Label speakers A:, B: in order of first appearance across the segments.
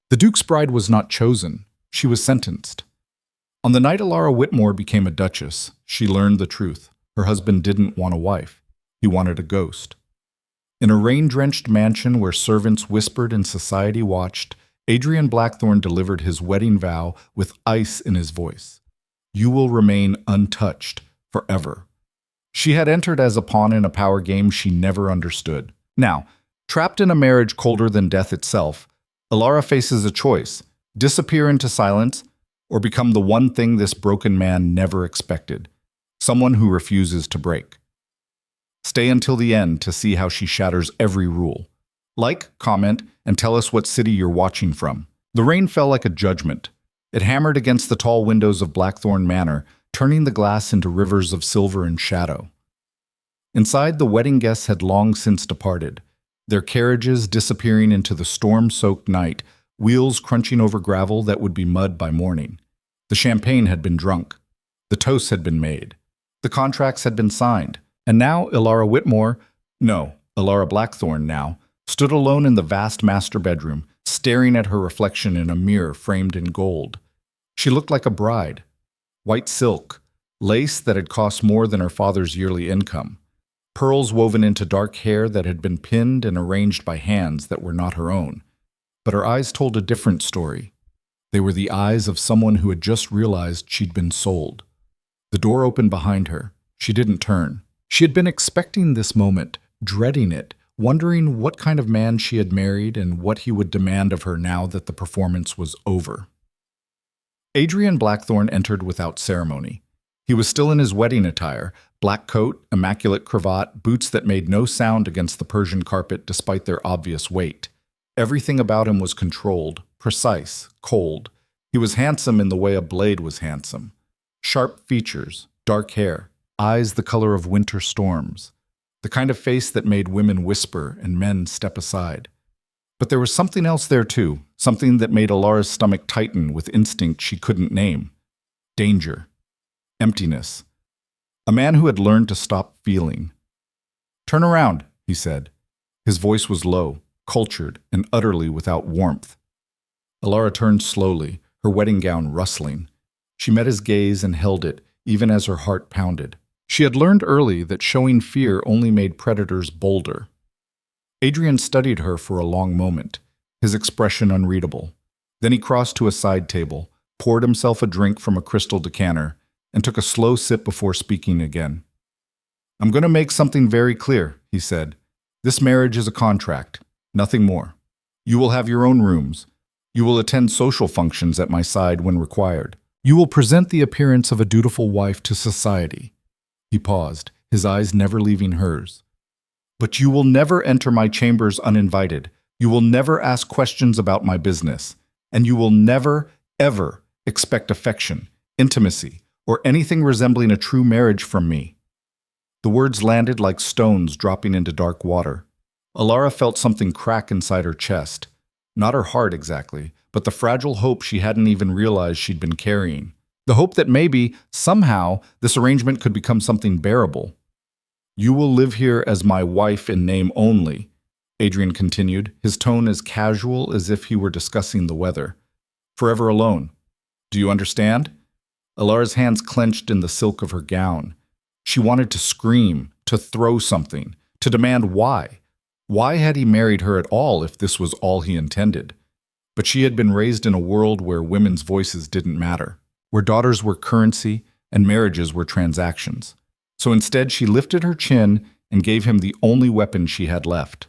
A: The Duke's bride was not chosen, she was sentenced. On the night Elara Whitmore became a duchess, she learned the truth. Her husband didn't want a wife, he wanted a ghost. In a rain-drenched mansion where servants whispered and society watched, Adrian Blackthorne delivered his wedding vow with ice in his voice. You will remain untouched forever. She had entered as a pawn in a power game she never understood. Now, trapped in a marriage colder than death itself, Elara faces a choice: disappear into silence or become the one thing this broken man never expected, someone who refuses to break. Stay until the end to see how she shatters every rule. Like, comment, and tell us what city you're watching from. The rain fell like a judgment. It hammered against the tall windows of Blackthorne Manor, turning the glass into rivers of silver and shadow. Inside, the wedding guests had long since departed, their carriages disappearing into the storm-soaked night, wheels crunching over gravel that would be mud by morning. The champagne had been drunk. The toasts had been made. The contracts had been signed. And now Elara Whitmore, no, Elara Blackthorne now, stood alone in the vast master bedroom, staring at her reflection in a mirror framed in gold. She looked like a bride. White silk, lace that had cost more than her father's yearly income, pearls woven into dark hair that had been pinned and arranged by hands that were not her own. But her eyes told a different story. They were the eyes of someone who had just realized she'd been sold. The door opened behind her. She didn't turn. She had been expecting this moment, dreading it, wondering what kind of man she had married and what he would demand of her now that the performance was over. Adrian Blackthorne entered without ceremony. He was still in his wedding attire, black coat, immaculate cravat, boots that made no sound against the Persian carpet despite their obvious weight. Everything about him was controlled, precise, cold. He was handsome in the way a blade was handsome. Sharp features, dark hair, eyes the color of winter storms, the kind of face that made women whisper and men step aside. But there was something else there too, something that made Elara's stomach tighten with instinct she couldn't name. Danger. Emptiness. A man who had learned to stop feeling. "Turn around," he said. His voice was low, cultured, and utterly without warmth. Elara turned slowly, her wedding gown rustling. She met his gaze and held it, even as her heart pounded. She had learned early that showing fear only made predators bolder. Adrian studied her for a long moment, his expression unreadable. Then he crossed to a side table, poured himself a drink from a crystal decanter, and took a slow sip before speaking again. "I'm going to make something very clear," he said. "This marriage is a contract, nothing more. You will have your own rooms. You will attend social functions at my side when required. You will present the appearance of a dutiful wife to society." He paused, his eyes never leaving hers. "But you will never enter my chambers uninvited. You will never ask questions about my business. And you will never, ever expect affection, intimacy, or anything resembling a true marriage from me." The words landed like stones dropping into dark water. Elara felt something crack inside her chest. Not her heart exactly, but the fragile hope she hadn't even realized she'd been carrying. The hope that maybe, somehow, this arrangement could become something bearable. "You will live here as my wife in name only," Adrian continued, his tone as casual as if he were discussing the weather. "Forever alone. Do you understand?" Elara's hands clenched in the silk of her gown. She wanted to scream, to throw something, to demand why. Why had he married her at all if this was all he intended? But she had been raised in a world where women's voices didn't matter, where daughters were currency and marriages were transactions. So instead she lifted her chin and gave him the only weapon she had left.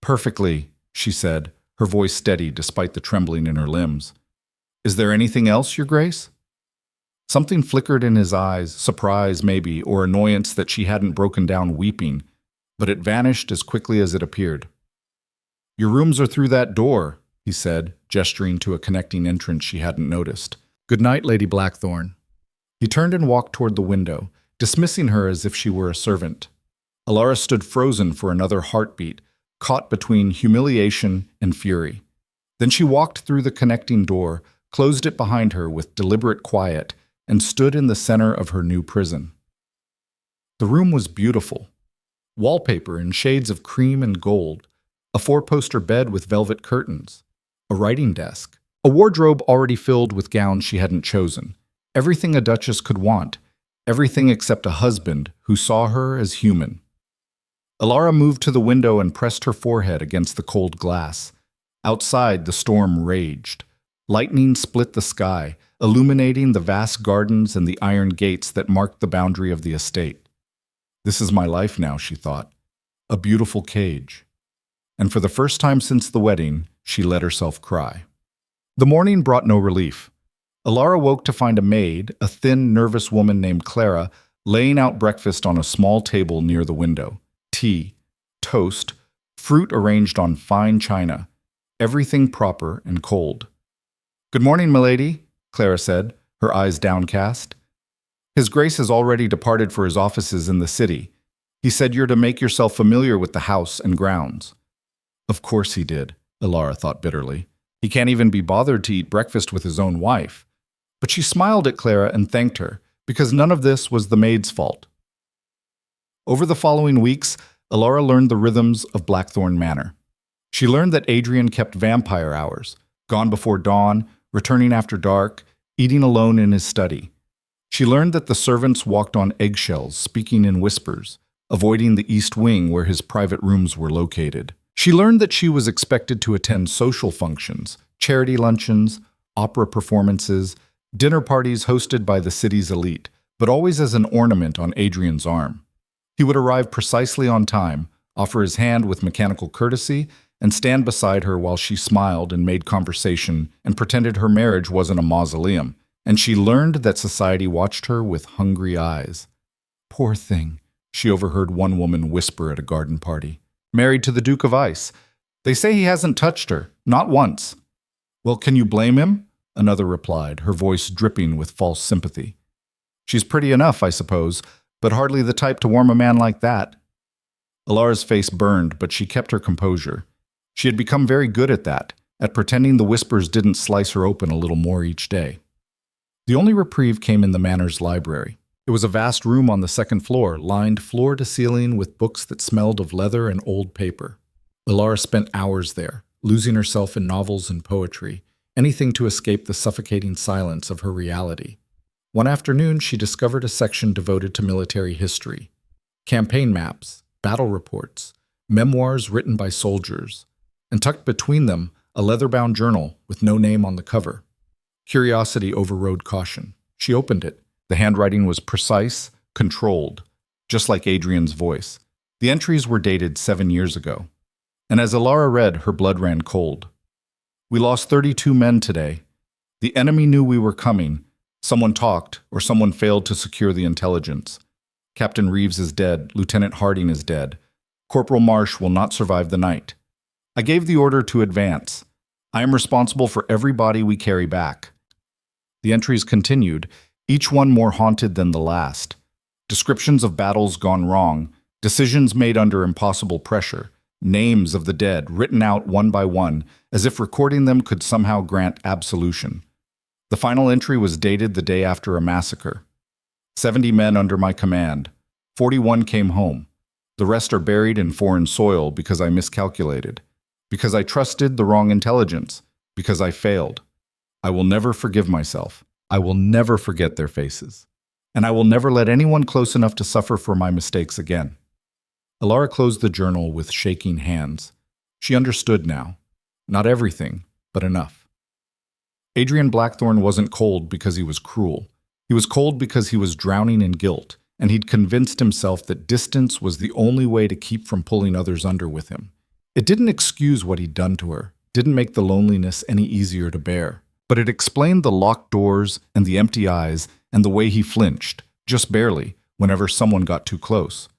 A: "Perfectly," she said, her voice steady despite the trembling in her limbs. "Is there anything else, Your Grace?" Something flickered in his eyes, surprise maybe, or annoyance that she hadn't broken down weeping, but it vanished as quickly as it appeared. "Your rooms are through that door," he said, gesturing to a connecting entrance she hadn't noticed. "Good night, Lady Blackthorne." He turned and walked toward the window, dismissing her as if she were a servant. Elara stood frozen for another heartbeat, caught between humiliation and fury. Then she walked through the connecting door, closed it behind her with deliberate quiet, and stood in the center of her new prison. The room was beautiful. Wallpaper in shades of cream and gold, a four-poster bed with velvet curtains. A writing desk. A wardrobe already filled with gowns she hadn't chosen. Everything a duchess could want. Everything except a husband who saw her as human. Elara moved to the window and pressed her forehead against the cold glass. Outside, the storm raged. Lightning split the sky, illuminating the vast gardens and the iron gates that marked the boundary of the estate. This is my life now, she thought. A beautiful cage. And for the first time since the wedding, she let herself cry. The morning brought no relief. Elara woke to find a maid, a thin, nervous woman named Clara, laying out breakfast on a small table near the window. Tea, toast, fruit arranged on fine china, everything proper and cold. "Good morning, milady," Clara said, her eyes downcast. "His Grace has already departed for his offices in the city. He said you're to make yourself familiar with the house and grounds." Of course he did, Elara thought bitterly. He can't even be bothered to eat breakfast with his own wife. But she smiled at Clara and thanked her, because none of this was the maid's fault. Over the following weeks, Elara learned the rhythms of Blackthorn Manor. She learned that Adrian kept vampire hours, gone before dawn, returning after dark, eating alone in his study. She learned that the servants walked on eggshells, speaking in whispers, avoiding the east wing where his private rooms were located. She learned that she was expected to attend social functions, charity luncheons, opera performances, dinner parties hosted by the city's elite, but always as an ornament on Adrian's arm. He would arrive precisely on time, offer his hand with mechanical courtesy, and stand beside her while she smiled and made conversation and pretended her marriage wasn't a mausoleum, and she learned that society watched her with hungry eyes. "Poor thing," she overheard one woman whisper at a garden party. "Married to the Duke of Ice. They say he hasn't touched her, not once." "Well, can you blame him?" another replied, her voice dripping with false sympathy. "She's pretty enough, I suppose, but hardly the type to warm a man like that." Elara's face burned, but she kept her composure. She had become very good at that, at pretending the whispers didn't slice her open a little more each day. The only reprieve came in the manor's library. It was a vast room on the second floor, lined floor to ceiling with books that smelled of leather and old paper. Elara spent hours there, losing herself in novels and poetry, anything to escape the suffocating silence of her reality. One afternoon, she discovered a section devoted to military history. Campaign maps, battle reports, memoirs written by soldiers, and tucked between them, a leather-bound journal with no name on the cover. Curiosity overrode caution. She opened it. The handwriting was precise, controlled, just like Adrian's voice. The entries were dated 7 years ago. And as Elara read, her blood ran cold. "We lost 32 men today. The enemy knew we were coming. Someone talked, or someone failed to secure the intelligence. Captain Reeves is dead. Lieutenant Harding is dead. Corporal Marsh will not survive the night. I gave the order to advance. I am responsible for every body we carry back." The entries continued, each one more haunted than the last. Descriptions of battles gone wrong, decisions made under impossible pressure, names of the dead written out one by one, as if recording them could somehow grant absolution. The final entry was dated the day after a massacre. 70 men under my command. 41 came home. The rest are buried in foreign soil because I miscalculated, because I trusted the wrong intelligence, because I failed. I will never forgive myself. I will never forget their faces. And I will never let anyone close enough to suffer for my mistakes again. Elara closed the journal with shaking hands. She understood now. Not everything, but enough. Adrian Blackthorn wasn't cold because he was cruel. He was cold because he was drowning in guilt, and he'd convinced himself that distance was the only way to keep from pulling others under with him. It didn't excuse what he'd done to her, didn't make the loneliness any easier to bear. But it explained the locked doors and the empty eyes and the way he flinched, just barely, whenever someone got too close.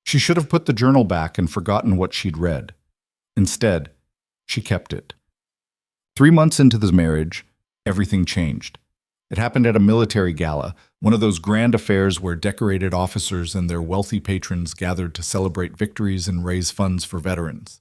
A: She should have put the journal back and forgotten what she'd read. Instead, she kept it. 3 months into the marriage, everything changed. It happened at a military gala, one of those grand affairs where decorated officers and their wealthy patrons gathered to celebrate victories and raise funds for veterans.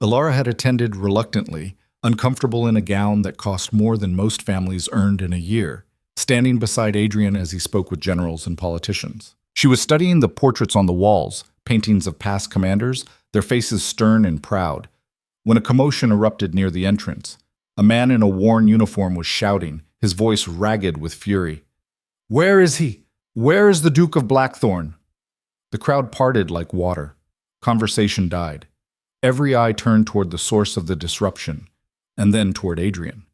A: Elara had attended reluctantly, uncomfortable in a gown that cost more than most families earned in a year, standing beside Adrian as he spoke with generals and politicians. She was studying the portraits on the walls, paintings of past commanders, their faces stern and proud. when a commotion erupted near the entrance. A man in a worn uniform was shouting, his voice ragged with fury. "Where is he? Where is the Duke of Blackthorn?" The crowd parted like water. Conversation died. Every eye turned toward the source of the disruption, and then toward Adrian.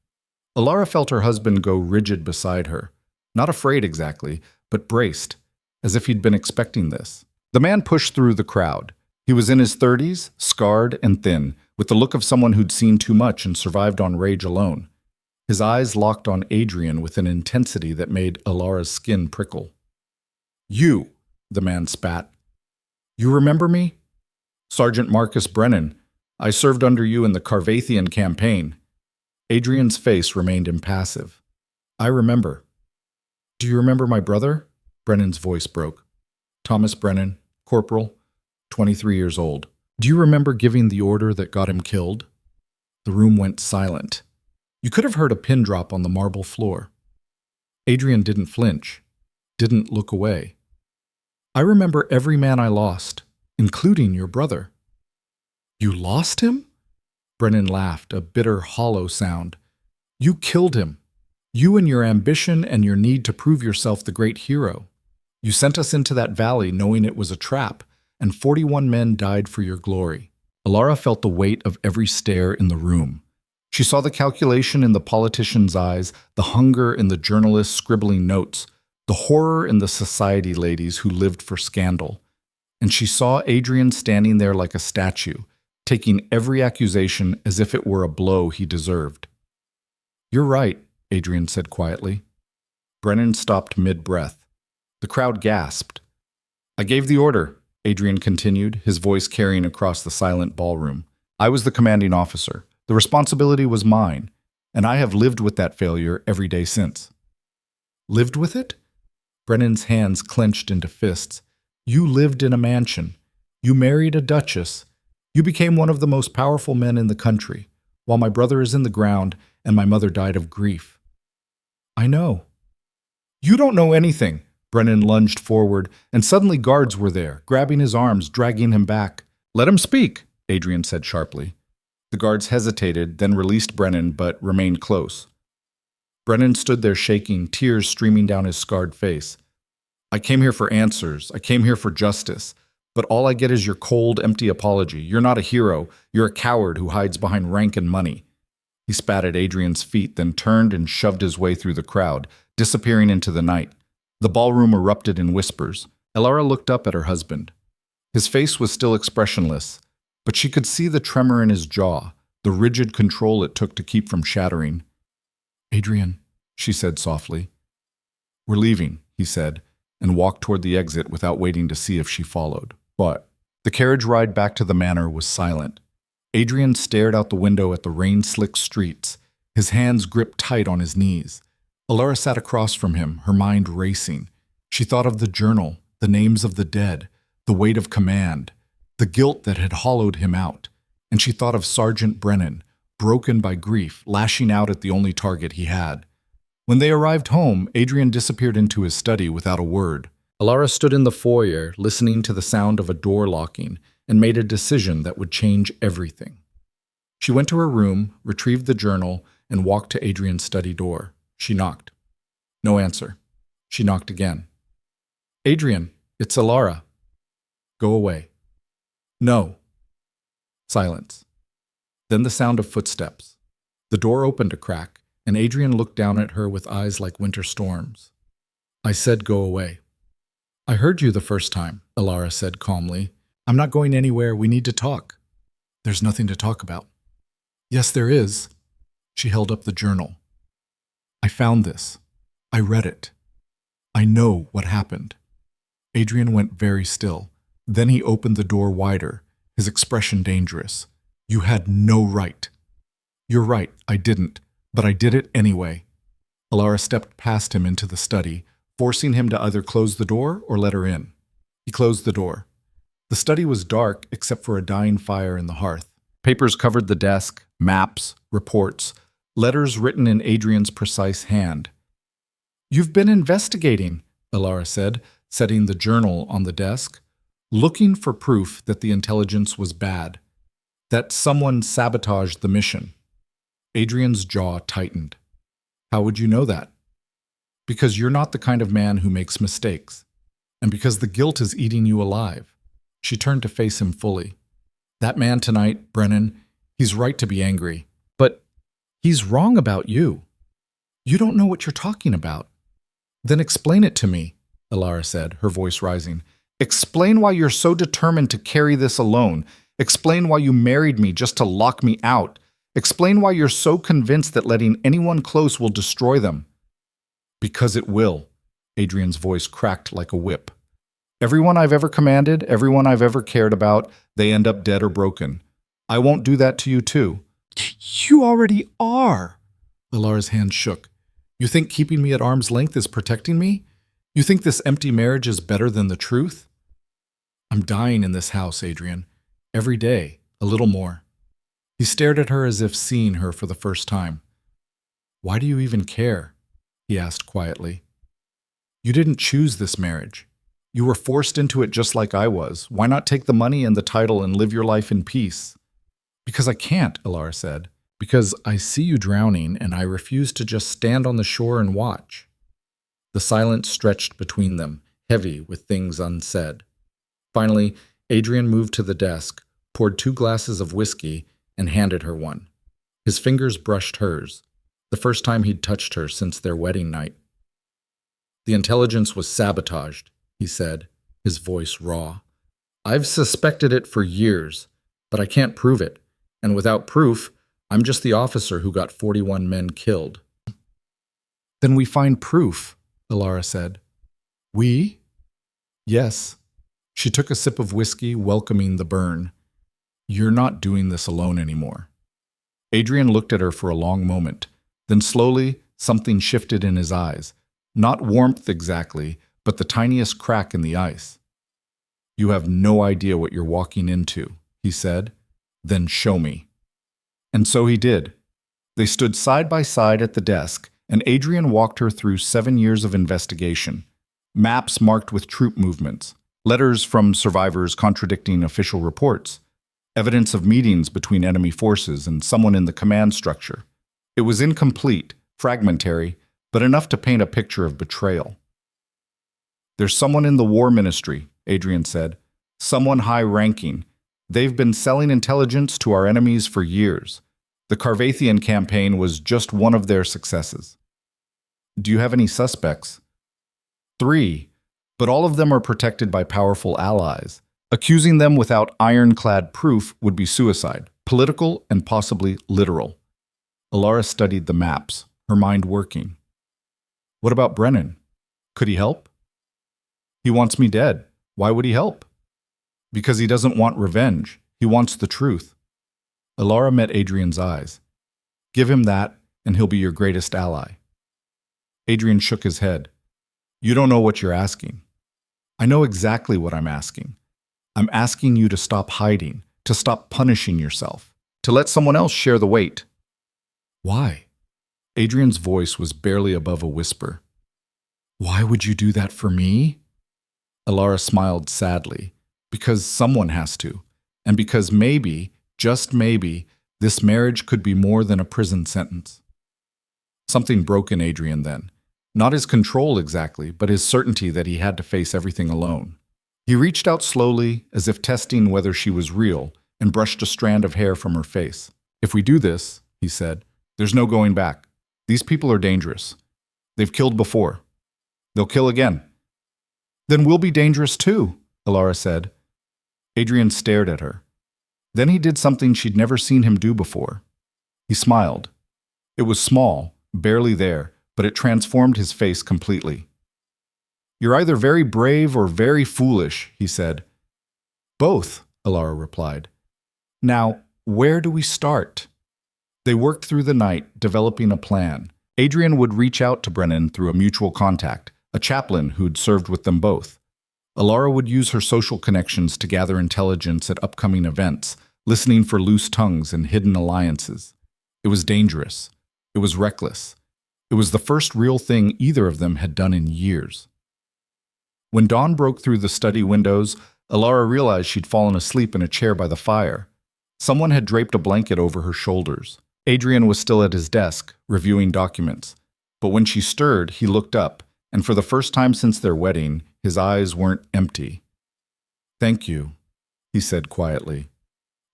A: Elara felt her husband go rigid beside her, not afraid exactly, but braced, as if he'd been expecting this. The man pushed through the crowd. He was in his 30s, scarred and thin, with the look of someone who'd seen too much and survived on rage alone. His eyes locked on Adrian with an intensity that made Elara's skin prickle. "You," the man spat. "You remember me? Sergeant Marcus Brennan. I served under you in the Carvathian campaign." Adrian's face remained impassive. "I remember." "Do you remember my brother?" Brennan's voice broke. "Thomas Brennan, corporal, 23 years old. Do you remember giving the order that got him killed?" The room went silent. You could have heard a pin drop on the marble floor. Adrian didn't flinch, didn't look away. "I remember every man I lost, including your brother." "You lost him?" Brennan laughed, a bitter, hollow sound. "You killed him. You and your ambition and your need to prove yourself the great hero. You sent us into that valley knowing it was a trap, and 41 men died for your glory." Elara felt the weight of every stare in the room. She saw the calculation in the politician's eyes, the hunger in the journalist's scribbling notes, the horror in the society ladies who lived for scandal. And she saw Adrian standing there like a statue, taking every accusation as if it were a blow he deserved. "You're right," Adrian said quietly. Brennan stopped mid-breath. The crowd gasped. "I gave the order," Adrian continued, his voice carrying across the silent ballroom. "I was the commanding officer. The responsibility was mine, and I have lived with that failure every day since." "Lived with it?" Brennan's hands clenched into fists. "You lived in a mansion. You married a duchess. You became one of the most powerful men in the country, while my brother is in the ground and my mother died of grief." "I know." "You don't know anything." Brennan lunged forward, and suddenly guards were there, grabbing his arms, dragging him back. "Let him speak," Adrian said sharply. The guards hesitated, then released Brennan, but remained close. Brennan stood there shaking, tears streaming down his scarred face. "I came here for answers. I came here for justice. But all I get is your cold, empty apology. You're not a hero. You're a coward who hides behind rank and money." He spat at Adrian's feet, then turned and shoved his way through the crowd, disappearing into the night. The ballroom erupted in whispers. Elara looked up at her husband. His face was still expressionless, but she could see the tremor in his jaw, the rigid control it took to keep from shattering. "Adrian," she said softly. "We're leaving," he said, and walked toward the exit without waiting to see if she followed. But the carriage ride back to the manor was silent. Adrian stared out the window at the rain-slicked streets, his hands gripped tight on his knees. Elara sat across from him, her mind racing. She thought of the journal, the names of the dead, the weight of command, the guilt that had hollowed him out. And she thought of Sergeant Brennan, broken by grief, lashing out at the only target he had. When they arrived home, Adrian disappeared into his study without a word. Elara stood in the foyer, listening to the sound of a door locking, and made a decision that would change everything. She went to her room, retrieved the journal, and walked to Adrian's study door. She knocked. No answer. She knocked again. "Adrian, it's Elara." "Go away." "No." Silence. Then the sound of footsteps. The door opened a crack, and Adrian looked down at her with eyes like winter storms. "I said go away." "I heard you the first time," Elara said calmly. "I'm not going anywhere. We need to talk." "There's nothing to talk about." "Yes, there is." She held up the journal. "I found this. I read it. I know what happened." Adrian went very still. Then he opened the door wider, his expression dangerous. "You had no right." "You're right, I didn't, but I did it anyway." Elara stepped past him into the study, forcing him to either close the door or let her in. He closed the door. The study was dark except for a dying fire in the hearth. Papers covered the desk, maps, reports, letters written in Adrian's precise hand. "You've been investigating," Elara said, setting the journal on the desk, "looking for proof that the intelligence was bad. That someone sabotaged the mission. Adrian's jaw tightened. How would you know that? Because you're not the kind of man who makes mistakes. And because the guilt is eating you alive. She turned to face him fully. That man tonight, Brennan, he's right to be angry. But he's wrong about you. You don't know what you're talking about. Then explain it to me, Elara said, her voice rising. Explain why you're so determined to carry this alone. Explain why you married me just to lock me out. Explain why you're so convinced that letting anyone close will destroy them. Because it will. Adrian's voice cracked like a whip. Everyone I've ever commanded, everyone I've ever cared about, they end up dead or broken. I won't do that to you too. You already are. Elara's hand shook. You think keeping me at arm's length is protecting me? You think this empty marriage is better than the truth? I'm dying in this house, Adrian. Every day, a little more. He stared at her as if seeing her for the first time. Why do you even care? He asked quietly. You didn't choose this marriage. You were forced into it just like I was. Why not take the money and the title and live your life in peace? Because I can't, Elara said. Because I see you drowning and I refuse to just stand on the shore and watch. The silence stretched between them, heavy with things unsaid. Finally, Adrian moved to the desk, poured 2 glasses of whiskey, and handed her one. His fingers brushed hers, the first time he'd touched her since their wedding night. The intelligence was sabotaged, he said, his voice raw. I've suspected it for years, but I can't prove it, and without proof, I'm just the officer who got 41 men killed. Then we find proof, Elara said. We? Yes. She took a sip of whiskey, welcoming the burn. You're not doing this alone anymore. Adrian looked at her for a long moment. Then slowly, something shifted in his eyes. Not warmth exactly, but the tiniest crack in the ice. You have no idea what you're walking into, he said. Then show me. And so he did. They stood side by side at the desk, and Adrian walked her through 7 years of investigation. Maps marked with troop movements, letters from survivors contradicting official reports, evidence of meetings between enemy forces and someone in the command structure. It was incomplete, fragmentary, but enough to paint a picture of betrayal. There's someone in the war ministry, Adrian said. Someone high-ranking. They've been selling intelligence to our enemies for years. The Carvathian campaign was just one of their successes. Do you have any suspects? 3, but all of them are protected by powerful allies. Accusing them without ironclad proof would be suicide, political and possibly literal. Elara studied the maps, her mind working. What about Brennan? Could he help? He wants me dead. Why would he help? Because he doesn't want revenge. He wants the truth. Elara met Adrian's eyes. Give him that, and he'll be your greatest ally. Adrian shook his head. You don't know what you're asking. I know exactly what I'm asking. I'm asking you to stop hiding, to stop punishing yourself, to let someone else share the weight. Why? Adrian's voice was barely above a whisper. Why would you do that for me? Elara smiled sadly. Because someone has to, and because maybe, just maybe, this marriage could be more than a prison sentence. Something broke in Adrian then. Not his control exactly, but his certainty that he had to face everything alone. He reached out slowly, as if testing whether she was real, and brushed a strand of hair from her face. If we do this, he said, there's no going back. These people are dangerous. They've killed before. They'll kill again. Then we'll be dangerous too, Elara said. Adrian stared at her. Then he did something she'd never seen him do before. He smiled. It was small, barely there, but it transformed his face completely. You're either very brave or very foolish, he said. Both, Elara replied. Now, where do we start? They worked through the night, developing a plan. Adrian would reach out to Brennan through a mutual contact, a chaplain who'd served with them both. Elara would use her social connections to gather intelligence at upcoming events, listening for loose tongues and hidden alliances. It was dangerous. It was reckless. It was the first real thing either of them had done in years. When dawn broke through the study windows, Elara realized she'd fallen asleep in a chair by the fire. Someone had draped a blanket over her shoulders. Adrian was still at his desk, reviewing documents. But when she stirred, he looked up, and for the first time since their wedding, his eyes weren't empty. "Thank you," he said quietly.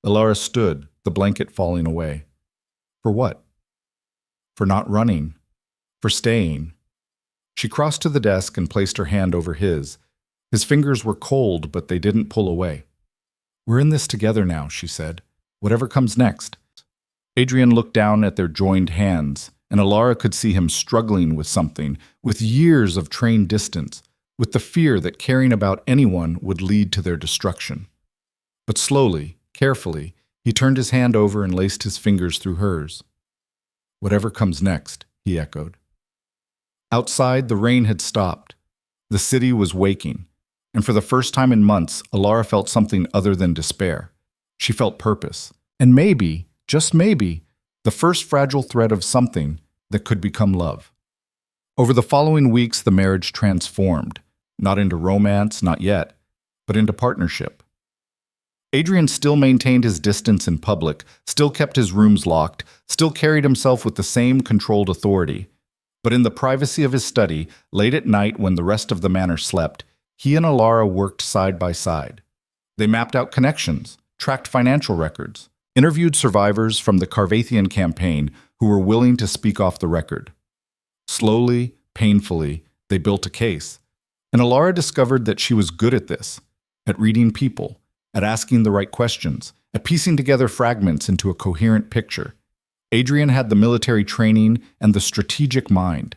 A: Elara stood, the blanket falling away. For what? For not running. For staying. She crossed to the desk and placed her hand over his. His fingers were cold, but they didn't pull away. "We're in this together now," she said. "Whatever comes next." Adrian looked down at their joined hands, and Elara could see him struggling with something, with years of trained distance, with the fear that caring about anyone would lead to their destruction. But slowly, carefully, he turned his hand over and laced his fingers through hers. "Whatever comes next," he echoed. Outside, the rain had stopped. The city was waking, and for the first time in months, Elara felt something other than despair. She felt purpose, and maybe, just maybe, the first fragile thread of something that could become love. Over the following weeks, the marriage transformed, not into romance, not yet, but into partnership. Adrian still maintained his distance in public, still kept his rooms locked, still carried himself with the same controlled authority. But in the privacy of his study, late at night when the rest of the manor slept, he and Elara worked side by side. They mapped out connections, tracked financial records, interviewed survivors from the Carvathian campaign who were willing to speak off the record. Slowly, painfully, they built a case. And Elara discovered that she was good at this, at reading people, at asking the right questions, at piecing together fragments into a coherent picture. Adrian had the military training and the strategic mind.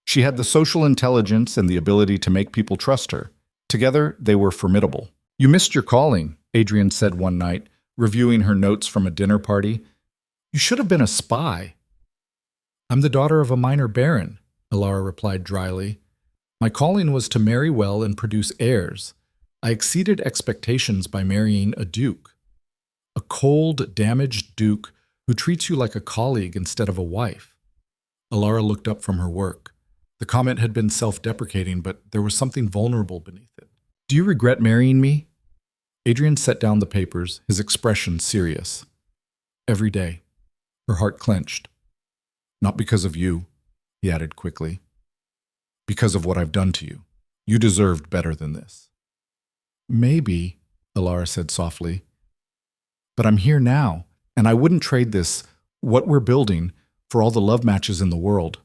A: She had the social intelligence and the ability to make people trust her. Together, they were formidable. "You missed your calling," Adrian said one night, reviewing her notes from a dinner party. "You should have been a spy." "I'm the daughter of a minor baron," Elara replied dryly. "My calling was to marry well and produce heirs. I exceeded expectations by marrying a duke. A cold, damaged duke who treats you like a colleague instead of a wife." Elara looked up from her work. The comment had been self-deprecating, but there was something vulnerable beneath it. "Do you regret marrying me?" Adrian set down the papers, his expression serious. "Every day." Her heart clenched. "Not because of you," he added quickly. "Because of what I've done to you. You deserved better than this." "Maybe," Elara said softly. "But I'm here now, and I wouldn't trade this, what we're building, for all the love matches in the world."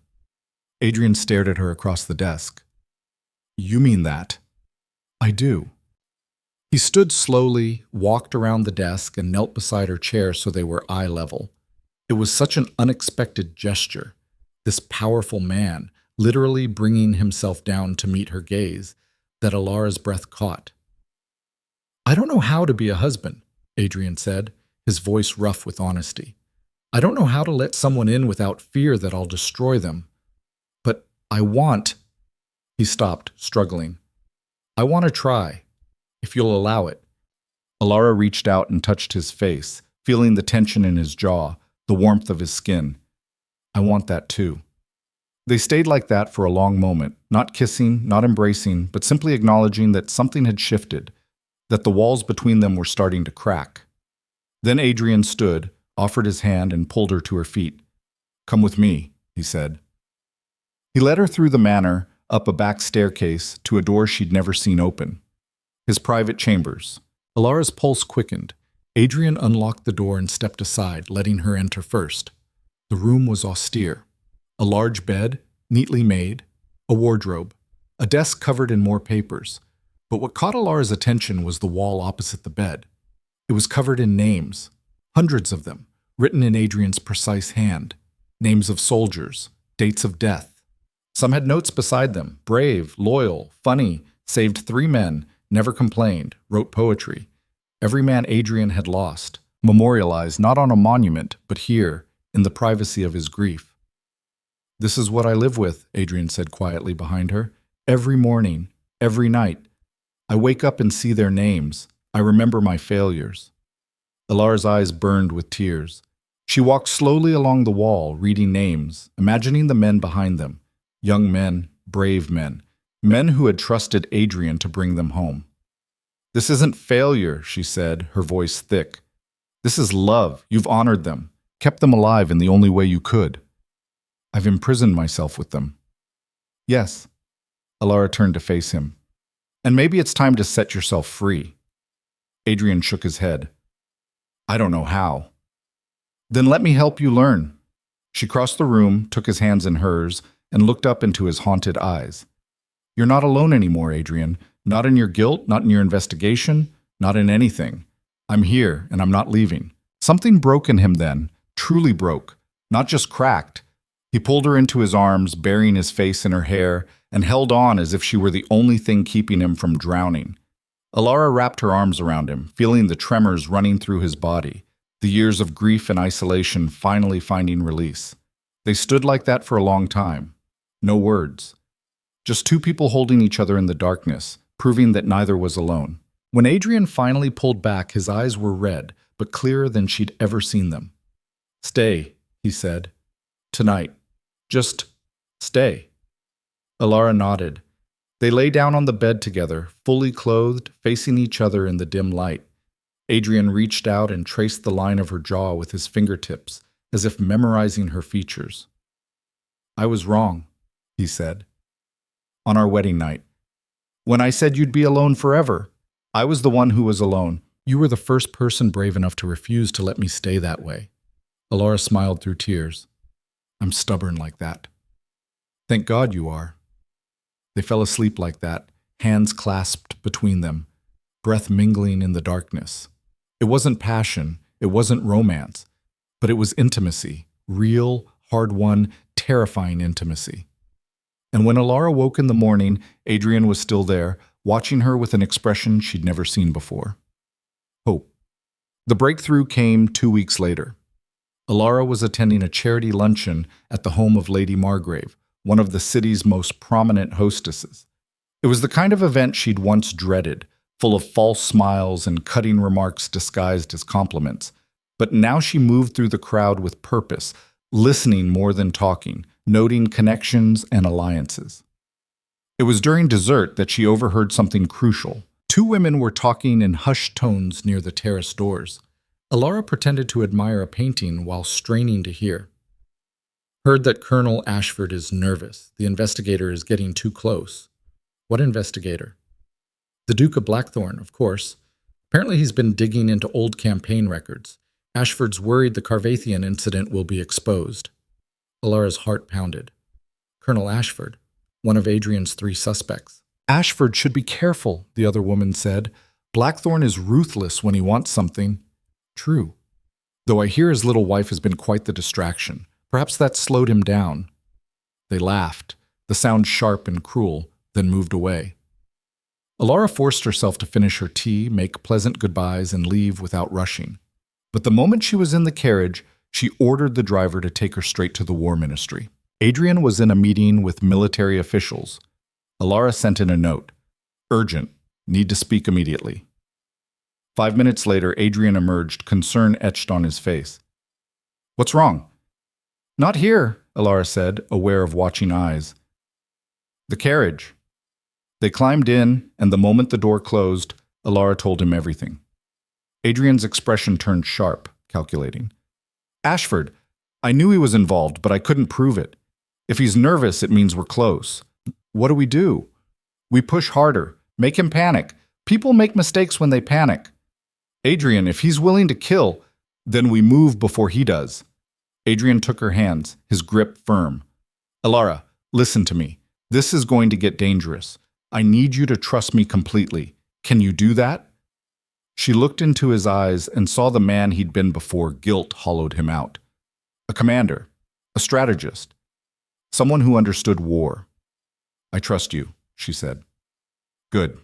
A: Adrian stared at her across the desk. "You mean that?" "I do." He stood slowly, walked around the desk, and knelt beside her chair so they were eye level. It was such an unexpected gesture. This powerful man, literally bringing himself down to meet her gaze, that Elara's breath caught. "I don't know how to be a husband," Adrian said, his voice rough with honesty. "I don't know how to let someone in without fear that I'll destroy them. But I want—" He stopped, struggling. "I want to try, if you'll allow it." Elara reached out and touched his face, feeling the tension in his jaw, the warmth of his skin. "I want that too." They stayed like that for a long moment, not kissing, not embracing, but simply acknowledging that something had shifted, that the walls between them were starting to crack. Then Adrian stood, offered his hand, and pulled her to her feet. "Come with me," he said. He led her through the manor, up a back staircase, to a door she'd never seen open. His private chambers. Elara's pulse quickened. Adrian unlocked the door and stepped aside, letting her enter first. The room was austere. A large bed, neatly made, a wardrobe, a desk covered in more papers. But what caught Elara's attention was the wall opposite the bed. It was covered in names, hundreds of them, written in Adrian's precise hand. Names of soldiers, dates of death. Some had notes beside them: brave, loyal, funny, saved 3 men, never complained, wrote poetry. Every man Adrian had lost, memorialized not on a monument, but here, in the privacy of his grief. "This is what I live with," Adrian said quietly behind her. "Every morning, every night. I wake up and see their names. I remember my failures." Elara's eyes burned with tears. She walked slowly along the wall, reading names, imagining the men behind them. Young men, brave men, men who had trusted Adrian to bring them home. "This isn't failure," she said, her voice thick. This is love. You've honored them, kept them alive in the only way you could. I've imprisoned myself with them. Yes. Elara turned to face him. And maybe it's time to set yourself free. Adrian shook his head. I don't know how. Then let me help you learn. She crossed the room, took his hands in hers, and looked up into his haunted eyes. You're not alone anymore, Adrian. Not in your guilt, not in your investigation, not in anything. I'm here, and I'm not leaving. Something broke in him then, truly broke, not just cracked. He pulled her into his arms, burying his face in her hair, and held on as if she were the only thing keeping him from drowning. Elara wrapped her arms around him, feeling the tremors running through his body, the years of grief and isolation finally finding release. They stood like that for a long time. No words. Just two people holding each other in the darkness, proving that neither was alone. When Adrian finally pulled back, his eyes were red, but clearer than she'd ever seen them. Stay, he said. Tonight. Just stay. Elara nodded. They lay down on the bed together, fully clothed, facing each other in the dim light. Adrian reached out and traced the line of her jaw with his fingertips, as if memorizing her features. I was wrong, he said. On our wedding night. When I said you'd be alone forever, I was the one who was alone. You were the first person brave enough to refuse to let me stay that way. Elara smiled through tears. I'm stubborn like that. Thank God you are. They fell asleep like that, hands clasped between them, breath mingling in the darkness. It wasn't passion, it wasn't romance, but it was intimacy, real, hard-won, terrifying intimacy. And when Elara woke in the morning, Adrian was still there, watching her with an expression she'd never seen before. Hope. The breakthrough came 2 weeks later. Elara was attending a charity luncheon at the home of Lady Margrave, one of the city's most prominent hostesses. It was the kind of event she'd once dreaded, full of false smiles and cutting remarks disguised as compliments. But now she moved through the crowd with purpose, listening more than talking, noting connections and alliances. It was during dessert that she overheard something crucial. Two women were talking in hushed tones near the terrace doors. Elara pretended to admire a painting while straining to hear. Heard that Colonel Ashford is nervous. The investigator is getting too close. What investigator? The Duke of Blackthorn, of course. Apparently he's been digging into old campaign records. Ashford's worried the Carvathian incident will be exposed. Elara's heart pounded. Colonel Ashford, one of Adrian's 3 suspects. Ashford should be careful, the other woman said. Blackthorn is ruthless when he wants something. True. Though I hear his little wife has been quite the distraction. Perhaps that slowed him down. They laughed, the sound sharp and cruel, then moved away. Elara forced herself to finish her tea, make pleasant goodbyes, and leave without rushing. But the moment she was in the carriage, she ordered the driver to take her straight to the War Ministry. Adrian was in a meeting with military officials. Elara sent in a note. Urgent. Need to speak immediately. 5 minutes later, Adrian emerged, concern etched on his face. What's wrong? Not here, Elara said, aware of watching eyes. The carriage. They climbed in, and the moment the door closed, Elara told him everything. Adrian's expression turned sharp, calculating. Ashford, I knew he was involved, but I couldn't prove it. If he's nervous, it means we're close. What do? We push harder, make him panic. People make mistakes when they panic. Adrian, if he's willing to kill, then we move before he does. Adrian took her hands, his grip firm. Elara, listen to me. This is going to get dangerous. I need you to trust me completely. Can you do that? She looked into his eyes and saw the man he'd been before. Guilt hollowed him out. A commander, a strategist, someone who understood war. I trust you, she said. Good.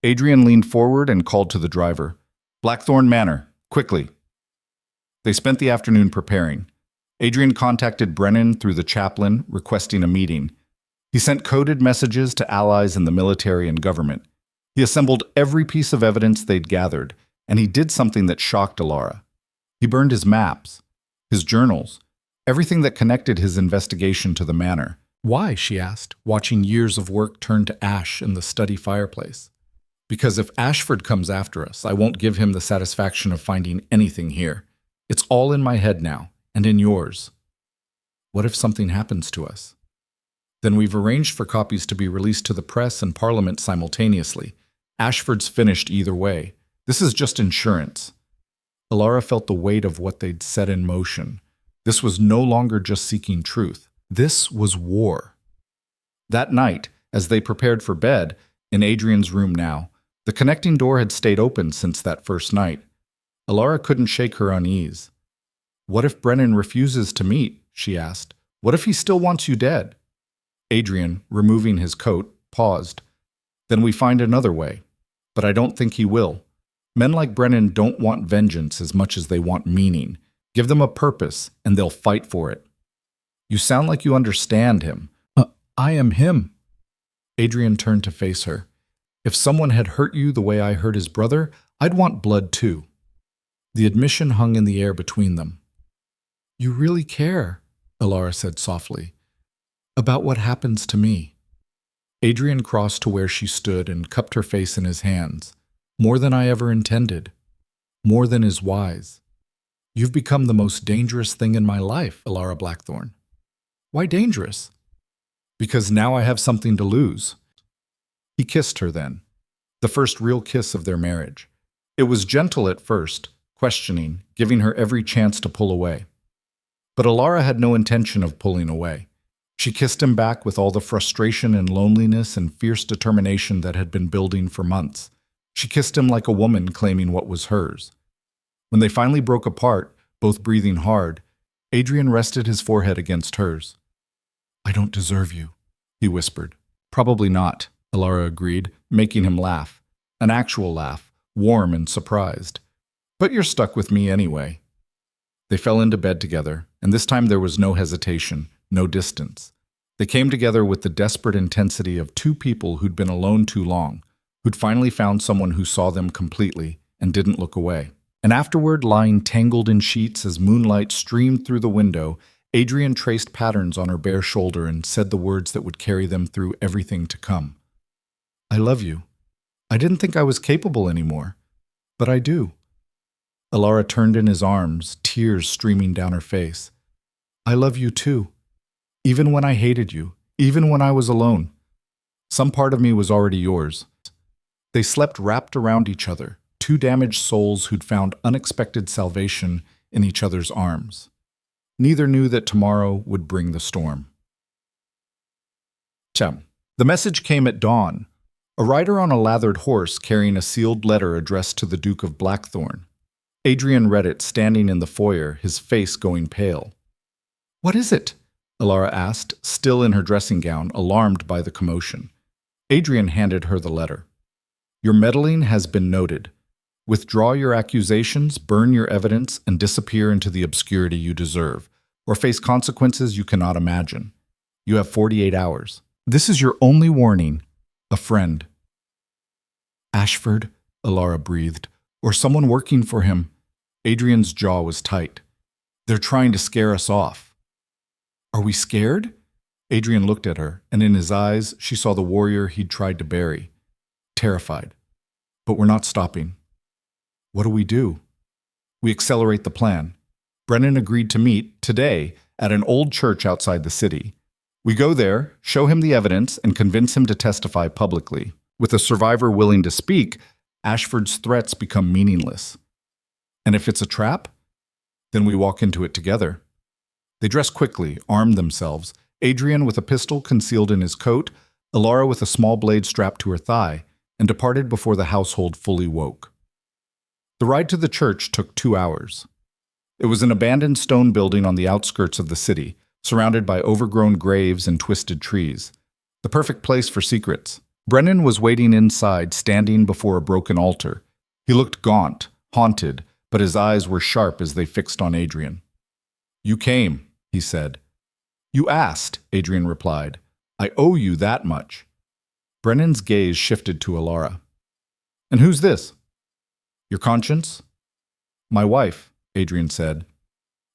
A: Adrian leaned forward and called to the driver. Blackthorn Manor, quickly. They spent the afternoon preparing. Adrian contacted Brennan through the chaplain, requesting a meeting. He sent coded messages to allies in the military and government. He assembled every piece of evidence they'd gathered, and he did something that shocked Elara. He burned his maps, his journals, everything that connected his investigation to the manor. Why, she asked, watching years of work turn to ash in the study fireplace. Because if Ashford comes after us, I won't give him the satisfaction of finding anything here. It's all in my head now, and in yours. What if something happens to us? Then we've arranged for copies to be released to the press and Parliament simultaneously. Ashford's finished either way. This is just insurance. Elara felt the weight of what they'd set in motion. This was no longer just seeking truth. This was war. That night, as they prepared for bed, in Adrian's room now, the connecting door had stayed open since that first night. Elara couldn't shake her unease. What if Brennan refuses to meet? She asked. What if he still wants you dead? Adrian, removing his coat, paused. Then we find another way. But I don't think he will. Men like Brennan don't want vengeance as much as they want meaning. Give them a purpose, and they'll fight for it. You sound like you understand him. I am him. Adrian turned to face her. If someone had hurt you the way I hurt his brother, I'd want blood too. The admission hung in the air between them. You really care, Elara said softly, about what happens to me. Adrian crossed to where she stood and cupped her face in his hands. More than I ever intended. More than is wise. You've become the most dangerous thing in my life, Elara Blackthorne. Why dangerous? Because now I have something to lose. He kissed her then, the first real kiss of their marriage. It was gentle at first, questioning, giving her every chance to pull away. But Elara had no intention of pulling away. She kissed him back with all the frustration and loneliness and fierce determination that had been building for months. She kissed him like a woman claiming what was hers. When they finally broke apart, both breathing hard, Adrian rested his forehead against hers. I don't deserve you, he whispered. Probably not, Elara agreed, making him laugh. An actual laugh, warm and surprised. But you're stuck with me anyway. They fell into bed together, and this time there was no hesitation, no distance. They came together with the desperate intensity of two people who'd been alone too long, who'd finally found someone who saw them completely and didn't look away. And afterward, lying tangled in sheets as moonlight streamed through the window, Adrian traced patterns on her bare shoulder and said the words that would carry them through everything to come. I love you. I didn't think I was capable anymore, but I do. Elara turned in his arms, tears streaming down her face. I love you too. Even when I hated you, even when I was alone. Some part of me was already yours. They slept wrapped around each other, two damaged souls who'd found unexpected salvation in each other's arms. Neither knew that tomorrow would bring the storm. The message came at dawn. A rider on a lathered horse carrying a sealed letter addressed to the Duke of Blackthorne. Adrian read it standing in the foyer, his face going pale. What is it? Elara asked, still in her dressing gown, alarmed by the commotion. Adrian handed her the letter. Your meddling has been noted. Withdraw your accusations, burn your evidence, and disappear into the obscurity you deserve, or face consequences you cannot imagine. You have 48 hours. This is your only warning. A friend. Ashford, Elara breathed, or someone working for him. Adrian's jaw was tight. They're trying to scare us off. Are we scared? Adrian looked at her, and in his eyes she saw the warrior he'd tried to bury. Terrified. But we're not stopping. What do? We accelerate the plan. Brennan agreed to meet, today, at an old church outside the city. We go there, show him the evidence, and convince him to testify publicly. With a survivor willing to speak, Ashford's threats become meaningless. And if it's a trap, then we walk into it together. They dressed quickly, armed themselves, Adrian with a pistol concealed in his coat, Elara with a small blade strapped to her thigh, and departed before the household fully woke. The ride to the church took 2 hours. It was an abandoned stone building on the outskirts of the city, surrounded by overgrown graves and twisted trees. The perfect place for secrets. Brennan was waiting inside, standing before a broken altar. He looked gaunt, haunted, but his eyes were sharp as they fixed on Adrian. You came, he said. You asked, Adrian replied. I owe you that much. Brennan's gaze shifted to Elara. And who's this? Your conscience? My wife, Adrian said.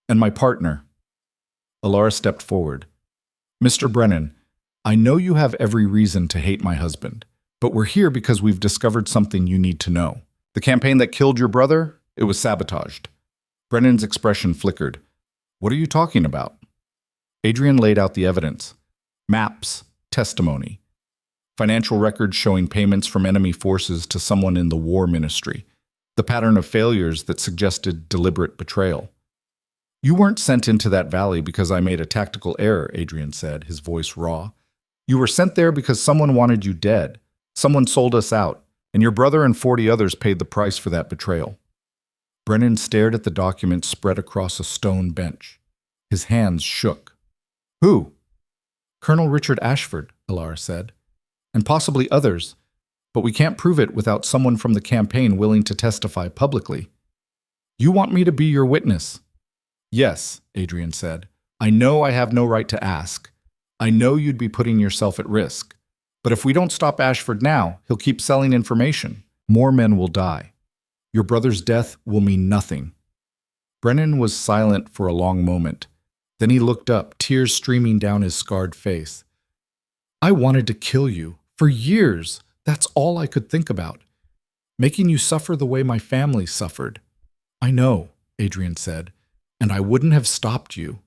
A: And my partner. Elara stepped forward. Mr. Brennan, I know you have every reason to hate my husband, But we're here because we've discovered something you need to know. The campaign that killed your brother, it was sabotaged. Brennan's expression flickered. What are you talking about? Adrian laid out the evidence. Maps, testimony, financial records showing payments from enemy forces to someone in the war ministry, the pattern of failures that suggested deliberate betrayal. You weren't sent into that valley because I made a tactical error, Adrian said, his voice raw. You were sent there because someone wanted you dead. Someone sold us out, and your brother and 40 others paid the price for that betrayal. Brennan stared at the document spread across a stone bench. His hands shook. Who? Colonel Richard Ashford, Elara said, and possibly others, but we can't prove it without someone from the campaign willing to testify publicly. You want me to be your witness? Yes, Adrian said. I know I have no right to ask. I know you'd be putting yourself at risk. But if we don't stop Ashford now, he'll keep selling information. More men will die. Your brother's death will mean nothing. Brennan was silent for a long moment. Then he looked up, tears streaming down his scarred face. I wanted to kill you. For years, that's all I could think about. Making you suffer the way my family suffered. I know, Adrian said, and I wouldn't have stopped you.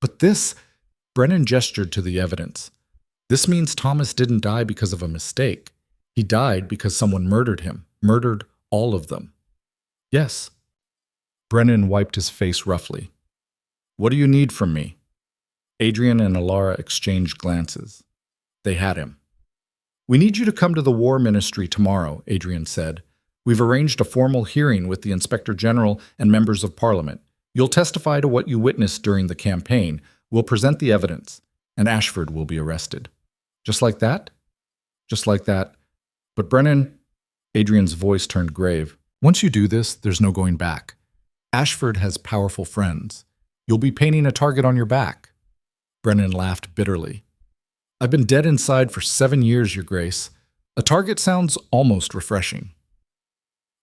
A: But this, Brennan gestured to the evidence. This means Thomas didn't die because of a mistake. He died because someone murdered him, murdered all of them. Yes. Brennan wiped his face roughly. What do you need from me? Adrian and Elara exchanged glances. They had him. We need you to come to the War Ministry tomorrow, Adrian said. We've arranged a formal hearing with the Inspector General and members of Parliament. You'll testify to what you witnessed during the campaign. We'll present the evidence, and Ashford will be arrested. Just like that? Just like that. But Brennan, Adrian's voice turned grave. Once you do this, there's no going back. Ashford has powerful friends. You'll be painting a target on your back. Brennan laughed bitterly. I've been dead inside for 7 years, Your Grace. A target sounds almost refreshing.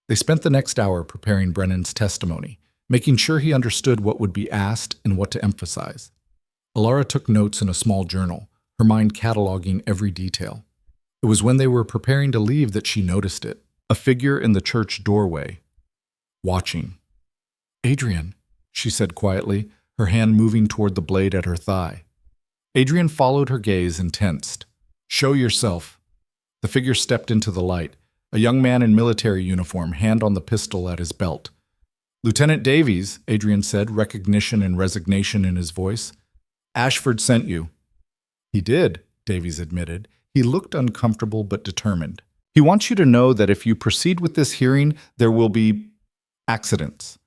A: They spent the next hour preparing Brennan's testimony, making sure he understood what would be asked and what to emphasize. Elara took notes in a small journal, her mind cataloging every detail. It was when they were preparing to leave that she noticed it, a figure in the church doorway, watching. Adrian, she said quietly, her hand moving toward the blade at her thigh. Adrian followed her gaze and tensed. Show yourself. The figure stepped into the light, a young man in military uniform, hand on the pistol at his belt. Lieutenant Davies, Adrian said, recognition and resignation in his voice. Ashford sent you. He did, Davies admitted. He looked uncomfortable but determined. He wants you to know that if you proceed with this hearing, there will be accidents.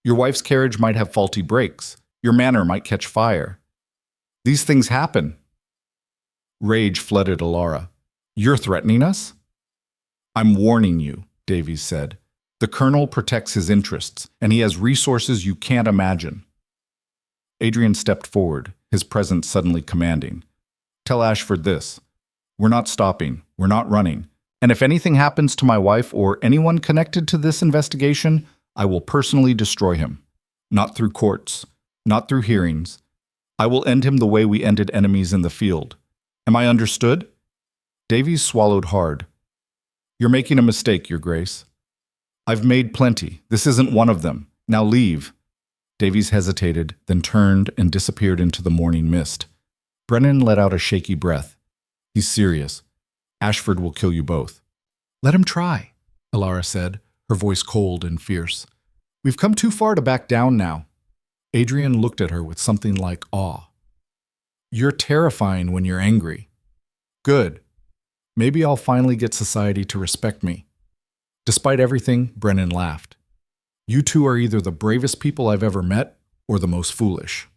A: Your wife's carriage might have faulty brakes. Your manor might catch fire. These things happen. Rage flooded Elara. You're threatening us? I'm warning you, Davies said. The colonel protects his interests, and he has resources you can't imagine. Adrian stepped forward, his presence suddenly commanding. Tell Ashford this. We're not stopping. We're not running. And if anything happens to my wife or anyone connected to this investigation, I will personally destroy him. Not through courts, not through hearings. I will end him the way we ended enemies in the field. Am I understood? Davies swallowed hard. You're making a mistake, Your Grace. I've made plenty. This isn't one of them. Now leave. Davies hesitated, then turned and disappeared into the morning mist. Brennan let out a shaky breath. He's serious. Ashford will kill you both. Let him try, Elara said, her voice cold and fierce. We've come too far to back down now. Adrian looked at her with something like awe. You're terrifying when you're angry. Good. Maybe I'll finally get society to respect me. Despite everything, Brennan laughed. You two are either the bravest people I've ever met or the most foolish.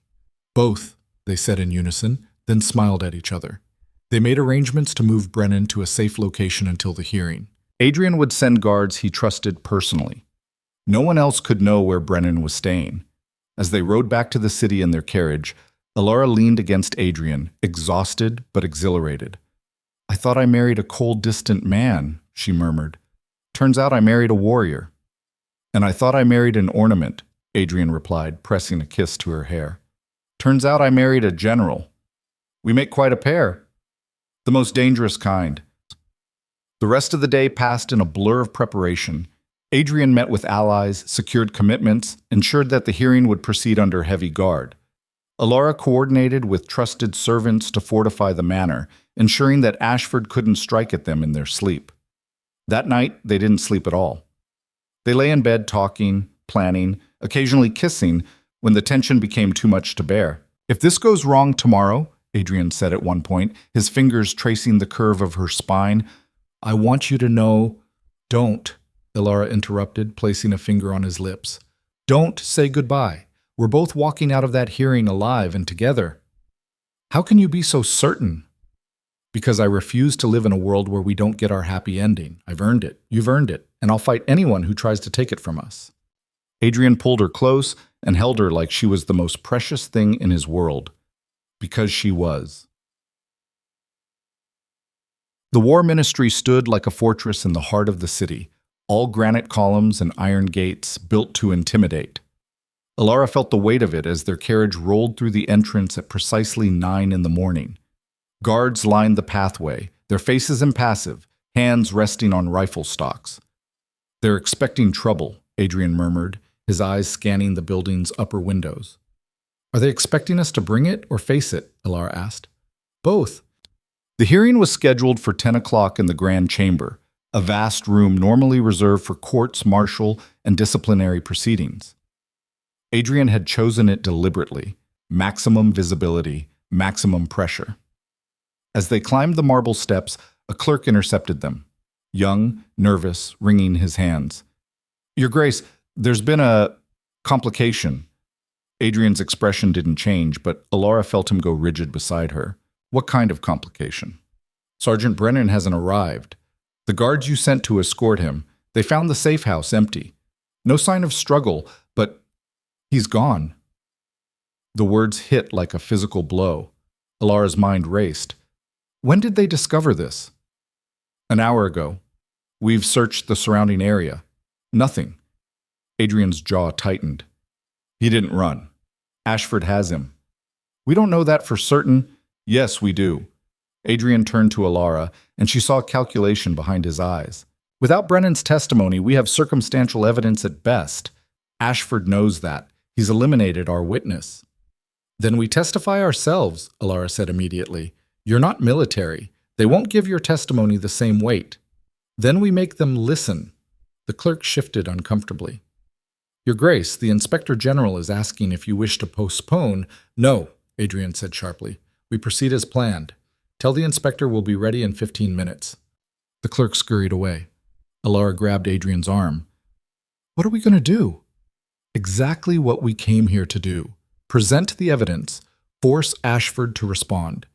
A: Both, they said in unison, then smiled at each other. They made arrangements to move Brennan to a safe location until the hearing. Adrian would send guards he trusted personally. No one else could know where Brennan was staying. As they rode back to the city in their carriage, Elara leaned against Adrian, exhausted but exhilarated. I thought I married a cold, distant man, she murmured. Turns out I married a warrior. And I thought I married an ornament, Adrian replied, pressing a kiss to her hair. Turns out I married a general. We make quite a pair. The most dangerous kind. The rest of the day passed in a blur of preparation. Adrian met with allies, secured commitments, ensured that the hearing would proceed under heavy guard. Elara coordinated with trusted servants to fortify the manor, ensuring that Ashford couldn't strike at them in their sleep. That night, they didn't sleep at all. They lay in bed talking, planning, occasionally kissing, when the tension became too much to bear. "If this goes wrong tomorrow," Adrian said at one point, his fingers tracing the curve of her spine, "I want you to know—" "Don't," Elara interrupted, placing a finger on his lips. "Don't say goodbye. We're both walking out of that hearing alive and together." "How can you be so certain?" "Because I refuse to live in a world where we don't get our happy ending. I've earned it. You've earned it. And I'll fight anyone who tries to take it from us." Adrian pulled her close and held her like she was the most precious thing in his world. Because she was. The war ministry stood like a fortress in the heart of the city, all granite columns and iron gates built to intimidate. Elara felt the weight of it as their carriage rolled through the entrance at precisely 9 in the morning. Guards lined the pathway, their faces impassive, hands resting on rifle stocks. "They're expecting trouble," Adrian murmured, his eyes scanning the building's upper windows. "Are they expecting us to bring it or face it?" Elara asked. "Both." The hearing was scheduled for 10 o'clock in the Grand Chamber, a vast room normally reserved for courts martial and disciplinary proceedings. Adrian had chosen it deliberately. Maximum visibility, maximum pressure. As they climbed the marble steps, a clerk intercepted them. Young, nervous, wringing his hands. "Your Grace, there's been a complication." Adrian's expression didn't change, but Elara felt him go rigid beside her. "What kind of complication?" "Sergeant Brennan hasn't arrived. The guards you sent to escort him, they found the safe house empty. No sign of struggle, but he's gone." The words hit like a physical blow. Elara's mind raced. "When did they discover this?" "An hour ago. We've searched the surrounding area. Nothing." Adrian's jaw tightened. "He didn't run. Ashford has him." "We don't know that for certain." "Yes, we do." Adrian turned to Elara, and she saw calculation behind his eyes. "Without Brennan's testimony, we have circumstantial evidence at best. Ashford knows that. He's eliminated our witness." "Then we testify ourselves," Elara said immediately. "You're not military. They won't give your testimony the same weight." "Then we make them listen." The clerk shifted uncomfortably. "Your Grace, the Inspector General is asking if you wish to postpone—" "No," Adrian said sharply. "We proceed as planned. Tell the inspector we'll be ready in 15 minutes. The clerk scurried away. Elara grabbed Adrian's arm. "What are we going to do?" "Exactly what we came here to do. Present the evidence, force Ashford to respond,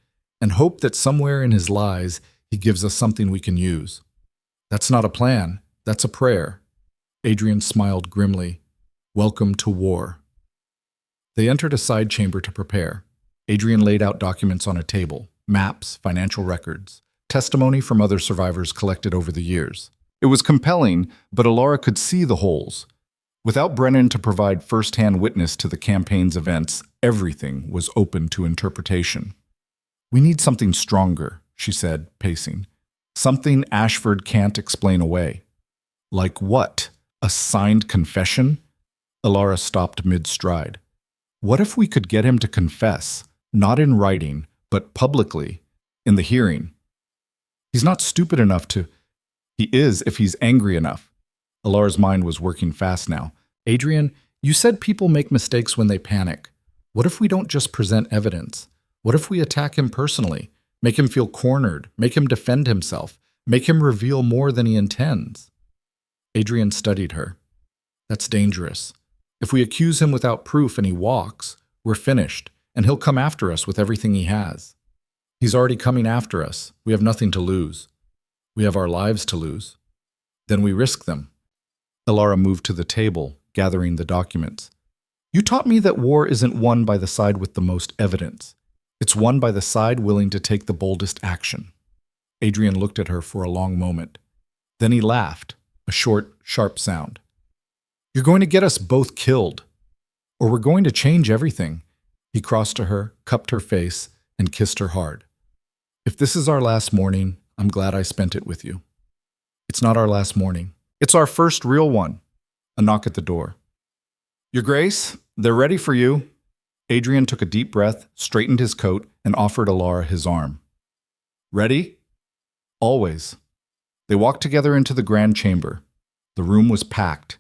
A: and hope that somewhere in his lies he gives us something we can use." "That's not a plan. That's a prayer." Adrian smiled grimly. "Welcome to war." They entered a side chamber to prepare. Adrian laid out documents on a table, maps, financial records, testimony from other survivors collected over the years. It was compelling, but Elara could see the holes. Without Brennan to provide first-hand witness to the campaign's events, everything was open to interpretation. "We need something stronger," she said, pacing. "Something Ashford can't explain away." "Like what? A signed confession?" Elara stopped mid-stride. "What if we could get him to confess, not in writing, but publicly, in the hearing? He's not stupid enough to—" "He is if he's angry enough." Elara's mind was working fast now. "Adrian, you said people make mistakes when they panic. What if we don't just present evidence? What if we attack him personally, make him feel cornered, make him defend himself, make him reveal more than he intends?" Adrian studied her. "That's dangerous. If we accuse him without proof and he walks, we're finished, and he'll come after us with everything he has. He's already coming after us. We have nothing to lose. We have our lives to lose. Then we risk them." Elara moved to the table, gathering the documents. "You taught me that war isn't won by the side with the most evidence. It's won by the side willing to take the boldest action." Adrian looked at her for a long moment. Then he laughed, a short, sharp sound. "You're going to get us both killed, or we're going to change everything." He crossed to her, cupped her face, and kissed her hard. "If this is our last morning, I'm glad I spent it with you." It's not our last morning. It's our first real one. A knock at the door. Your Grace, they're ready for you. Adrian took a deep breath, straightened his coat, and offered Elara his arm. Ready? Always. They walked together into the grand chamber. The room was packed.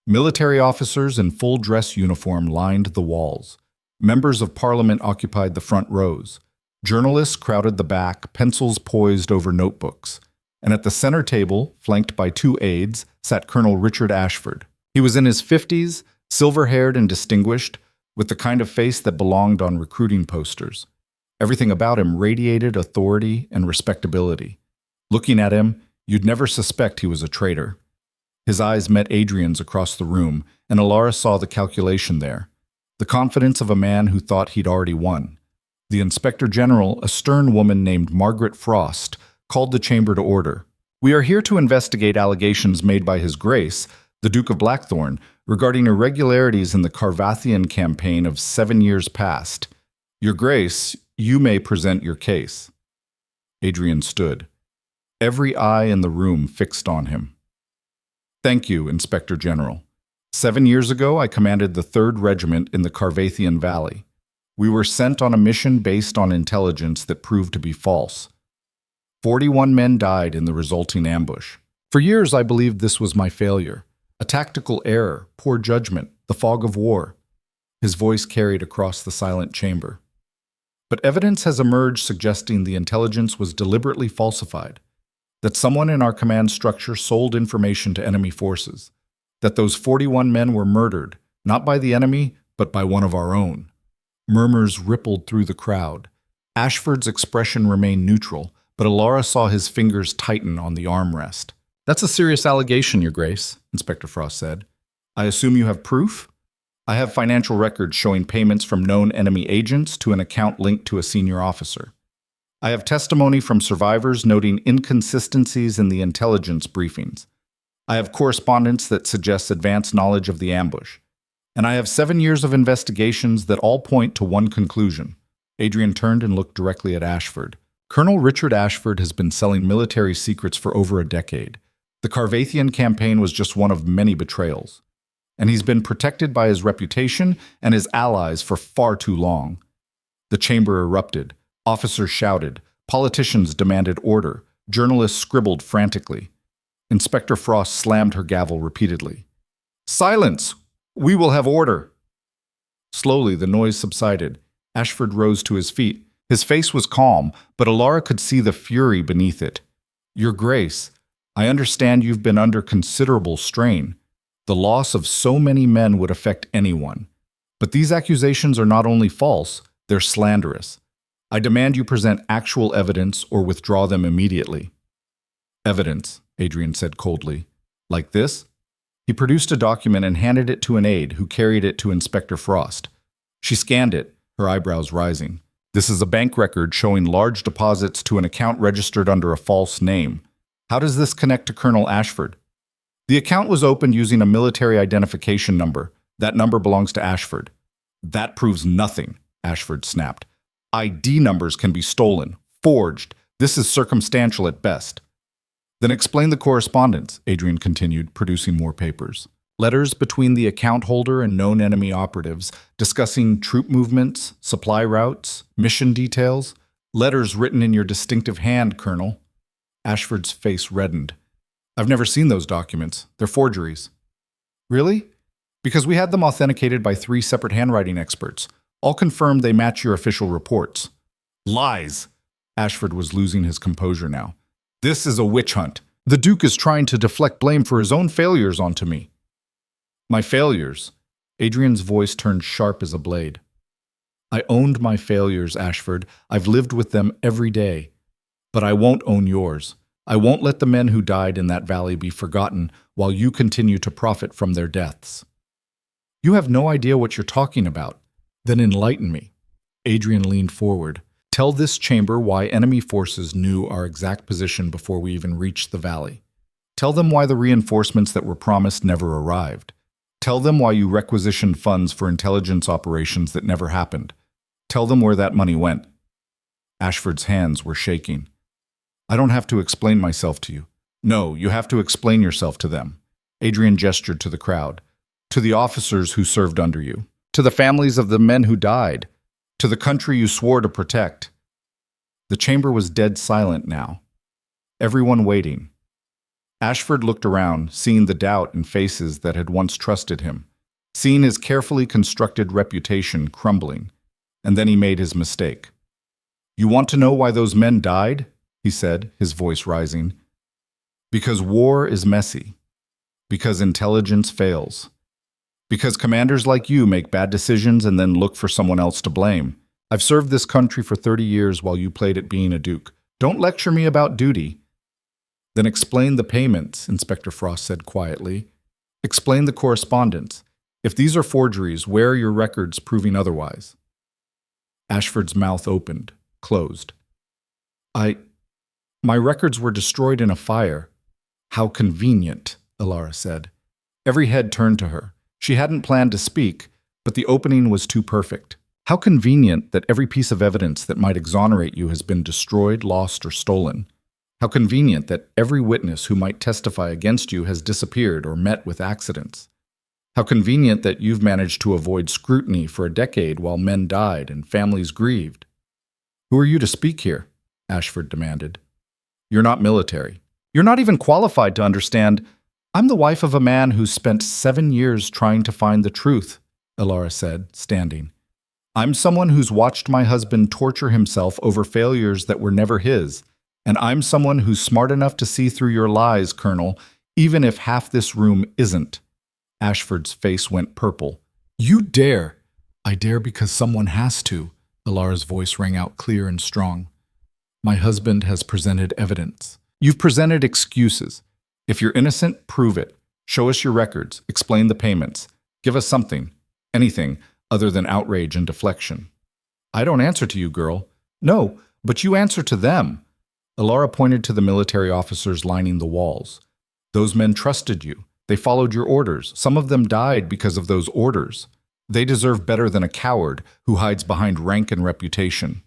A: Military officers in full dress uniform lined the walls. Members of Parliament occupied the front rows. Journalists crowded the back, pencils poised over notebooks. And at the center table, flanked by two aides, sat Colonel Richard Ashford. He was in his 50s, silver-haired and distinguished, with the kind of face that belonged on recruiting posters. Everything about him radiated authority and respectability. Looking at him, you'd never suspect he was a traitor. His eyes met Adrian's across the room, and Elara saw the calculation there. The confidence of a man who thought he'd already won. The Inspector General, a stern woman named Margaret Frost, called the chamber to order. We are here to investigate allegations made by His Grace, the Duke of Blackthorn, regarding irregularities in the Carvathian campaign of 7 years past. Your Grace, you may present your case. Adrian stood. Every eye in the room fixed on him. Thank you, Inspector General. 7 years ago, I commanded the 3rd Regiment in the Carvathian Valley. We were sent on a mission based on intelligence that proved to be false. 41 men died in the resulting ambush. For years, I believed this was my failure. A tactical error, poor judgment, the fog of war. His voice carried across the silent chamber. But evidence has emerged suggesting the intelligence was deliberately falsified, that someone in our command structure sold information to enemy forces, that those 41 men were murdered, not by the enemy, but by one of our own. Murmurs rippled through the crowd. Ashford's expression remained neutral, but Elara saw his fingers tighten on the armrest. That's a serious allegation, Your Grace, Inspector Frost said. I assume you have proof? I have financial records showing payments from known enemy agents to an account linked to a senior officer. I have testimony from survivors noting inconsistencies in the intelligence briefings. I have correspondence that suggests advanced knowledge of the ambush. And I have 7 years of investigations that all point to one conclusion. Adrian turned and looked directly at Ashford. Colonel Richard Ashford has been selling military secrets for over a decade. The Carvathian campaign was just one of many betrayals. And he's been protected by his reputation and his allies for far too long. The chamber erupted. Officers shouted. Politicians demanded order. Journalists scribbled frantically. Inspector Frost slammed her gavel repeatedly. Silence! We will have order! Slowly, the noise subsided. Ashford rose to his feet. His face was calm, but Elara could see the fury beneath it. Your Grace, I understand you've been under considerable strain. The loss of so many men would affect anyone. But these accusations are not only false, they're slanderous. I demand you present actual evidence or withdraw them immediately. Evidence, Adrian said coldly. Like this? He produced a document and handed it to an aide who carried it to Inspector Frost. She scanned it, her eyebrows rising. This is a bank record showing large deposits to an account registered under a false name. How does this connect to Colonel Ashford? The account was opened using a military identification number. That number belongs to Ashford. That proves nothing, Ashford snapped. ID numbers can be stolen, forged. This is circumstantial at best. Then explain the correspondence, Adrian continued, producing more papers. Letters between the account holder and known enemy operatives, discussing troop movements, supply routes, mission details. Letters written in your distinctive hand, Colonel. Ashford's face reddened. I've never seen those documents. They're forgeries. Really? Because we had them authenticated by 3 separate handwriting experts. All confirmed they match your official reports. Lies! Ashford was losing his composure now. This is a witch hunt. The Duke is trying to deflect blame for his own failures onto me. My failures? Adrian's voice turned sharp as a blade. I owned my failures, Ashford. I've lived with them every day. But I won't own yours. I won't let the men who died in that valley be forgotten while you continue to profit from their deaths. You have no idea what you're talking about. Then enlighten me. Adrian leaned forward. Tell this chamber why enemy forces knew our exact position before we even reached the valley. Tell them why the reinforcements that were promised never arrived. Tell them why you requisitioned funds for intelligence operations that never happened. Tell them where that money went. Ashford's hands were shaking. I don't have to explain myself to you. No, you have to explain yourself to them. Adrian gestured to the crowd. To the officers who served under you. To the families of the men who died. To the country you swore to protect. The chamber was dead silent now. Everyone waiting. Ashford looked around, seeing the doubt in faces that had once trusted him, seeing his carefully constructed reputation crumbling, and then he made his mistake. You want to know why those men died? He said, his voice rising. Because war is messy. Because intelligence fails. Because commanders like you make bad decisions and then look for someone else to blame. I've served this country for 30 years while you played at being a duke. Don't lecture me about duty. Then explain the payments, Inspector Frost said quietly. Explain the correspondence. If these are forgeries, where are your records proving otherwise? Ashford's mouth opened, closed. My records were destroyed in a fire. How convenient, Elara said. Every head turned to her. She hadn't planned to speak, but the opening was too perfect. How convenient that every piece of evidence that might exonerate you has been destroyed, lost, or stolen. How convenient that every witness who might testify against you has disappeared or met with accidents. How convenient that you've managed to avoid scrutiny for a decade while men died and families grieved. Who are you to speak here? Ashford demanded. You're not military. You're not even qualified to understand. I'm the wife of a man who spent 7 years trying to find the truth, Elara said, standing. I'm someone who's watched my husband torture himself over failures that were never his. And I'm someone who's smart enough to see through your lies, Colonel, even if half this room isn't. Ashford's face went purple. You dare! I dare because someone has to, Elara's voice rang out clear and strong. My husband has presented evidence. You've presented excuses. If you're innocent, prove it. Show us your records. Explain the payments. Give us something. Anything other than outrage and deflection. I don't answer to you, girl. No, but you answer to them. Elara pointed to the military officers lining the walls. Those men trusted you. They followed your orders. Some of them died because of those orders. They deserve better than a coward who hides behind rank and reputation.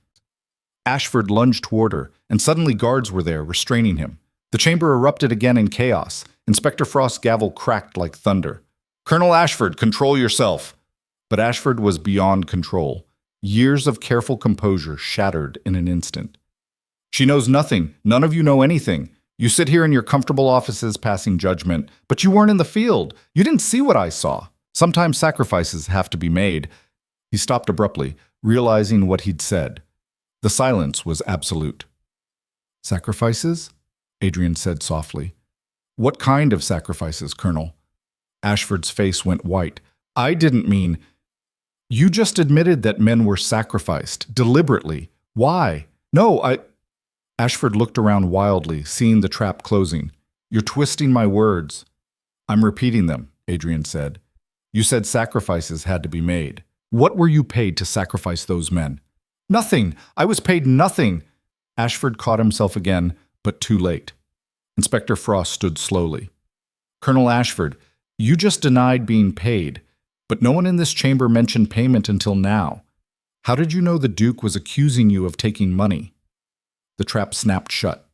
A: Ashford lunged toward her, and suddenly guards were there, restraining him. The chamber erupted again in chaos. Inspector Frost's gavel cracked like thunder. Colonel Ashford, control yourself. But Ashford was beyond control. Years of careful composure shattered in an instant. She knows nothing. None of you know anything. You sit here in your comfortable offices passing judgment, but you weren't in the field. You didn't see what I saw. Sometimes sacrifices have to be made. He stopped abruptly, realizing what he'd said. The silence was absolute. Sacrifices? Adrian said softly. What kind of sacrifices, Colonel? Ashford's face went white. I didn't mean... You just admitted that men were sacrificed, deliberately. Why? No, Ashford looked around wildly, seeing the trap closing. You're twisting my words. I'm repeating them, Adrian said. You said sacrifices had to be made. What were you paid to sacrifice those men? Nothing. I was paid nothing. Ashford caught himself again, but too late. Inspector Frost stood slowly. Colonel Ashford, you just denied being paid, but no one in this chamber mentioned payment until now. How did you know the Duke was accusing you of taking money? The trap snapped shut.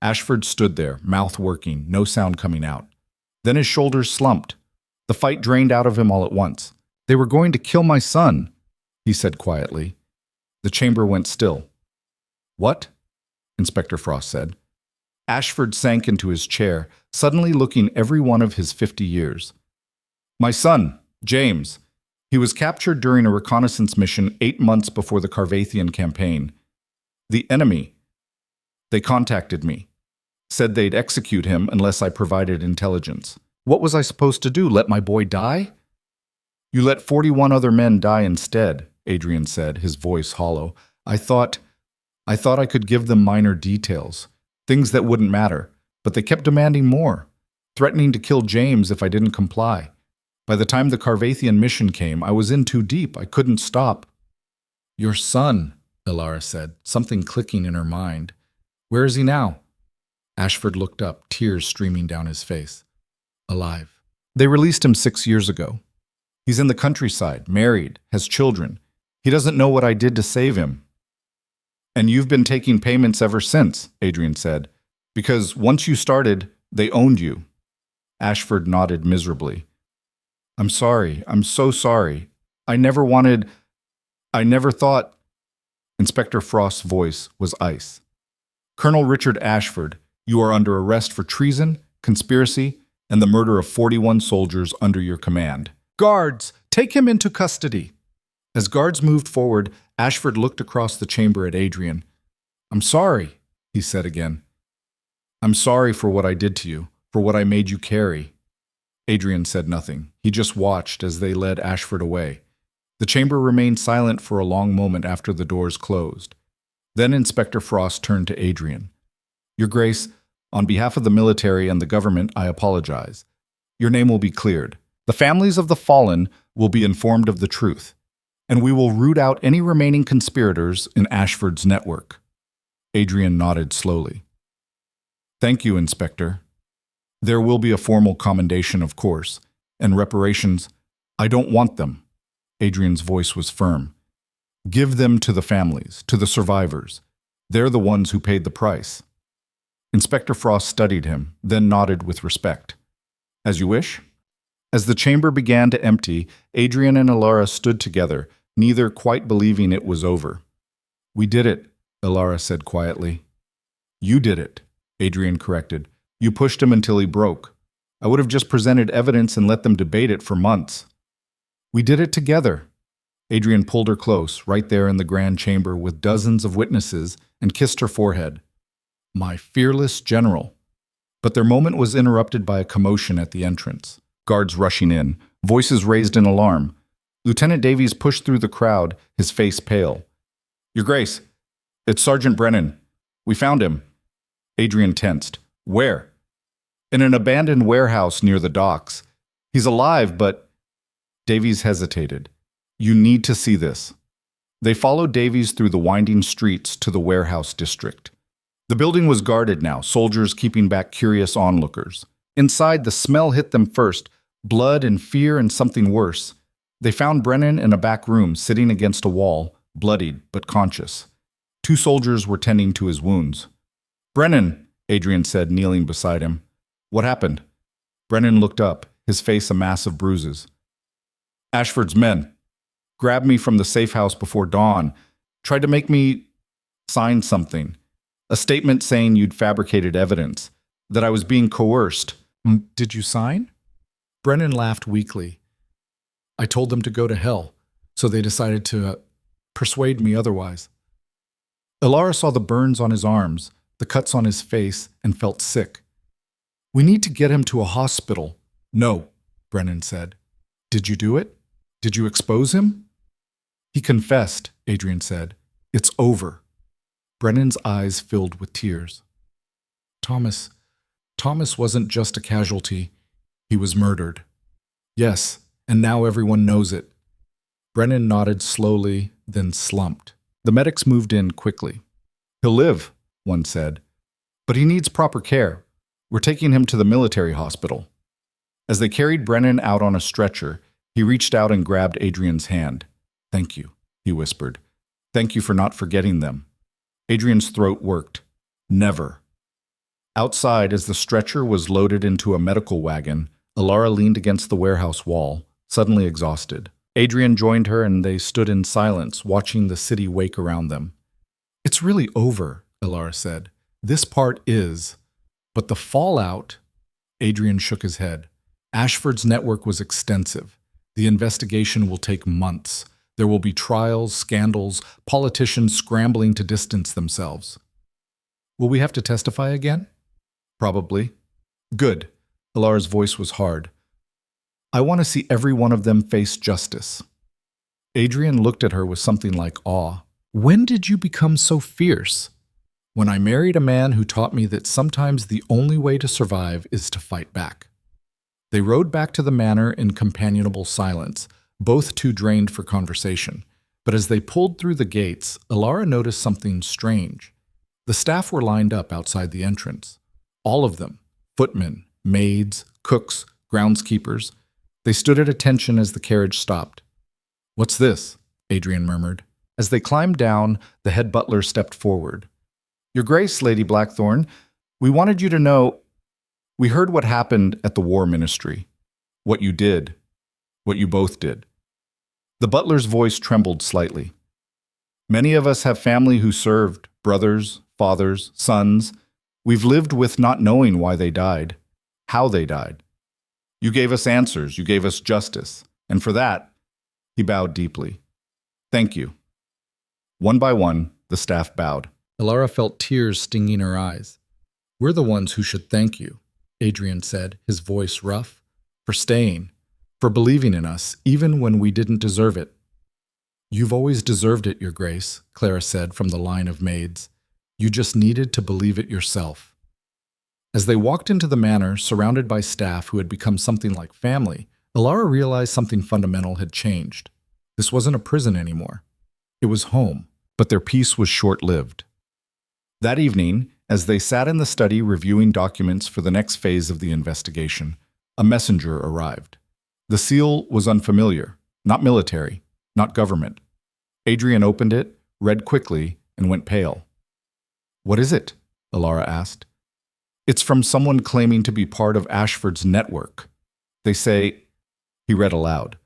A: Ashford stood there, mouth working, no sound coming out. Then his shoulders slumped. The fight drained out of him all at once. They were going to kill my son, he said quietly. The chamber went still. What? Inspector Frost said. Ashford sank into his chair, suddenly looking every one of his 50 years. My son, James. He was captured during a reconnaissance mission 8 months before the Carvathian campaign. The enemy. They contacted me. Said they'd execute him unless I provided intelligence. What was I supposed to do, let my boy die? You let 41 other men die instead, Adrian said, his voice hollow. I thought I could give them minor details, things that wouldn't matter, but they kept demanding more, threatening to kill James if I didn't comply. By the time the Carvathian mission came, I was in too deep. I couldn't stop. Your son, Elara said, something clicking in her mind. Where is he now? Ashford looked up, tears streaming down his face. Alive. They released him 6 years ago. He's in the countryside, married, has children. He doesn't know what I did to save him. And you've been taking payments ever since, Adrian said, because once you started, They owned you. Ashford nodded miserably. I'm sorry. I'm so sorry. I never wanted. I never thought. Inspector Frost's voice was ice. Colonel Richard Ashford, you are under arrest for treason, conspiracy, and the murder of 41 soldiers under your command. Guards, take him into custody. As guards moved forward, Ashford looked across the chamber at Adrian. I'm sorry, he said again. I'm sorry for what I did to you, for what I made you carry. Adrian said nothing. He just watched as they led Ashford away. The chamber remained silent for a long moment after the doors closed. Then Inspector Frost turned to Adrian. Your Grace, on behalf of the military and the government, I apologize. Your name will be cleared. The families of the fallen will be informed of the truth, and we will root out any remaining conspirators in Ashford's network. Adrian nodded slowly. Thank you, Inspector. There will be a formal commendation, of course, and reparations. I don't want them. Adrian's voice was firm. Give them to the families, to the survivors. They're the ones who paid the price. Inspector Frost studied him, then nodded with respect. As you wish. As the chamber began to empty, Adrian and Elara stood together, neither quite believing it was over. We did it, Elara said quietly. You did it, Adrian corrected. You pushed him until he broke. I would have just presented evidence and let them debate it for months. We did it together. Adrian pulled her close, right there in the grand chamber with dozens of witnesses, and kissed her forehead. My fearless general. But their moment was interrupted by a commotion at the entrance. Guards rushing in, voices raised in alarm. Lieutenant Davies pushed through the crowd, his face pale. Your Grace, it's Sergeant Brennan. We found him. Adrian tensed. Where? In an abandoned warehouse near the docks. He's alive, but... Davies hesitated. You need to see this. They followed Davies through the winding streets to the warehouse district. The building was guarded now, soldiers keeping back curious onlookers. Inside, the smell hit them first, blood and fear and something worse. They found Brennan in a back room, sitting against a wall, bloodied but conscious. 2 soldiers were tending to his wounds. Brennan, Adrian said, kneeling beside him. What happened? Brennan looked up, his face a mass of bruises. Ashford's men grabbed me from the safe house before dawn, tried to make me sign something. A statement saying you'd fabricated evidence, that I was being coerced. Did you sign? Brennan laughed weakly. I told them to go to hell, so they decided to persuade me otherwise. Elara saw the burns on his arms, the cuts on his face, and felt sick. We need to get him to a hospital. No, Brennan said. Did you do it? Did you expose him? He confessed, Adrian said. It's over. Brennan's eyes filled with tears. Thomas wasn't just a casualty. He was murdered. Yes, and now everyone knows it. Brennan nodded slowly, then slumped. The medics moved in quickly. He'll live, one said. But he needs proper care. We're taking him to the military hospital. As they carried Brennan out on a stretcher, he reached out and grabbed Adrian's hand. Thank you, he whispered. Thank you for not forgetting them. Adrian's throat worked. Never. Outside, as the stretcher was loaded into a medical wagon, Elara leaned against the warehouse wall, suddenly exhausted. Adrian joined her and they stood in silence, watching the city wake around them. It's really over, Elara said. This part is. But the fallout... Adrian shook his head. Ashford's network was extensive. The investigation will take months. There will be trials, scandals, politicians scrambling to distance themselves. Will we have to testify again? Probably. Good. Elara's voice was hard. I want to see every one of them face justice. Adrian looked at her with something like awe. When did you become so fierce? When I married a man who taught me that sometimes the only way to survive is to fight back. They rode back to the manor in companionable silence, both too drained for conversation. But as they pulled through the gates, Elara noticed something strange. The staff were lined up outside the entrance. All of them, footmen, maids, cooks, groundskeepers. They stood at attention as the carriage stopped. What's this? Adrian murmured. As they climbed down, the head butler stepped forward. Your Grace, Lady Blackthorn, we wanted you to know... We heard what happened at the war ministry. What you did. What you both did. The butler's voice trembled slightly. Many of us have family who served, brothers, fathers, sons. We've lived with not knowing why they died, how they died. You gave us answers, you gave us justice, and for that, he bowed deeply. Thank you. One by one, the staff bowed. Elara felt tears stinging her eyes. We're the ones who should thank you, Adrian said, his voice rough, for staying, for believing in us, even when we didn't deserve it. You've always deserved it, Your Grace, Clara said from the line of maids. You just needed to believe it yourself. As they walked into the manor, surrounded by staff who had become something like family, Elara realized something fundamental had changed. This wasn't a prison anymore. It was home, but their peace was short-lived. That evening, as they sat in the study reviewing documents for the next phase of the investigation, a messenger arrived. The seal was unfamiliar, not military, not government. Adrian opened it, read quickly, and went pale. What is it? Elara asked. It's from someone claiming to be part of Ashford's network. They say, he read aloud.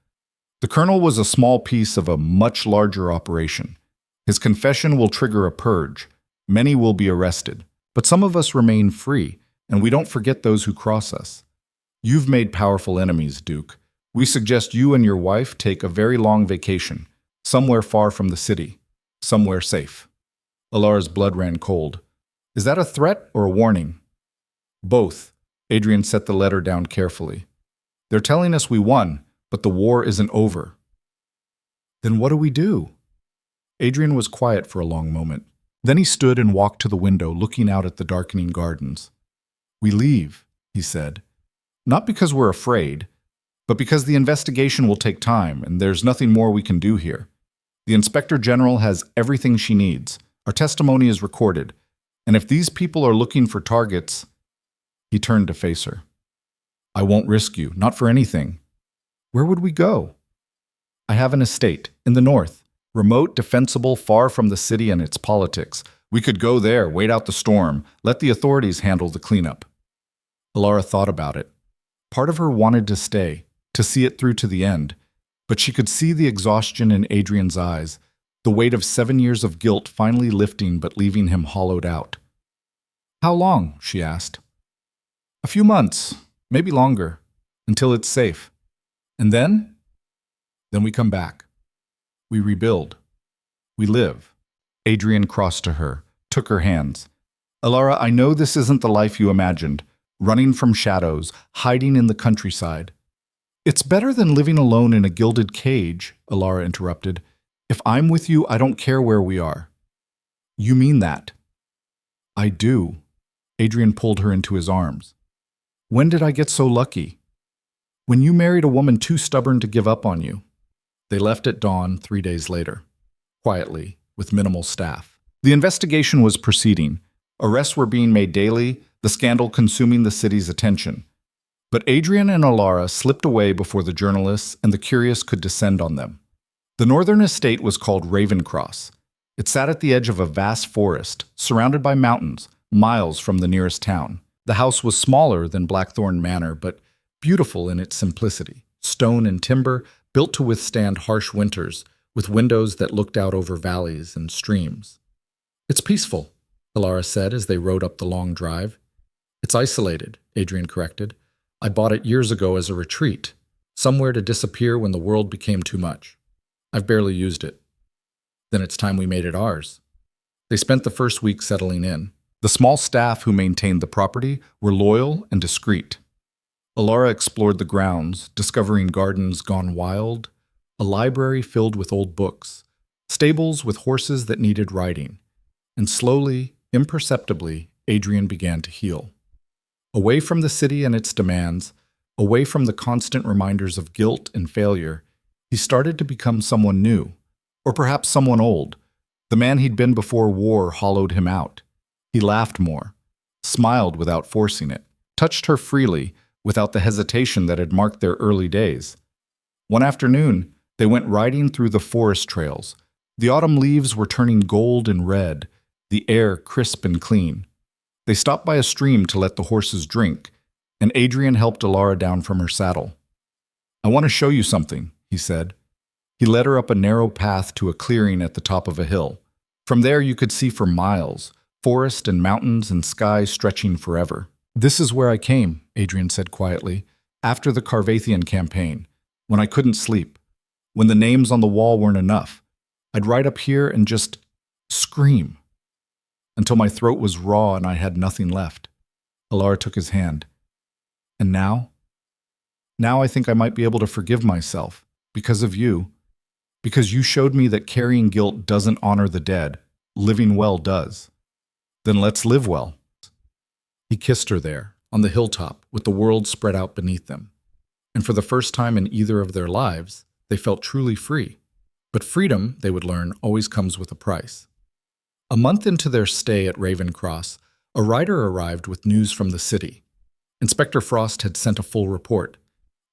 A: The colonel was a small piece of a much larger operation. His confession will trigger a purge. Many will be arrested, but some of us remain free, and we don't forget those who cross us. You've made powerful enemies, Duke. We suggest you and your wife take a very long vacation, somewhere far from the city, somewhere safe. Elara's blood ran cold. Is that a threat or a warning? Both. Adrian set the letter down carefully. They're telling us we won, but the war isn't over. Then what do we do? Adrian was quiet for a long moment. Then he stood and walked to the window, looking out at the darkening gardens. We leave, he said. Not because we're afraid, but because the investigation will take time and there's nothing more we can do here. The Inspector General has everything she needs. Our testimony is recorded. And if these people are looking for targets... He turned to face her. I won't risk you, not for anything. Where would we go? I have an estate in the north, remote, defensible, far from the city and its politics. We could go there, wait out the storm, let the authorities handle the cleanup. Elara thought about it. Part of her wanted to stay, to see it through to the end, but she could see the exhaustion in Adrian's eyes, the weight of 7 years of guilt finally lifting but leaving him hollowed out. How long? She asked. A few months, maybe longer, until it's safe. And then? Then we come back. We rebuild. We live. Adrian crossed to her, took her hands. Elara, I know this isn't the life you imagined, running from shadows, hiding in the countryside. It's better than living alone in a gilded cage, Elara interrupted. If I'm with you, I don't care where we are. You mean that? I do. Adrian pulled her into his arms. When did I get so lucky? When you married a woman too stubborn to give up on you. They left at dawn 3 days later, quietly, with minimal staff. The investigation was proceeding. Arrests were being made daily, the scandal consuming the city's attention. But Adrian and Elara slipped away before the journalists and the curious could descend on them. The northern estate was called Ravencross. It sat at the edge of a vast forest, surrounded by mountains, miles from the nearest town. The house was smaller than Blackthorn Manor, but beautiful in its simplicity. Stone and timber, built to withstand harsh winters, with windows that looked out over valleys and streams. It's peaceful, Elara said as they rode up the long drive. It's isolated, Adrian corrected. I bought it years ago as a retreat, somewhere to disappear when the world became too much. I've barely used it. Then it's time we made it ours. They spent the first week settling in. The small staff who maintained the property were loyal and discreet. Elara explored the grounds, discovering gardens gone wild, a library filled with old books, stables with horses that needed riding, and slowly, imperceptibly, Adrian began to heal. Away from the city and its demands, away from the constant reminders of guilt and failure, he started to become someone new, or perhaps someone old. The man he'd been before war hollowed him out. He laughed more, smiled without forcing it, touched her freely without the hesitation that had marked their early days. One afternoon, they went riding through the forest trails. The autumn leaves were turning gold and red, the air crisp and clean. They stopped by a stream to let the horses drink, and Adrian helped Elara down from her saddle. "I want to show you something," he said. He led her up a narrow path to a clearing at the top of a hill. From there you could see for miles, forest and mountains and sky stretching forever. "This is where I came," Adrian said quietly, "after the Carvathian campaign, when I couldn't sleep, when the names on the wall weren't enough. I'd ride up here and just scream until my throat was raw and I had nothing left." Elara took his hand. "And now? Now I think I might be able to forgive myself, because of you. Because you showed me that carrying guilt doesn't honor the dead, living well does. Then let's live well." He kissed her there, on the hilltop, with the world spread out beneath them. And for the first time in either of their lives, they felt truly free. But freedom, they would learn, always comes with a price. A month into their stay at Raven Cross, a rider arrived with news from the city. Inspector Frost had sent a full report.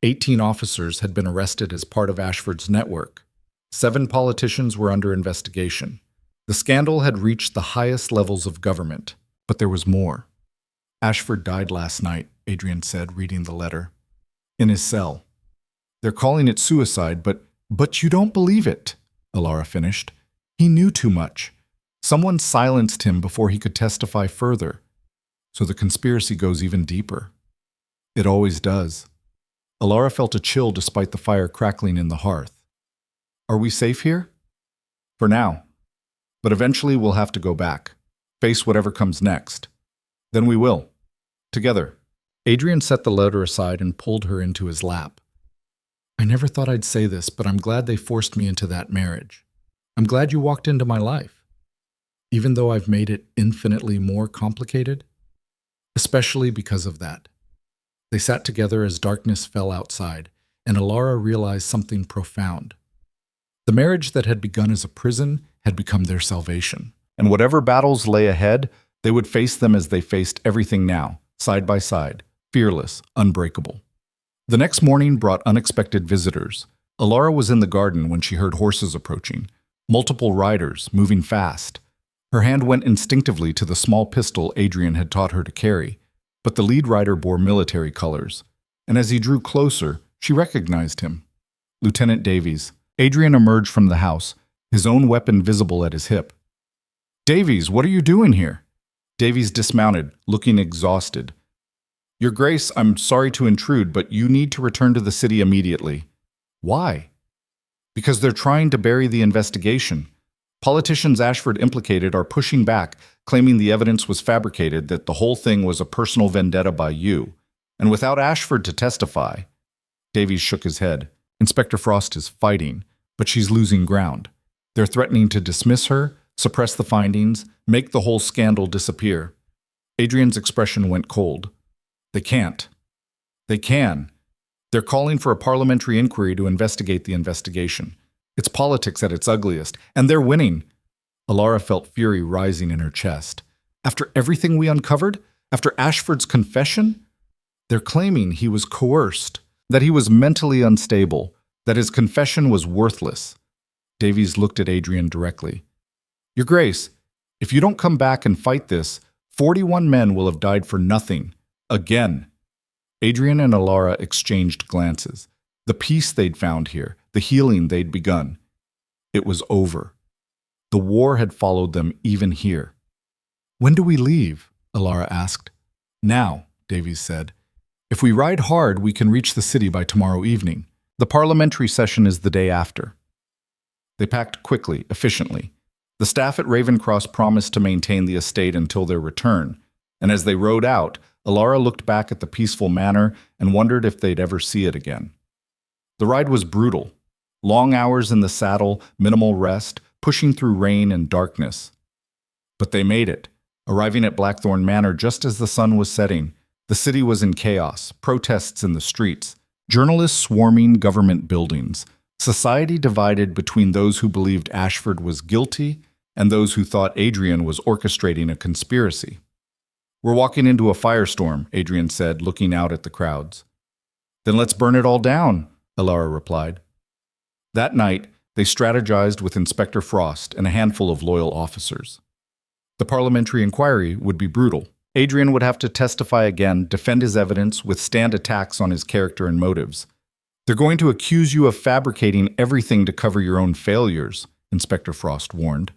A: 18 officers had been arrested as part of Ashford's network. 7 politicians were under investigation. The scandal had reached the highest levels of government, but there was more. "Ashford died last night," Adrian said, reading the letter. "In his cell. They're calling it suicide, but you don't believe it," Elara finished. "He knew too much. Someone silenced him before he could testify further. So the conspiracy goes even deeper." "It always does." Elara felt a chill despite the fire crackling in the hearth. "Are we safe here?" "For now. But eventually we'll have to go back, face whatever comes next. Then we will. Together." Adrian set the letter aside and pulled her into his lap. "I never thought I'd say this, but I'm glad they forced me into that marriage. I'm glad you walked into my life. Even though I've made it infinitely more complicated. Especially because of that." They sat together as darkness fell outside, and Elara realized something profound. The marriage that had begun as a prison had become their salvation. And whatever battles lay ahead, they would face them as they faced everything now, side by side, fearless, unbreakable. The next morning brought unexpected visitors. Elara was in the garden when she heard horses approaching, multiple riders, moving fast. Her hand went instinctively to the small pistol Adrian had taught her to carry, but the lead rider bore military colors, and as he drew closer, she recognized him. Lieutenant Davies. Adrian emerged from the house, his own weapon visible at his hip. "Davies, what are you doing here?" Davies dismounted, looking exhausted. "Your Grace, I'm sorry to intrude, but you need to return to the city immediately." "Why?" "Because they're trying to bury the investigation. Politicians Ashford implicated are pushing back, claiming the evidence was fabricated, that the whole thing was a personal vendetta by you. And without Ashford to testify..." Davies shook his head. "Inspector Frost is fighting, but she's losing ground. They're threatening to dismiss her, suppress the findings, make the whole scandal disappear." Adrian's expression went cold. "They can't." "They can. They're calling for a parliamentary inquiry to investigate the investigation. It's politics at its ugliest, and they're winning." Elara felt fury rising in her chest. "After everything we uncovered? After Ashford's confession? They're claiming he was coerced, that he was mentally unstable, that his confession was worthless." Davies looked at Adrian directly. "Your Grace, if you don't come back and fight this, 41 men will have died for nothing. Again." Adrian and Elara exchanged glances. The peace they'd found here, the healing they'd begun. It was over. The war had followed them even here. "When do we leave?" Elara asked. "Now," Davies said. "If we ride hard, we can reach the city by tomorrow evening. The parliamentary session is the day after." They packed quickly, efficiently. The staff at Ravencross promised to maintain the estate until their return, and as they rode out, Elara looked back at the peaceful manor and wondered if they'd ever see it again. The ride was brutal. Long hours in the saddle, minimal rest, pushing through rain and darkness. But they made it, arriving at Blackthorn Manor just as the sun was setting. The city was in chaos, protests in the streets, journalists swarming government buildings, society divided between those who believed Ashford was guilty and those who thought Adrian was orchestrating a conspiracy. "We're walking into a firestorm," Adrian said, looking out at the crowds. "Then let's burn it all down," Elara replied. That night, they strategized with Inspector Frost and a handful of loyal officers. The parliamentary inquiry would be brutal. Adrian would have to testify again, defend his evidence, withstand attacks on his character and motives. They're going to accuse you of fabricating everything to cover your own failures, Inspector Frost warned.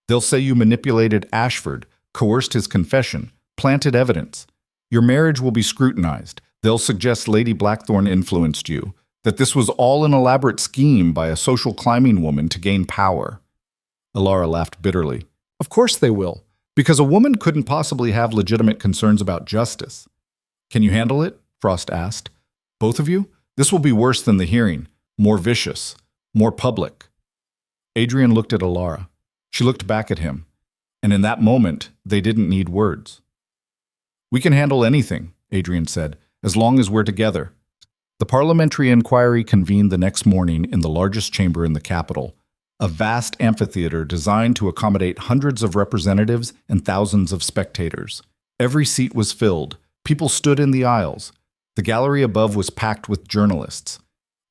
A: They'll say you manipulated Ashford, coerced his confession, planted evidence. Your marriage will be scrutinized. They'll suggest Lady Blackthorne influenced you, that this was all an elaborate scheme by a social climbing woman to gain power. Elara laughed bitterly. Of course they will, because a woman couldn't possibly have legitimate concerns about justice. Can you handle it? Frost asked. Both of you? This will be worse than the hearing, more vicious, more public. Adrian looked at Elara. She looked back at him, and in that moment, they didn't need words. We can handle anything, Adrian said, as long as we're together. The parliamentary inquiry convened the next morning in the largest chamber in the capital, a vast amphitheater designed to accommodate hundreds of representatives and thousands of spectators. Every seat was filled. People stood in the aisles. The gallery above was packed with journalists.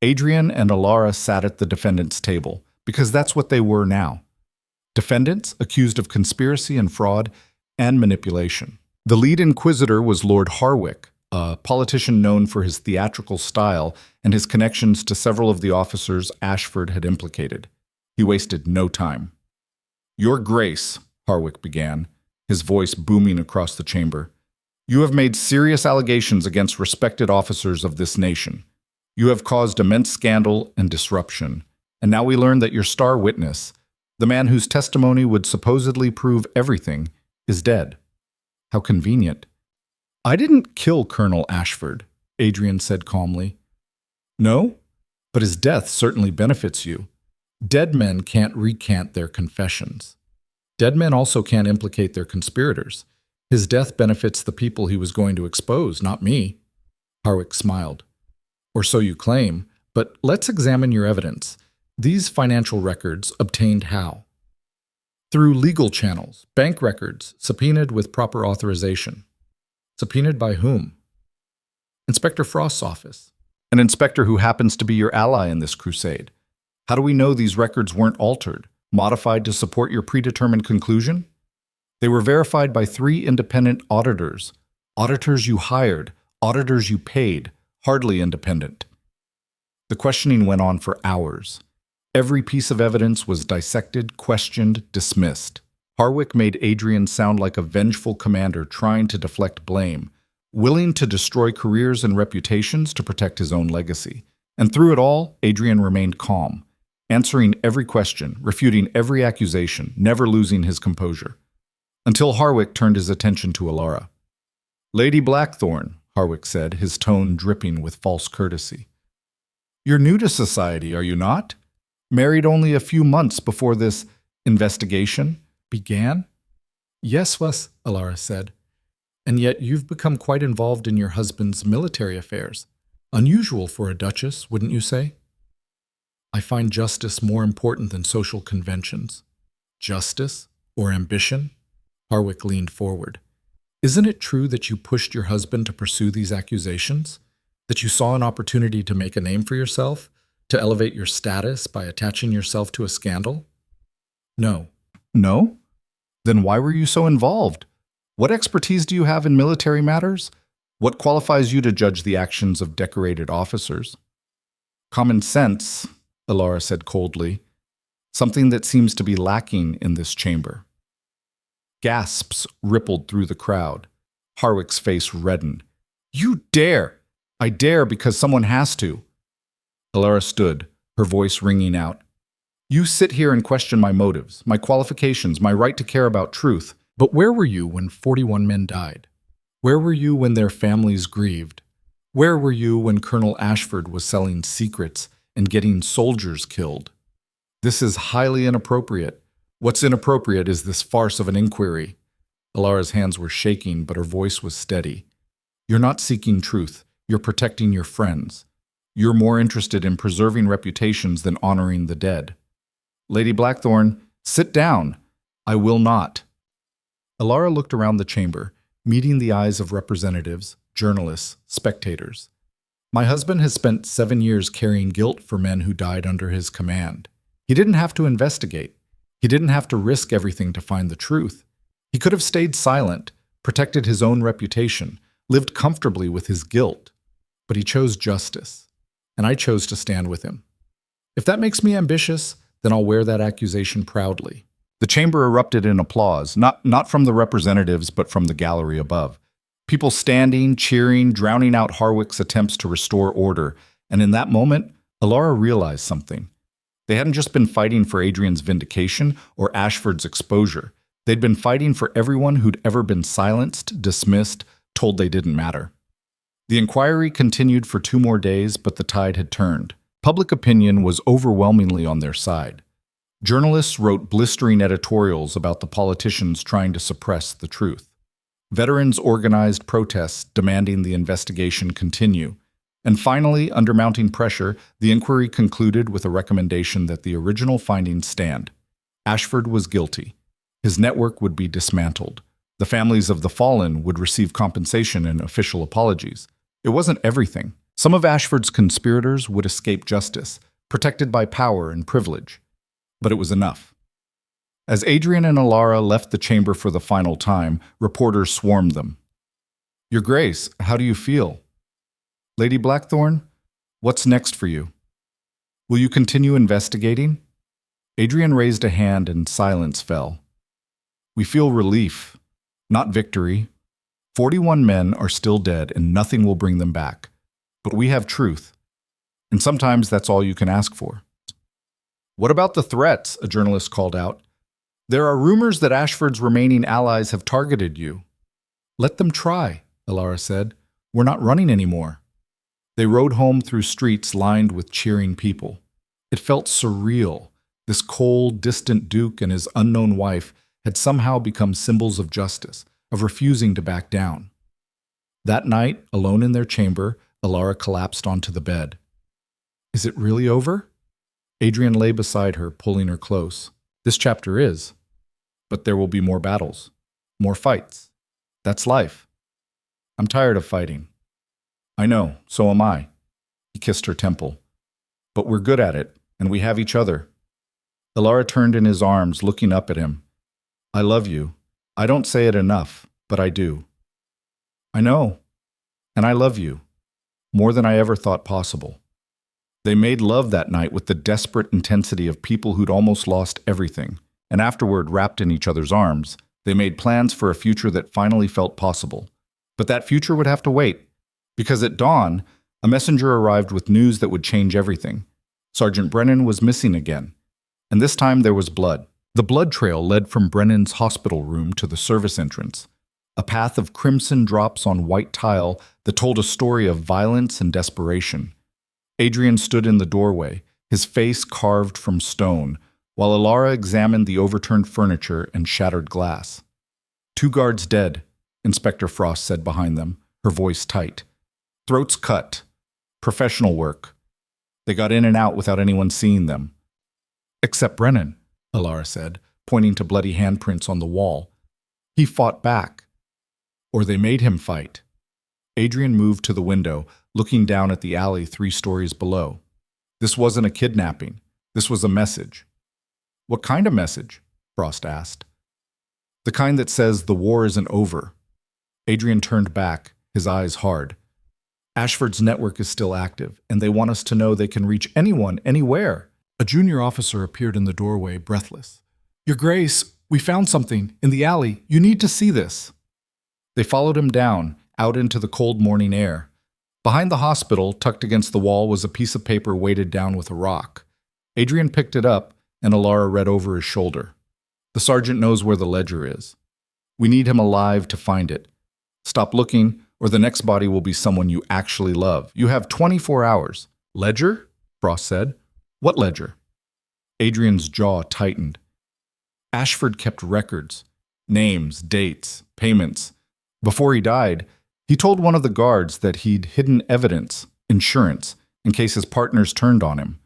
A: Adrian and Elara sat at the defendants' table, because that's what they were now. Defendants accused of conspiracy and fraud and manipulation. The lead inquisitor was Lord Harwick, a politician known for his theatrical style and his connections to several of the officers Ashford had implicated. He wasted no time. Your Grace, Harwick began, his voice booming across the chamber, you have made serious allegations against respected officers of this nation. You have caused immense scandal and disruption, and now we learn that your star witness, the man whose testimony would supposedly prove everything, is dead. How convenient. I didn't kill Colonel Ashford, Adrian said calmly. No, but his death certainly benefits you. Dead men can't recant their confessions. Dead men also can't implicate their conspirators. His death benefits the people he was going to expose, not me. Harwick smiled. Or so you claim, but let's examine your evidence. These financial records obtained how? Through legal channels, bank records, subpoenaed with proper authorization. Subpoenaed by whom? Inspector Frost's office. An inspector who happens to be your ally in this crusade. How do we know these records weren't altered, modified to support your predetermined conclusion? They were verified by 3 independent auditors. Auditors you hired, auditors you paid, hardly independent. The questioning went on for hours. Every piece of evidence was dissected, questioned, dismissed. Harwick made Adrian sound like a vengeful commander trying to deflect blame, willing to destroy careers and reputations to protect his own legacy. And through it all, Adrian remained calm, answering every question, refuting every accusation, never losing his composure. Until Harwick turned his attention to Elara. Lady Blackthorne, Harwick said, his tone dripping with false courtesy. You're new to society, are you not? Married only a few months before this investigation began? Yes, Elara said. And yet you've become quite involved in your husband's military affairs. Unusual for a duchess, wouldn't you say? I find justice more important than social conventions. Justice or ambition? Harwick leaned forward. Isn't it true that you pushed your husband to pursue these accusations? That you saw an opportunity to make a name for yourself? To elevate your status by attaching yourself to a scandal? No. No? Then why were you so involved? What expertise do you have in military matters? What qualifies you to judge the actions of decorated officers? Common sense, Elara said coldly, something that seems to be lacking in this chamber. Gasps rippled through the crowd. Harwick's face reddened. You dare! I dare because someone has to. Elara stood, her voice ringing out. You sit here and question my motives, my qualifications, my right to care about truth. But where were you when 41 men died? Where were you when their families grieved? Where were you when Colonel Ashford was selling secrets and getting soldiers killed? This is highly inappropriate. What's inappropriate is this farce of an inquiry. Elara's hands were shaking, but her voice was steady. You're not seeking truth. You're protecting your friends. You're more interested in preserving reputations than honoring the dead. Lady Blackthorne, sit down. I will not. Elara looked around the chamber, meeting the eyes of representatives, journalists, spectators. My husband has spent 7 years carrying guilt for men who died under his command. He didn't have to investigate. He didn't have to risk everything to find the truth. He could have stayed silent, protected his own reputation, lived comfortably with his guilt. But he chose justice, and I chose to stand with him. If that makes me ambitious, then I'll wear that accusation proudly." The chamber erupted in applause, not from the representatives, but from the gallery above. People standing, cheering, drowning out Harwick's attempts to restore order. And in that moment, Elara realized something. They hadn't just been fighting for Adrian's vindication or Ashford's exposure. They'd been fighting for everyone who'd ever been silenced, dismissed, told they didn't matter. The inquiry continued for 2 more days, but the tide had turned. Public opinion was overwhelmingly on their side. Journalists wrote blistering editorials about the politicians trying to suppress the truth. Veterans organized protests demanding the investigation continue. And finally, under mounting pressure, the inquiry concluded with a recommendation that the original findings stand. Ashford was guilty. His network would be dismantled. The families of the fallen would receive compensation and official apologies. It wasn't everything. Some of Ashford's conspirators would escape justice, protected by power and privilege. But it was enough. As Adrian and Elara left the chamber for the final time, reporters swarmed them. "Your Grace, how do you feel? Lady Blackthorne, what's next for you? Will you continue investigating?" Adrian raised a hand and silence fell. "We feel relief, not victory. 41 men are still dead and nothing will bring them back. But we have truth. And sometimes that's all you can ask for." "What about the threats?" a journalist called out. "There are rumors that Ashford's remaining allies have targeted you." "Let them try," Elara said. "We're not running anymore." They rode home through streets lined with cheering people. It felt surreal. This cold, distant duke and his unknown wife had somehow become symbols of justice, of refusing to back down. That night, alone in their chamber, Elara collapsed onto the bed. "Is it really over?" Adrian lay beside her, pulling her close. "This chapter is. But there will be more battles, more fights. That's life. I'm tired of fighting." "I know, so am I." He kissed her temple. "But we're good at it, and we have each other." Elara turned in his arms, looking up at him. "I love you. I don't say it enough, but I do." "I know. And I love you. More than I ever thought possible." They made love that night with the desperate intensity of people who'd almost lost everything, and afterward, wrapped in each other's arms, they made plans for a future that finally felt possible. But that future would have to wait, because at dawn, a messenger arrived with news that would change everything. Sergeant Brennan was missing again, and this time there was blood. The blood trail led from Brennan's hospital room to the service entrance, a path of crimson drops on white tile that told a story of violence and desperation. Adrian stood in the doorway, his face carved from stone, while Elara examined the overturned furniture and shattered glass. "2 guards dead," Inspector Frost said behind them, her voice tight. "Throats cut. Professional work. They got in and out without anyone seeing them." "Except Brennan," Elara said, pointing to bloody handprints on the wall. "He fought back. Or they made him fight." Adrian moved to the window, looking down at the alley 3 stories below. This wasn't a kidnapping. This was a message. "What kind of message?" Frost asked. "The kind that says the war isn't over." Adrian turned back, his eyes hard. "Ashford's network is still active, and they want us to know they can reach anyone, anywhere." A junior officer appeared in the doorway, breathless. "Your Grace, we found something in the alley. You need to see this." They followed him down, out into the cold morning air. Behind the hospital, tucked against the wall, was a piece of paper weighted down with a rock. Adrian picked it up, and Elara read over his shoulder. "The sergeant knows where the ledger is. We need him alive to find it. Stop looking, or the next body will be someone you actually love. You have 24 hours. "Ledger?" Frost said. "What ledger?" Adrian's jaw tightened. Ashford kept records. Names, dates, payments. Before he died, he told one of the guards that he'd hidden evidence, insurance, in case his partners turned on him.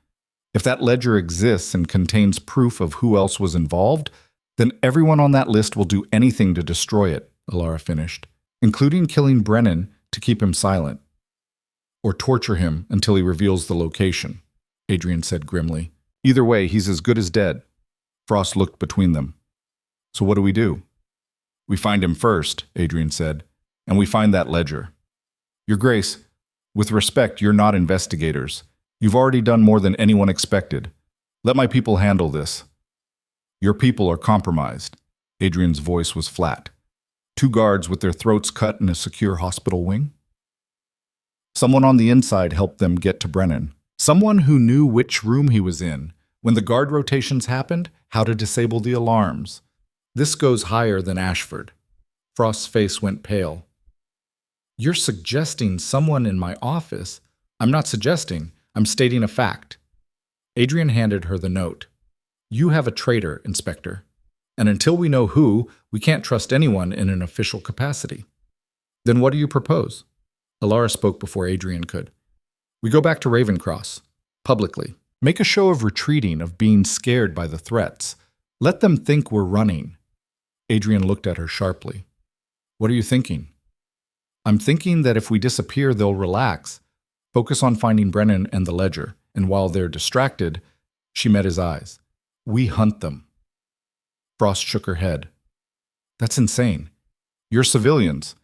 A: If that ledger exists and contains proof of who else was involved, then everyone on that list will do anything to destroy it, Elara finished, including killing Brennan to keep him silent. "Or torture him until he reveals the location," Adrian said grimly. "Either way, he's as good as dead." Frost looked between them. "So what do? We find him first, Adrian said, and we find that ledger. Your Grace, with respect, you're not investigators. You've already done more than anyone expected. Let my people handle this. Your people are compromised. Adrian's voice was flat. 2 guards with their throats cut in a secure hospital wing? Someone on the inside helped them get to Brennan. Someone who knew which room he was in, when the guard rotations happened, how to disable the alarms. This goes higher than Ashford. Frost's face went pale. You're suggesting someone in my office? I'm not suggesting. I'm stating a fact. Adrian handed her the note. You have a traitor, Inspector. And until we know who, we can't trust anyone in an official capacity. Then what do you propose? Elara spoke before Adrian could. We go back to Ravencross, publicly. Make a show of retreating, of being scared by the threats. Let them think we're running. Adrian looked at her sharply. What are you thinking? I'm thinking that if we disappear, they'll relax, focus on finding Brennan and the ledger, and while they're distracted, she met his eyes. We hunt them. Frost shook her head. That's insane. You're civilians.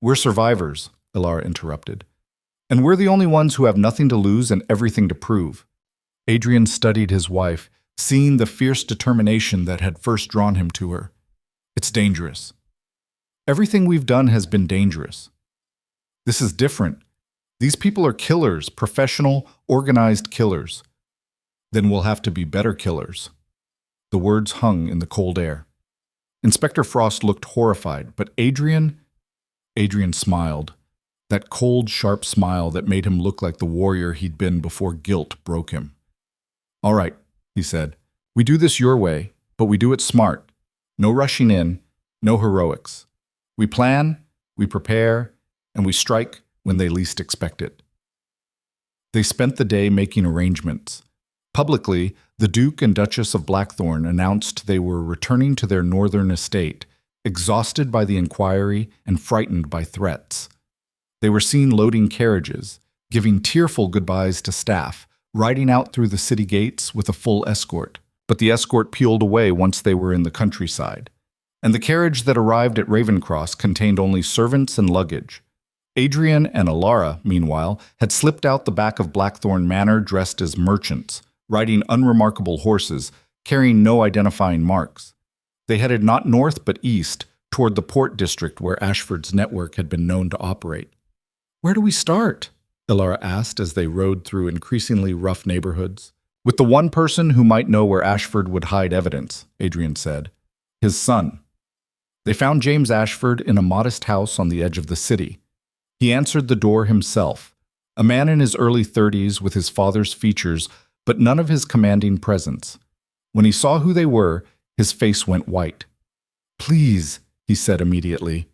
A: We're survivors, Elara interrupted. And we're the only ones who have nothing to lose and everything to prove. Adrian studied his wife, seeing the fierce determination that had first drawn him to her. It's dangerous. Everything we've done has been dangerous. This is different. These people are killers, professional, organized killers. Then we'll have to be better killers. The words hung in the cold air. Inspector Frost looked horrified, but Adrian smiled. That cold, sharp smile that made him look like the warrior he'd been before guilt broke him. All right, he said. We do this your way, but we do it smart. No rushing in, no heroics. We plan, we prepare, and we strike when they least expect it. They spent the day making arrangements. Publicly, the Duke and Duchess of Blackthorn announced they were returning to their northern estate, exhausted by the inquiry and frightened by threats. They were seen loading carriages, giving tearful goodbyes to staff, riding out through the city gates with a full escort. But the escort peeled away once they were in the countryside. And the carriage that arrived at Ravencross contained only servants and luggage. Adrian and Elara, meanwhile, had slipped out the back of Blackthorn Manor dressed as merchants, riding unremarkable horses, carrying no identifying marks. They headed not north but east, toward the port district where Ashford's network had been known to operate. Where do we start? Elara asked as they rode through increasingly rough neighborhoods. With the one person who might know where Ashford would hide evidence, Adrian said. His son. They found James Ashford in a modest house on the edge of the city. He answered the door himself, a man in his early 30s with his father's features, but none of his commanding presence. When he saw who they were, his face went white. Please, he said immediately.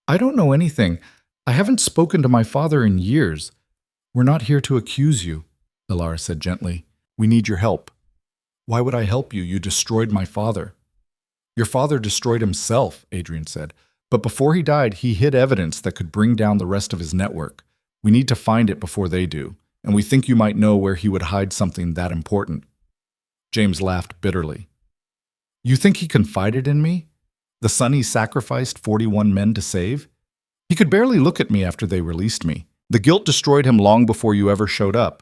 A: I don't know anything. I haven't spoken to my father in years. We're not here to accuse you, Elara said gently. We need your help. Why would I help you? You destroyed my father. Your father destroyed himself, Adrian said. But before he died, he hid evidence that could bring down the rest of his network. We need to find it before they do, and we think you might know where he would hide something that important. James laughed bitterly. You think he confided in me? The son he sacrificed 41 men to save? He could barely look at me after they released me. The guilt destroyed him long before you ever showed up.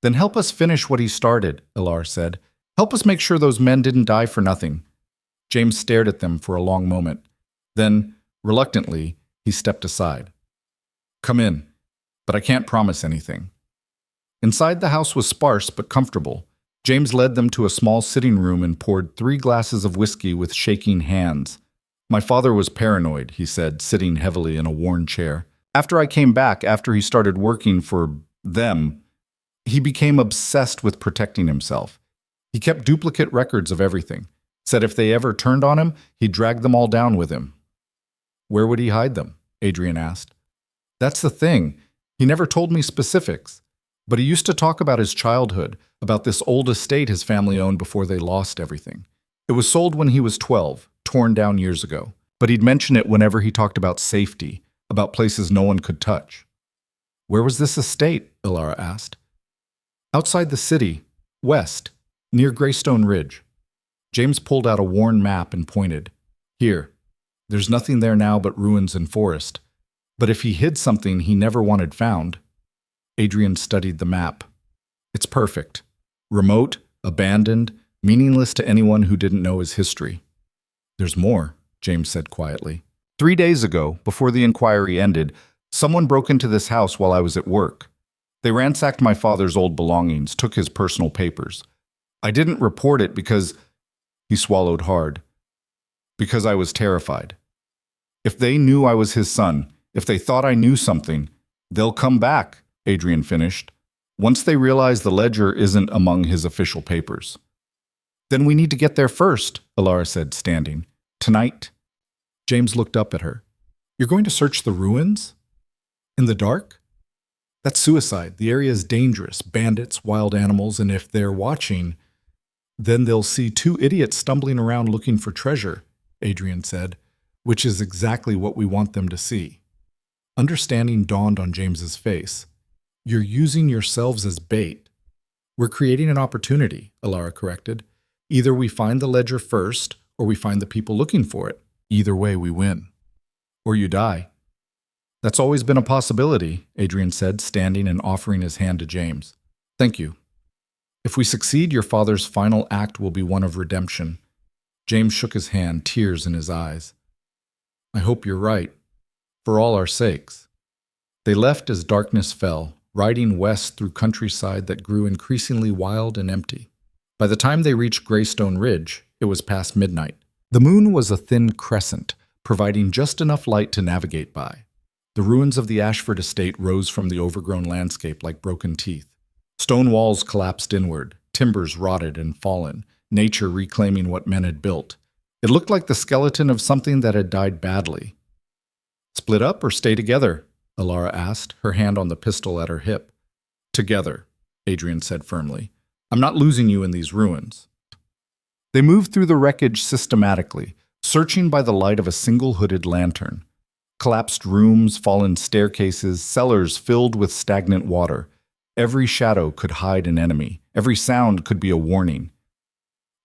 A: Then help us finish what he started, Elara said. Help us make sure those men didn't die for nothing. James stared at them for a long moment. Then, reluctantly, he stepped aside. Come in, but I can't promise anything. Inside the house was sparse but comfortable. James led them to a small sitting room and poured 3 glasses of whiskey with shaking hands. My father was paranoid, he said, sitting heavily in a worn chair. After I came back, after he started working for them, he became obsessed with protecting himself. He kept duplicate records of everything. Said if they ever turned on him, he'd drag them all down with him. Where would he hide them? Adrian asked. That's the thing. He never told me specifics. But he used to talk about his childhood, about this old estate his family owned before they lost everything. It was sold when he was 12, torn down years ago. But he'd mention it whenever he talked about safety, about places no one could touch. Where was this estate? Elara asked. Outside the city, west, near Greystone Ridge. James pulled out a worn map and pointed. Here. There's nothing there now but ruins and forest. But if he hid something he never wanted found. Adrian studied the map. It's perfect. Remote, abandoned, meaningless to anyone who didn't know his history. There's more, James said quietly. 3 days ago, before the inquiry ended, someone broke into this house while I was at work. They ransacked my father's old belongings, took his personal papers. I didn't report it because, he swallowed hard, because I was terrified. If they knew I was his son, if they thought I knew something, they'll come back, Adrian finished, once they realize the ledger isn't among his official papers. Then we need to get there first, Elara said, standing. Tonight. James looked up at her. You're going to search the ruins? In the dark? That's suicide. The area is dangerous. Bandits, wild animals, and if they're watching, then they'll see two idiots stumbling around looking for treasure, Adrian said, which is exactly what we want them to see. Understanding dawned on James's face. You're using yourselves as bait. We're creating an opportunity, Elara corrected. Either we find the ledger first, or we find the people looking for it. Either way, we win. Or you die. That's always been a possibility, Adrian said, standing and offering his hand to James. Thank you. If we succeed, your father's final act will be one of redemption. James shook his hand, tears in his eyes. I hope you're right, for all our sakes. They left as darkness fell, riding west through countryside that grew increasingly wild and empty. By the time they reached Greystone Ridge, it was past midnight. The moon was a thin crescent, providing just enough light to navigate by. The ruins of the Ashford estate rose from the overgrown landscape like broken teeth. Stone walls collapsed inward, timbers rotted and fallen, nature reclaiming what men had built. It looked like the skeleton of something that had died badly. Split up or stay together? Elara asked, her hand on the pistol at her hip. Together, Adrian said firmly. I'm not losing you in these ruins. They moved through the wreckage systematically, searching by the light of a single hooded lantern. Collapsed rooms, fallen staircases, cellars filled with stagnant water. Every shadow could hide an enemy. Every sound could be a warning.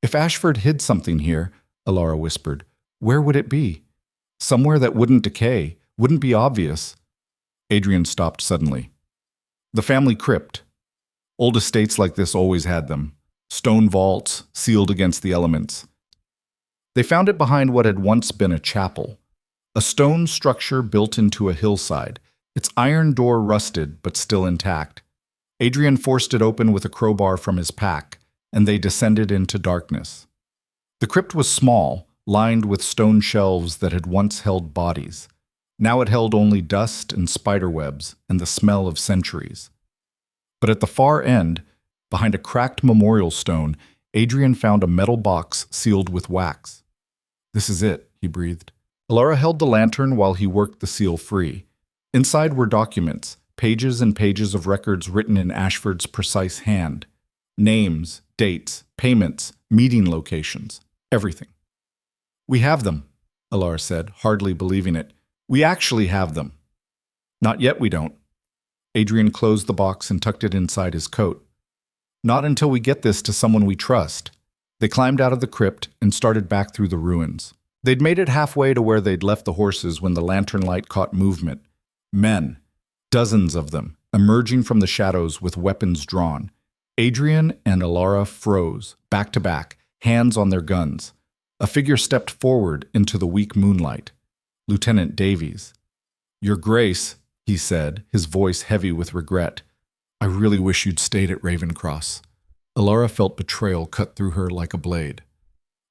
A: If Ashford hid something here, Elara whispered, where would it be? Somewhere that wouldn't decay, wouldn't be obvious. Adrian stopped suddenly. The family crypt. Old estates like this always had them. Stone vaults, sealed against the elements. They found it behind what had once been a chapel. A stone structure built into a hillside, its iron door rusted but still intact. Adrian forced it open with a crowbar from his pack, and they descended into darkness. The crypt was small, lined with stone shelves that had once held bodies. Now it held only dust and spiderwebs and the smell of centuries. But at the far end, behind a cracked memorial stone, Adrian found a metal box sealed with wax. This is it, he breathed. Elara held the lantern while he worked the seal free. Inside were documents, pages and pages of records written in Ashford's precise hand. Names, dates, payments, meeting locations, everything. We have them, Elara said, hardly believing it. We actually have them. Not yet we don't. Adrian closed the box and tucked it inside his coat. Not until we get this to someone we trust. They climbed out of the crypt and started back through the ruins. They'd made it halfway to where they'd left the horses when the lantern light caught movement. Men, dozens of them, emerging from the shadows with weapons drawn. Adrian and Elara froze, back to back, hands on their guns. A figure stepped forward into the weak moonlight. Lieutenant Davies. Your Grace, he said, his voice heavy with regret. I really wish you'd stayed at Ravencross. Elara felt betrayal cut through her like a blade.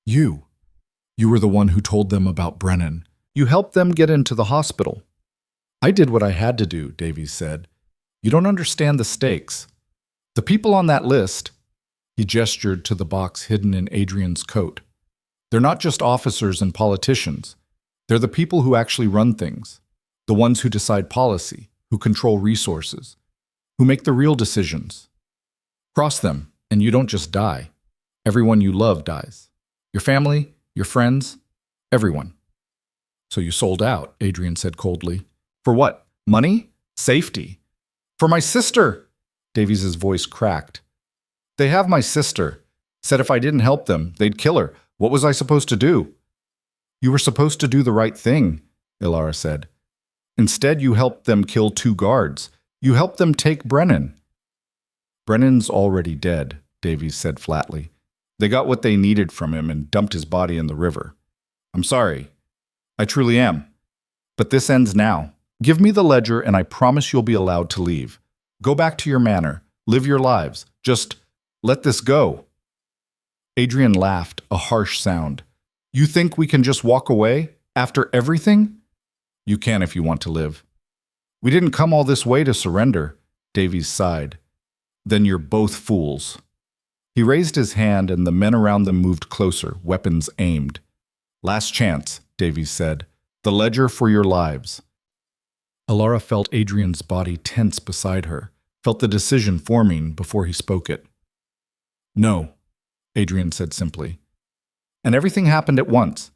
A: You were the one who told them about Brennan. You helped them get into the hospital. I did what I had to do, Davies said. You don't understand the stakes. The people on that list, he gestured to the box hidden in Adrian's coat. They're not just officers and politicians. They're the people who actually run things. The ones who decide policy, who control resources, who make the real decisions. Cross them, and you don't just die. Everyone you love dies. Your family, your friends, everyone. So you sold out, Adrian said coldly. For what? Money? Safety? For my sister! Davies' voice cracked. They have my sister. Said if I didn't help them, they'd kill her. What was I supposed to do? You were supposed to do the right thing, Elara said. Instead, you helped them kill 2 guards. You helped them take Brennan. Brennan's already dead, Davies said flatly. They got what they needed from him and dumped his body in the river. I'm sorry. I truly am. But this ends now. Give me the ledger and I promise you'll be allowed to leave. Go back to your manor. Live your lives. Just let this go. Adrian laughed, a harsh sound. You think we can just walk away? After everything? You can if you want to live. We didn't come all this way to surrender, Davies sighed. Then you're both fools. He raised his hand and the men around them moved closer, weapons aimed. Last chance, Davies said. The ledger for your lives. Elara felt Adrian's body tense beside her, felt the decision forming before he spoke it. No, Adrian said simply. And everything happened at once.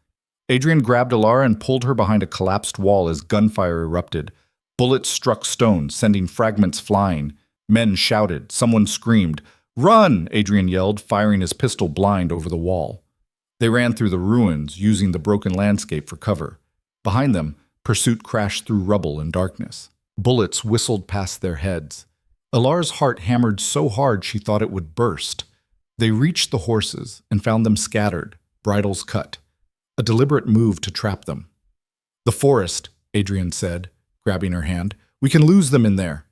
A: Adrian grabbed Elara and pulled her behind a collapsed wall as gunfire erupted. Bullets struck stone, sending fragments flying. Men shouted. Someone screamed. Run! Adrian yelled, firing his pistol blind over the wall. They ran through the ruins, using the broken landscape for cover. Behind them, pursuit crashed through rubble and darkness. Bullets whistled past their heads. Elara's heart hammered so hard she thought it would burst. They reached the horses and found them scattered, bridles cut. A deliberate move to trap them. The forest, Adrian said, grabbing her hand. We can lose them in there.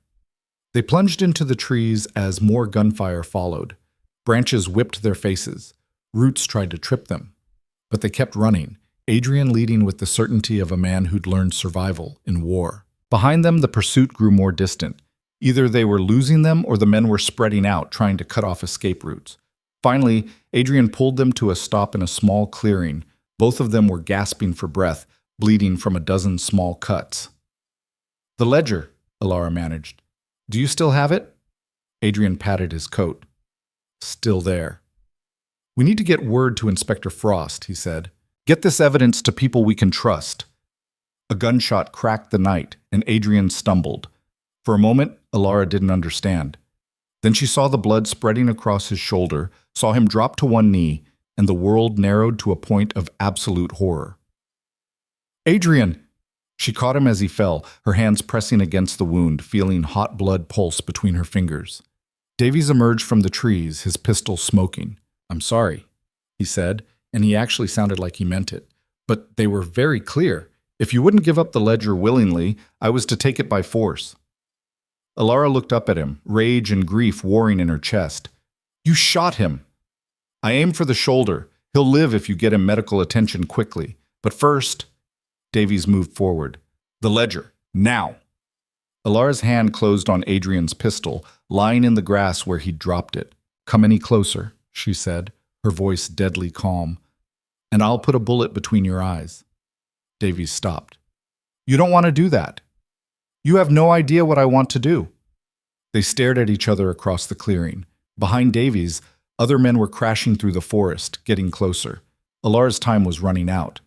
A: They plunged into the trees as more gunfire followed. Branches whipped their faces. Roots tried to trip them. But they kept running, Adrian leading with the certainty of a man who'd learned survival in war. Behind them, the pursuit grew more distant. Either they were losing them or the men were spreading out, trying to cut off escape routes. Finally, Adrian pulled them to a stop in a small clearing. Both of them were gasping for breath, bleeding from a dozen small cuts. The ledger, Elara managed. Do you still have it? Adrian patted his coat. Still there. We need to get word to Inspector Frost, he said. Get this evidence to people we can trust. A gunshot cracked the night, and Adrian stumbled. For a moment, Elara didn't understand. Then she saw the blood spreading across his shoulder, saw him drop to one knee, and the world narrowed to a point of absolute horror. Adrian! She caught him as he fell, her hands pressing against the wound, feeling hot blood pulse between her fingers. Davies emerged from the trees, his pistol smoking. I'm sorry, he said, and he actually sounded like he meant it. But they were very clear. If you wouldn't give up the ledger willingly, I was to take it by force. Elara looked up at him, rage and grief warring in her chest. You shot him. I aimed for the shoulder. He'll live if you get him medical attention quickly. But first... Davies moved forward. The ledger. Now! Elara's hand closed on Adrian's pistol, lying in the grass where he'd dropped it. Come any closer, she said, her voice deadly calm. And I'll put a bullet between your eyes. Davies stopped. You don't want to do that. You have no idea what I want to do. They stared at each other across the clearing. Behind Davies, other men were crashing through the forest, getting closer. Elara's time was running out.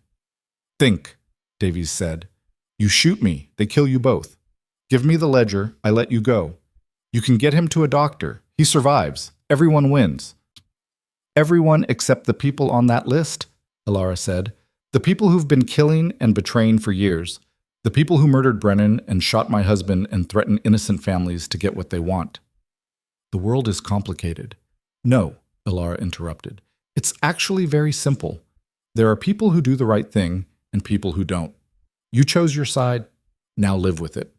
A: Think, Davies said. You shoot me, they kill you both. Give me the ledger, I let you go. You can get him to a doctor. He survives. Everyone wins. Everyone except the people on that list, Elara said. The people who've been killing and betraying for years. The people who murdered Brennan and shot my husband and threaten innocent families to get what they want. The world is complicated. No, Elara interrupted. It's actually very simple. There are people who do the right thing and people who don't. You chose your side, now live with it.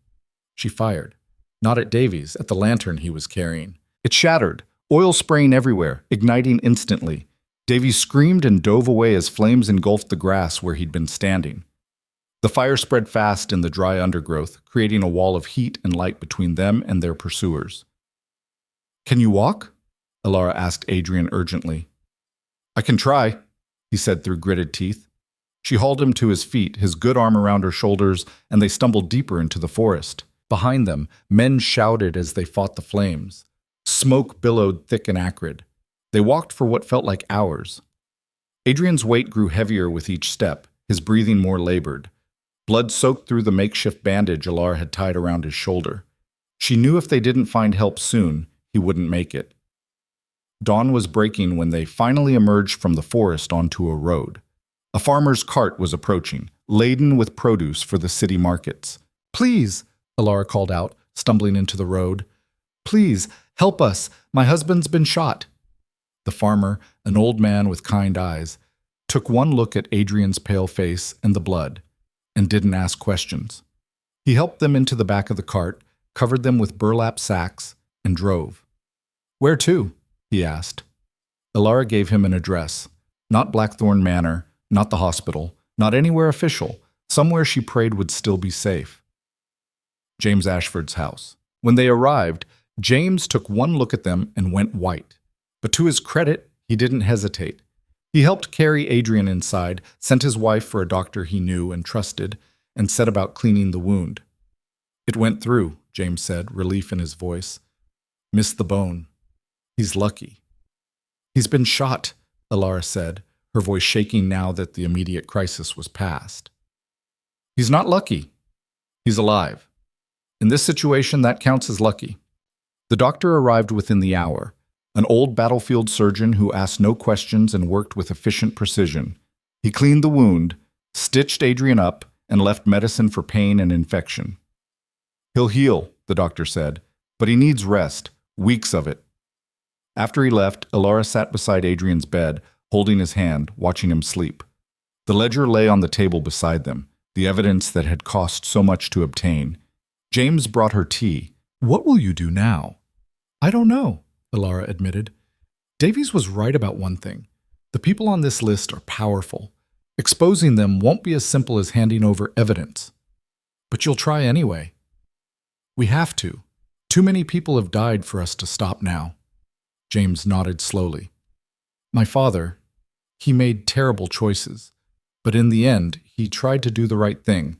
A: She fired. Not at Davies, at the lantern he was carrying. It shattered, oil spraying everywhere, igniting instantly. Davies screamed and dove away as flames engulfed the grass where he'd been standing. The fire spread fast in the dry undergrowth, creating a wall of heat and light between them and their pursuers. Can you walk? Elara asked Adrian urgently. I can try, he said through gritted teeth. She hauled him to his feet, his good arm around her shoulders, and they stumbled deeper into the forest. Behind them, men shouted as they fought the flames. Smoke billowed thick and acrid. They walked for what felt like hours. Adrian's weight grew heavier with each step, his breathing more labored. Blood soaked through the makeshift bandage Elara had tied around his shoulder. She knew if they didn't find help soon, he wouldn't make it. Dawn was breaking when they finally emerged from the forest onto a road. A farmer's cart was approaching, laden with produce for the city markets. "Please," Elara called out, stumbling into the road. "Please, help us. My husband's been shot." The farmer, an old man with kind eyes, took one look at Adrian's pale face and the blood, and didn't ask questions. He helped them into the back of the cart, covered them with burlap sacks, and drove. "Where to?" he asked. Elara gave him an address. Not Blackthorn Manor, not the hospital, not anywhere official, somewhere she prayed would still be safe. James Ashford's house. When they arrived, James took one look at them and went white. But to his credit, he didn't hesitate. He helped carry Adrian inside, sent his wife for a doctor he knew and trusted, and set about cleaning the wound. "It went through," James said, relief in his voice. "Missed the bone. He's lucky." "He's been shot," Elara said, her voice shaking now that the immediate crisis was past. "He's not lucky. He's alive. In this situation, that counts as lucky." The doctor arrived within the hour, an old battlefield surgeon who asked no questions and worked with efficient precision. He cleaned the wound, stitched Adrian up, and left medicine for pain and infection. "He'll heal," the doctor said, "but he needs rest, weeks of it." After he left, Elara sat beside Adrian's bed, holding his hand, watching him sleep. The ledger lay on the table beside them, the evidence that had cost so much to obtain. James brought her tea. "What will you do now?" "I don't know," Elara admitted. "Davies was right about one thing. The people on this list are powerful. Exposing them won't be as simple as handing over evidence. But you'll try anyway." "We have to. Too many people have died for us to stop now." James nodded slowly. "My father, he made terrible choices, but in the end, he tried to do the right thing.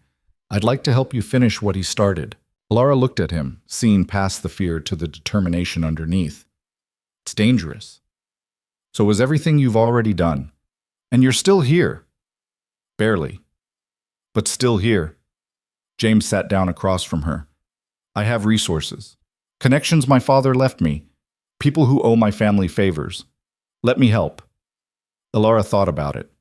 A: I'd like to help you finish what he started." Elara looked at him, seeing past the fear to the determination underneath. "It's dangerous. So is everything you've already done. And you're still here." "Barely. But still here." James sat down across from her. "I have resources. Connections my father left me. People who owe my family favors. Let me help." Elara thought about it.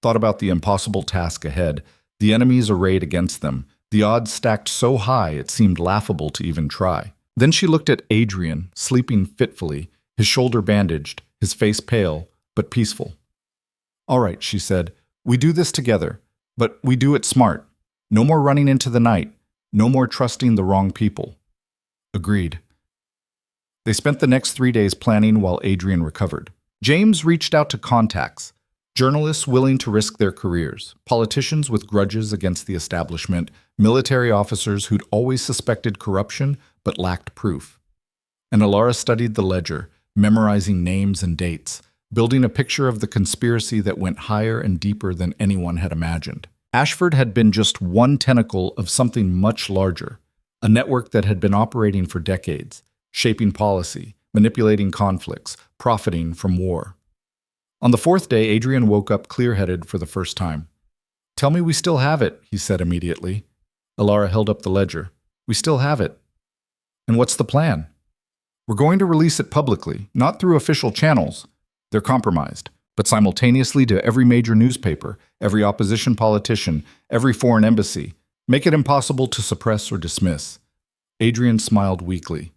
A: Thought about the impossible task ahead, the enemies arrayed against them, the odds stacked so high it seemed laughable to even try. Then she looked at Adrian, sleeping fitfully, his shoulder bandaged, his face pale, but peaceful. "All right," she said, "we do this together, but we do it smart. No more running into the night, no more trusting the wrong people." "Agreed." They spent the next 3 days planning while Adrian recovered. James reached out to contacts, journalists willing to risk their careers, politicians with grudges against the establishment, military officers who'd always suspected corruption but lacked proof. And Elara studied the ledger, memorizing names and dates, building a picture of the conspiracy that went higher and deeper than anyone had imagined. Ashford had been just one tentacle of something much larger, a network that had been operating for decades, shaping policy, manipulating conflicts, profiting from war. On the fourth day, Adrian woke up clear-headed for the first time. "Tell me we still have it," he said immediately. Elara held up the ledger. "We still have it." "And what's the plan?" "We're going to release it publicly, not through official channels. They're compromised, but simultaneously to every major newspaper, every opposition politician, every foreign embassy. Make it impossible to suppress or dismiss." Adrian smiled weakly.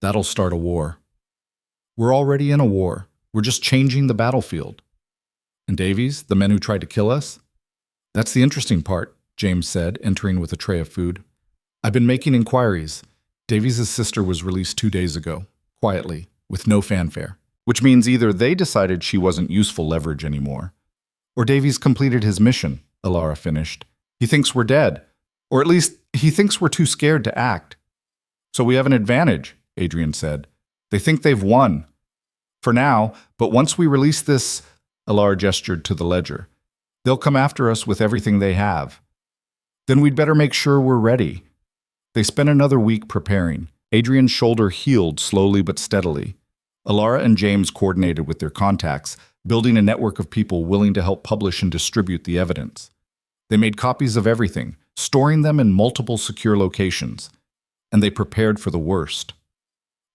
A: "That'll start a war." "We're already in a war. We're just changing the battlefield." "And Davies, the men who tried to kill us?" "That's the interesting part," James said, entering with a tray of food. "I've been making inquiries. Davies' sister was released 2 days ago, quietly, with no fanfare. Which means either they decided she wasn't useful leverage anymore, or Davies completed his mission," Elara finished. "He thinks we're dead, or at least he thinks we're too scared to act." "So we have an advantage," Adrian said. "They think they've won. For now, but once we release this," Elara gestured to the ledger, "they'll come after us with everything they have. Then we'd better make sure we're ready." They spent another week preparing. Adrian's shoulder healed slowly but steadily. Elara and James coordinated with their contacts, building a network of people willing to help publish and distribute the evidence. They made copies of everything, storing them in multiple secure locations, and they prepared for the worst.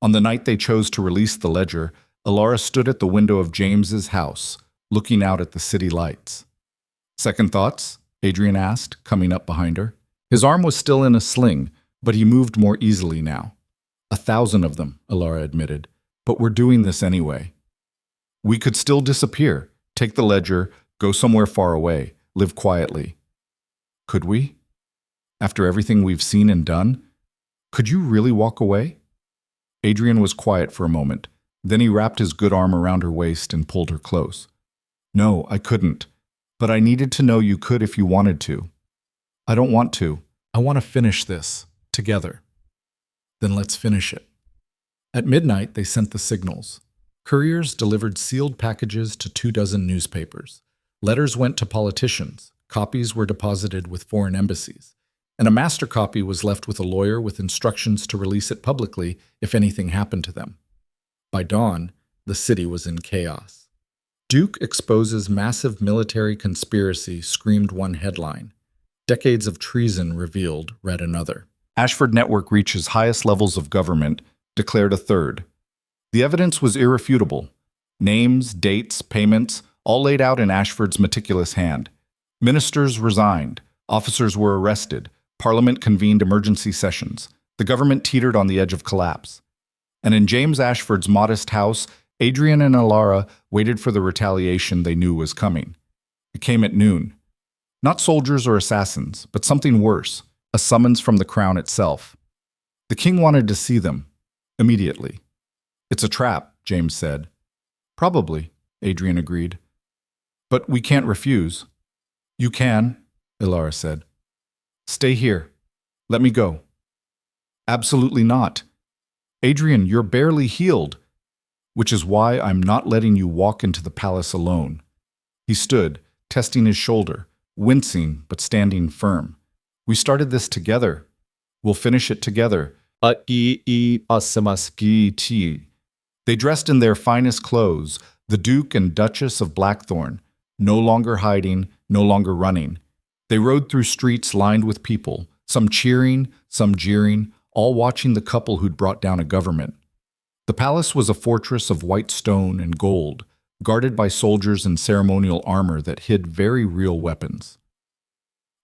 A: On the night they chose to release the ledger, Elara stood at the window of James's house, looking out at the city lights. Second thoughts? Adrian asked, coming up behind her. His arm was still in a sling, but he moved more easily now. 1,000 of them, Elara admitted. But we're doing this anyway. We could still disappear, take the ledger, go somewhere far away, live quietly. Could we? After everything we've seen and done? Could you really walk away? Adrian was quiet for a moment. Then he wrapped his good arm around her waist and pulled her close. No, I couldn't. But I needed to know you could if you wanted to. I don't want to. I want to finish this, together. Then let's finish it. At midnight, they sent the signals. Couriers delivered sealed packages to 24 newspapers. Letters went to politicians. Copies were deposited with foreign embassies. And a master copy was left with a lawyer with instructions to release it publicly if anything happened to them. By dawn, the city was in chaos. Duke exposes massive military conspiracy, screamed one headline. Decades of treason revealed, read another. Ashford Network reaches highest levels of government, declared a third. The evidence was irrefutable. Names, dates, payments, all laid out in Ashford's meticulous hand. Ministers resigned. Officers were arrested. Parliament convened emergency sessions. The government teetered on the edge of collapse. And in James Ashford's modest house, Adrian and Elara waited for the retaliation they knew was coming. It came at noon. Not soldiers or assassins, but something worse, a summons from the crown itself. The king wanted to see them, immediately. It's a trap, James said. Probably, Adrian agreed. But we can't refuse. You can, Elara said. Stay here. Let me go. Absolutely not. Adrian, you're barely healed, which is why I'm not letting you walk into the palace alone. He stood, testing his shoulder, wincing but standing firm. We started this together. We'll finish it together. They dressed in their finest clothes, the Duke and Duchess of Blackthorn, no longer hiding, no longer running. They rode through streets lined with people, some cheering, some jeering, all watching the couple who'd brought down a government. The palace was a fortress of white stone and gold, guarded by soldiers in ceremonial armor that hid very real weapons.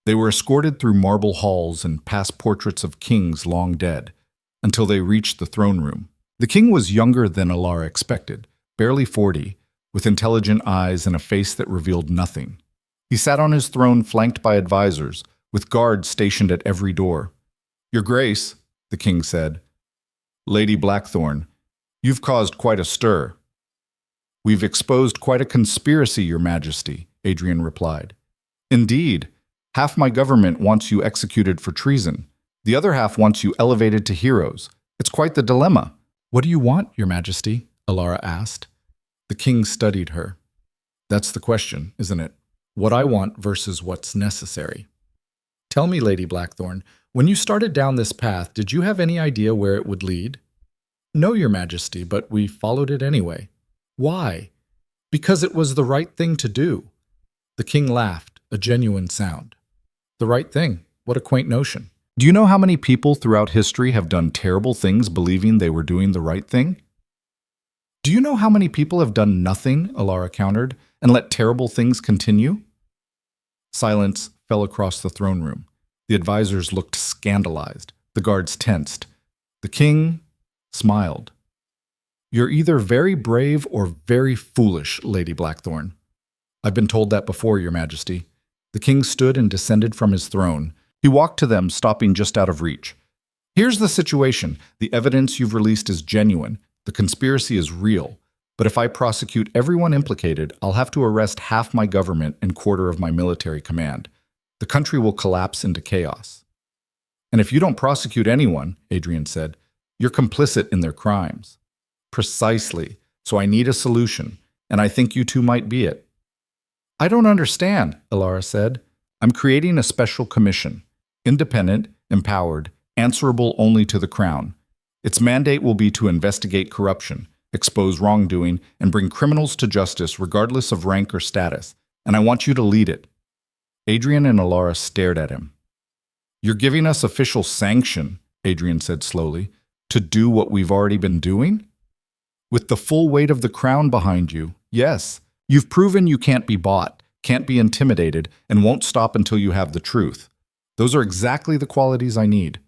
A: They were escorted through marble halls and past portraits of kings long dead, until they reached the throne room. The king was younger than Elara expected, barely 40, with intelligent eyes and a face that revealed nothing. He sat on his throne flanked by advisors, with guards stationed at every door. Your Grace, the king said. Lady Blackthorn, you've caused quite a stir. We've exposed quite a conspiracy, Your Majesty, Adrian replied. Indeed, half my government wants you executed for treason. The other half wants you elevated to heroes. It's quite the dilemma. What do you want, Your Majesty? Elara asked. The king studied her. That's the question, isn't it? What I want versus what's necessary. Tell me, Lady Blackthorn, when you started down this path, did you have any idea where it would lead? No, Your Majesty, but we followed it anyway. Why? Because it was the right thing to do. The king laughed, a genuine sound. The right thing? What a quaint notion. Do you know how many people throughout history have done terrible things believing they were doing the right thing? Do you know how many people have done nothing, Elara countered, and let terrible things continue? Silence fell across the throne room. The advisors looked scandalized. The guards tensed. The king smiled. You're either very brave or very foolish, Lady Blackthorn. I've been told that before, Your Majesty. The king stood and descended from his throne. He walked to them, stopping just out of reach. Here's the situation. The evidence you've released is genuine. The conspiracy is real. But if I prosecute everyone implicated, I'll have to arrest half my government and quarter of my military command. The country will collapse into chaos. And if you don't prosecute anyone, Adrian said, you're complicit in their crimes. Precisely. So I need a solution, and I think you two might be it. I don't understand, Elara said. I'm creating a special commission, independent, empowered, answerable only to the crown. Its mandate will be to investigate corruption, expose wrongdoing, and bring criminals to justice regardless of rank or status, and I want you to lead it. Adrian and Elara stared at him. You're giving us official sanction, Adrian said slowly, to do what we've already been doing? With the full weight of the crown behind you, yes. You've proven you can't be bought. can't be intimidated, and won't stop until you have the truth. Those are exactly the qualities I need.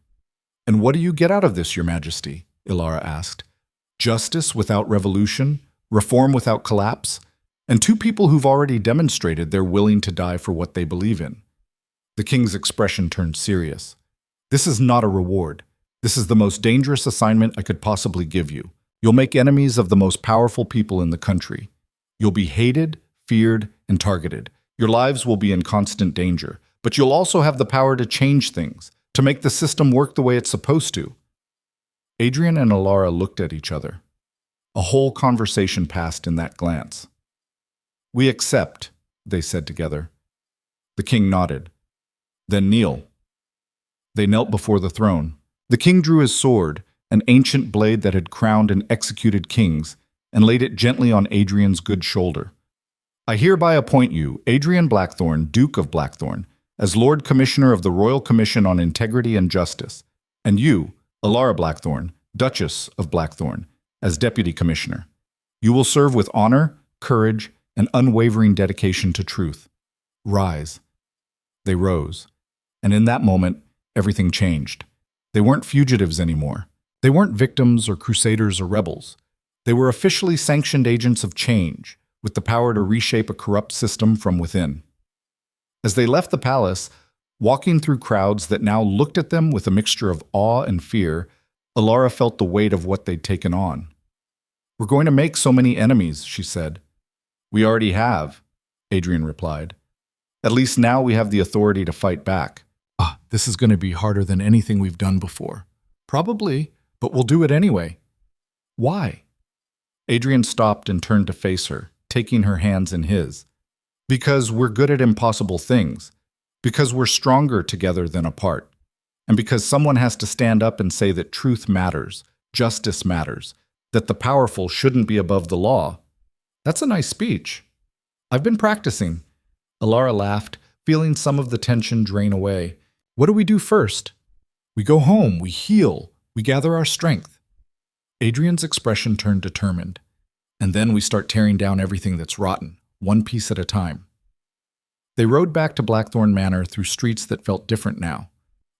A: And what do you get out of this, Your Majesty? Elara asked. Justice without revolution, reform without collapse, and two people who've already demonstrated they're willing to die for what they believe in. The king's expression turned serious. This is not a reward. This is the most dangerous assignment I could possibly give you. You'll make enemies of the most powerful people in the country. You'll be hated, feared, and targeted. Your lives will be in constant danger, but you'll also have the power to change things, to make the system work the way it's supposed to. Adrian and Elara looked at each other. A whole conversation passed in that glance. We accept, they said together. The king nodded. Then kneel. They knelt before the throne. The king drew his sword, an ancient blade that had crowned and executed kings, and laid it gently on Adrian's good shoulder. I hereby appoint you, Adrian Blackthorne, Duke of Blackthorne, as Lord Commissioner of the Royal Commission on Integrity and Justice, and you, Elara Blackthorne, Duchess of Blackthorne, as Deputy Commissioner. You will serve with honor, courage, and unwavering dedication to truth. Rise. They rose, and in that moment, everything changed. They weren't fugitives anymore. They weren't victims or crusaders or rebels. They were officially sanctioned agents of change, with the power to reshape a corrupt system from within. As they left the palace, walking through crowds that now looked at them with a mixture of awe and fear, Elara felt the weight of what they'd taken on. We're going to make so many enemies, she said. We already have, Adrian replied. At least now we have the authority to fight back. This is going to be harder than anything we've done before. Probably, but we'll do it anyway. Why? Adrian stopped and turned to face her, taking her hands in his. Because we're good at impossible things. Because we're stronger together than apart. And because someone has to stand up and say that truth matters, justice matters, that the powerful shouldn't be above the law. That's a nice speech. I've been practicing. Elara laughed, feeling some of the tension drain away. What do we do first? We go home, we heal, we gather our strength. Adrian's expression turned determined. And then we start tearing down everything that's rotten, one piece at a time. They rode back to Blackthorne Manor through streets that felt different now.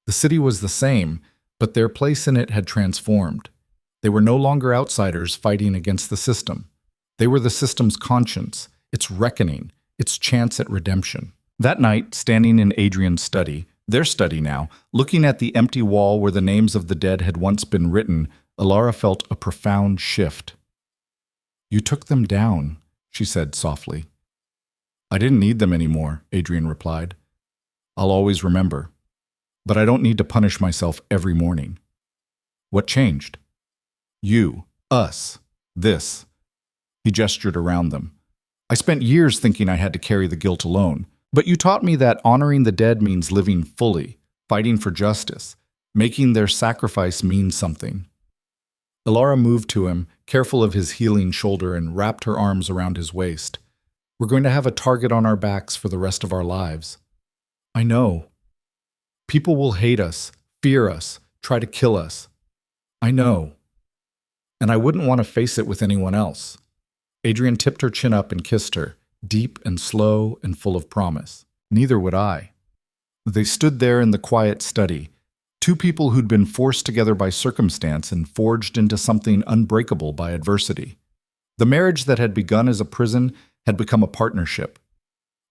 A: The city was the same, but their place in it had transformed. They were no longer outsiders fighting against the system. They were the system's conscience, its reckoning, its chance at redemption. That night, standing in Adrian's study, their study now, looking at the empty wall where the names of the dead had once been written, Elara felt a profound shift. You took them down, she said softly. I didn't need them anymore, Adrian replied. I'll always remember. But I don't need to punish myself every morning. What changed? You, us, this. He gestured around them. I spent years thinking I had to carry the guilt alone, but you taught me that honoring the dead means living fully, fighting for justice, making their sacrifice mean something. Elara moved to him, careful of his healing shoulder, and wrapped her arms around his waist. We're going to have a target on our backs for the rest of our lives. I know. People will hate us, fear us, try to kill us. I know. And I wouldn't want to face it with anyone else. Adrian tipped her chin up and kissed her, deep and slow and full of promise. Neither would I. They stood there in the quiet study, two people who'd been forced together by circumstance and forged into something unbreakable by adversity. The marriage that had begun as a prison had become a partnership.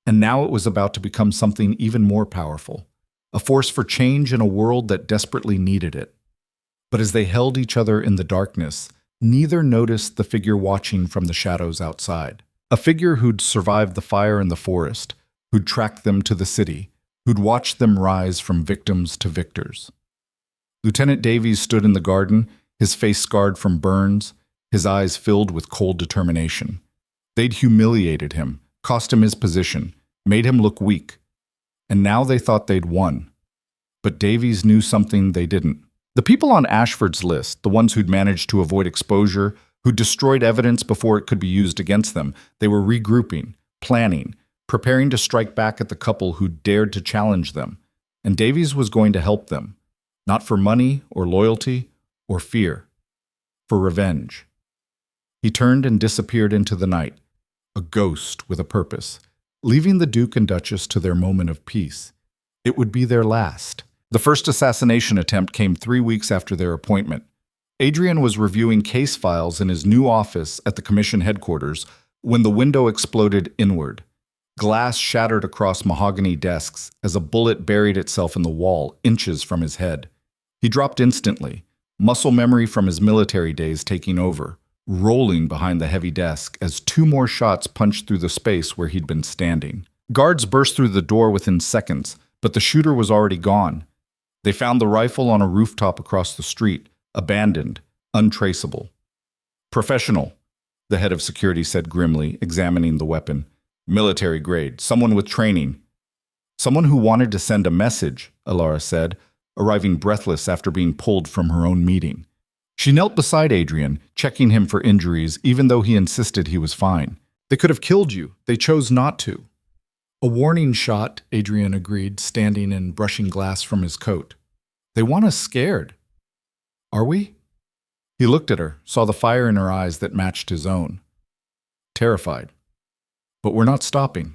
A: And now it was about to become something even more powerful, a force for change in a world that desperately needed it. But as they held each other in the darkness, neither noticed the figure watching from the shadows outside. A figure who'd survived the fire in the forest, who'd tracked them to the city, who'd watched them rise from victims to victors. Lieutenant Davies stood in the garden, his face scarred from burns, his eyes filled with cold determination. They'd humiliated him, cost him his position, made him look weak. And now they thought they'd won. But Davies knew something they didn't. The people on Ashford's list, the ones who'd managed to avoid exposure, who'd destroyed evidence before it could be used against them, they were regrouping, planning, preparing to strike back at the couple who'd dared to challenge them. And Davies was going to help them, not for money or loyalty or fear, for revenge. He turned and disappeared into the night, a ghost with a purpose, leaving the Duke and Duchess to their moment of peace. It would be their last. The first assassination attempt came 3 weeks after their appointment. Adrian was reviewing case files in his new office at the commission headquarters when the window exploded inward. Glass shattered across mahogany desks as a bullet buried itself in the wall inches from his head. He dropped instantly, muscle memory from his military days taking over, rolling behind the heavy desk as 2 more shots punched through the space where he'd been standing. Guards burst through the door within seconds, but the shooter was already gone. They found the rifle on a rooftop across the street, abandoned, untraceable. "Professional," the head of security said grimly, examining the weapon. "Military grade, someone with training." "Someone who wanted to send a message," Elara said, arriving breathless after being pulled from her own meeting. She knelt beside Adrian, checking him for injuries even though he insisted he was fine. "They could have killed you. They chose not to." "A warning shot," Adrian agreed, standing and brushing glass from his coat. "They want us scared." "Are we?" He looked at her, saw the fire in her eyes that matched his own. "Terrified. But we're not stopping."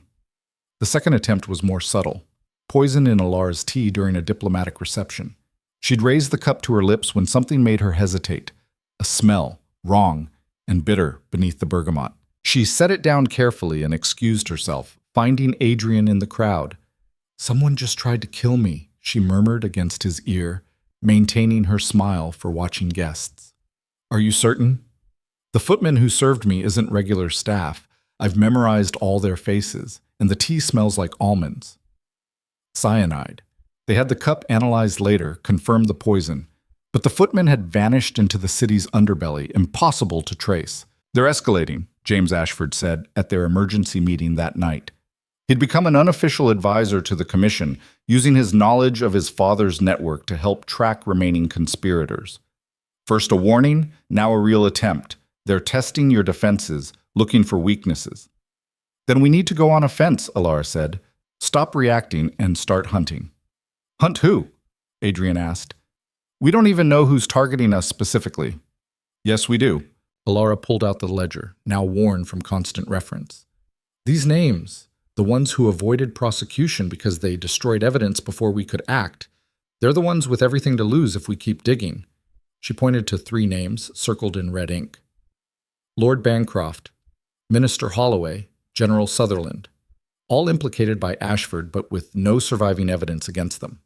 A: The second attempt was more subtle. Poison in Elara's tea during a diplomatic reception. She'd raised the cup to her lips when something made her hesitate. A smell, wrong, and bitter beneath the bergamot. She set it down carefully and excused herself, finding Adrian in the crowd. "Someone just tried to kill me," she murmured against his ear, maintaining her smile for watching guests. "Are you certain?" "The footman who served me isn't regular staff. I've memorized all their faces, and the tea smells like almonds." Cyanide. They had the cup analyzed later, confirmed the poison. But the footman had vanished into the city's underbelly, impossible to trace. "They're escalating," James Ashford said at their emergency meeting that night. He'd become an unofficial advisor to the commission, using his knowledge of his father's network to help track remaining conspirators. "First a warning, now a real attempt. They're testing your defenses, looking for weaknesses." "Then we need to go on offense," Elara said. "Stop reacting and start hunting." "Hunt who?" Adrian asked. "We don't even know who's targeting us specifically." "Yes, we do." Elara pulled out the ledger, now worn from constant reference. "These names, the ones who avoided prosecution because they destroyed evidence before we could act, they're the ones with everything to lose if we keep digging." She pointed to 3 names, circled in red ink. Lord Bancroft, Minister Holloway, General Sutherland, all implicated by Ashford but with no surviving evidence against them.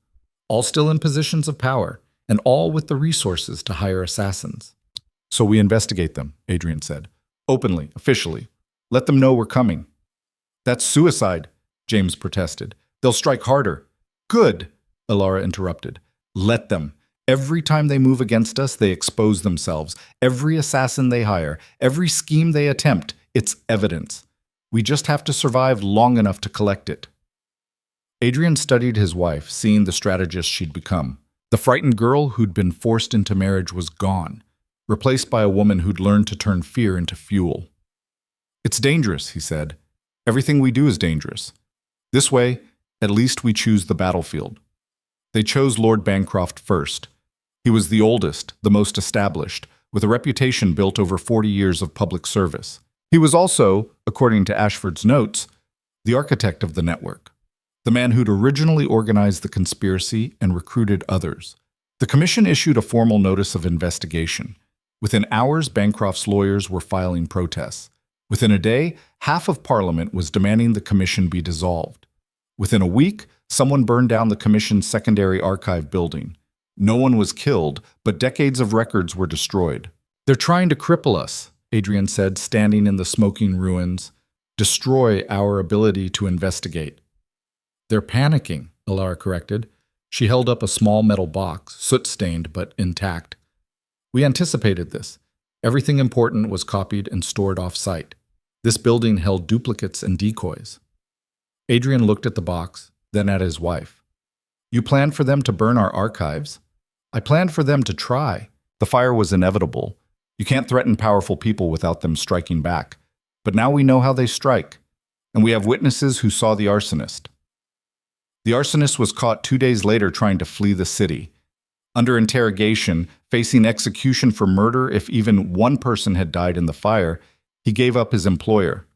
A: All still in positions of power, and all with the resources to hire assassins. "So we investigate them," Adrian said. "Openly, officially. Let them know we're coming." "That's suicide," James protested. "They'll strike harder." "Good," Elara interrupted. "Let them. Every time they move against us, they expose themselves. Every assassin they hire, every scheme they attempt, it's evidence. We just have to survive long enough to collect it." Adrian studied his wife, seeing the strategist she'd become. The frightened girl who'd been forced into marriage was gone, replaced by a woman who'd learned to turn fear into fuel. "It's dangerous," he said. "Everything we do is dangerous. This way, at least we choose the battlefield." They chose Lord Bancroft first. He was the oldest, the most established, with a reputation built over 40 years of public service. He was also, according to Ashford's notes, the architect of the network, the man who'd originally organized the conspiracy and recruited others. The commission issued a formal notice of investigation. Within hours, Bancroft's lawyers were filing protests. Within a day, half of Parliament was demanding the commission be dissolved. Within a week, someone burned down the commission's secondary archive building. No one was killed, but decades of records were destroyed. "They're trying to cripple us," Adrian said, standing in the smoking ruins. "Destroy our ability to investigate." "They're panicking," Elara corrected. She held up a small metal box, soot-stained but intact. "We anticipated this. Everything important was copied and stored off-site. This building held duplicates and decoys." Adrian looked at the box, then at his wife. "You planned for them to burn our archives?" "I planned for them to try. The fire was inevitable. You can't threaten powerful people without them striking back. But now we know how they strike, and we have witnesses who saw the arsonist." The arsonist was caught 2 days later trying to flee the city. Under interrogation, facing execution for murder if even one person had died in the fire, he gave up his employer.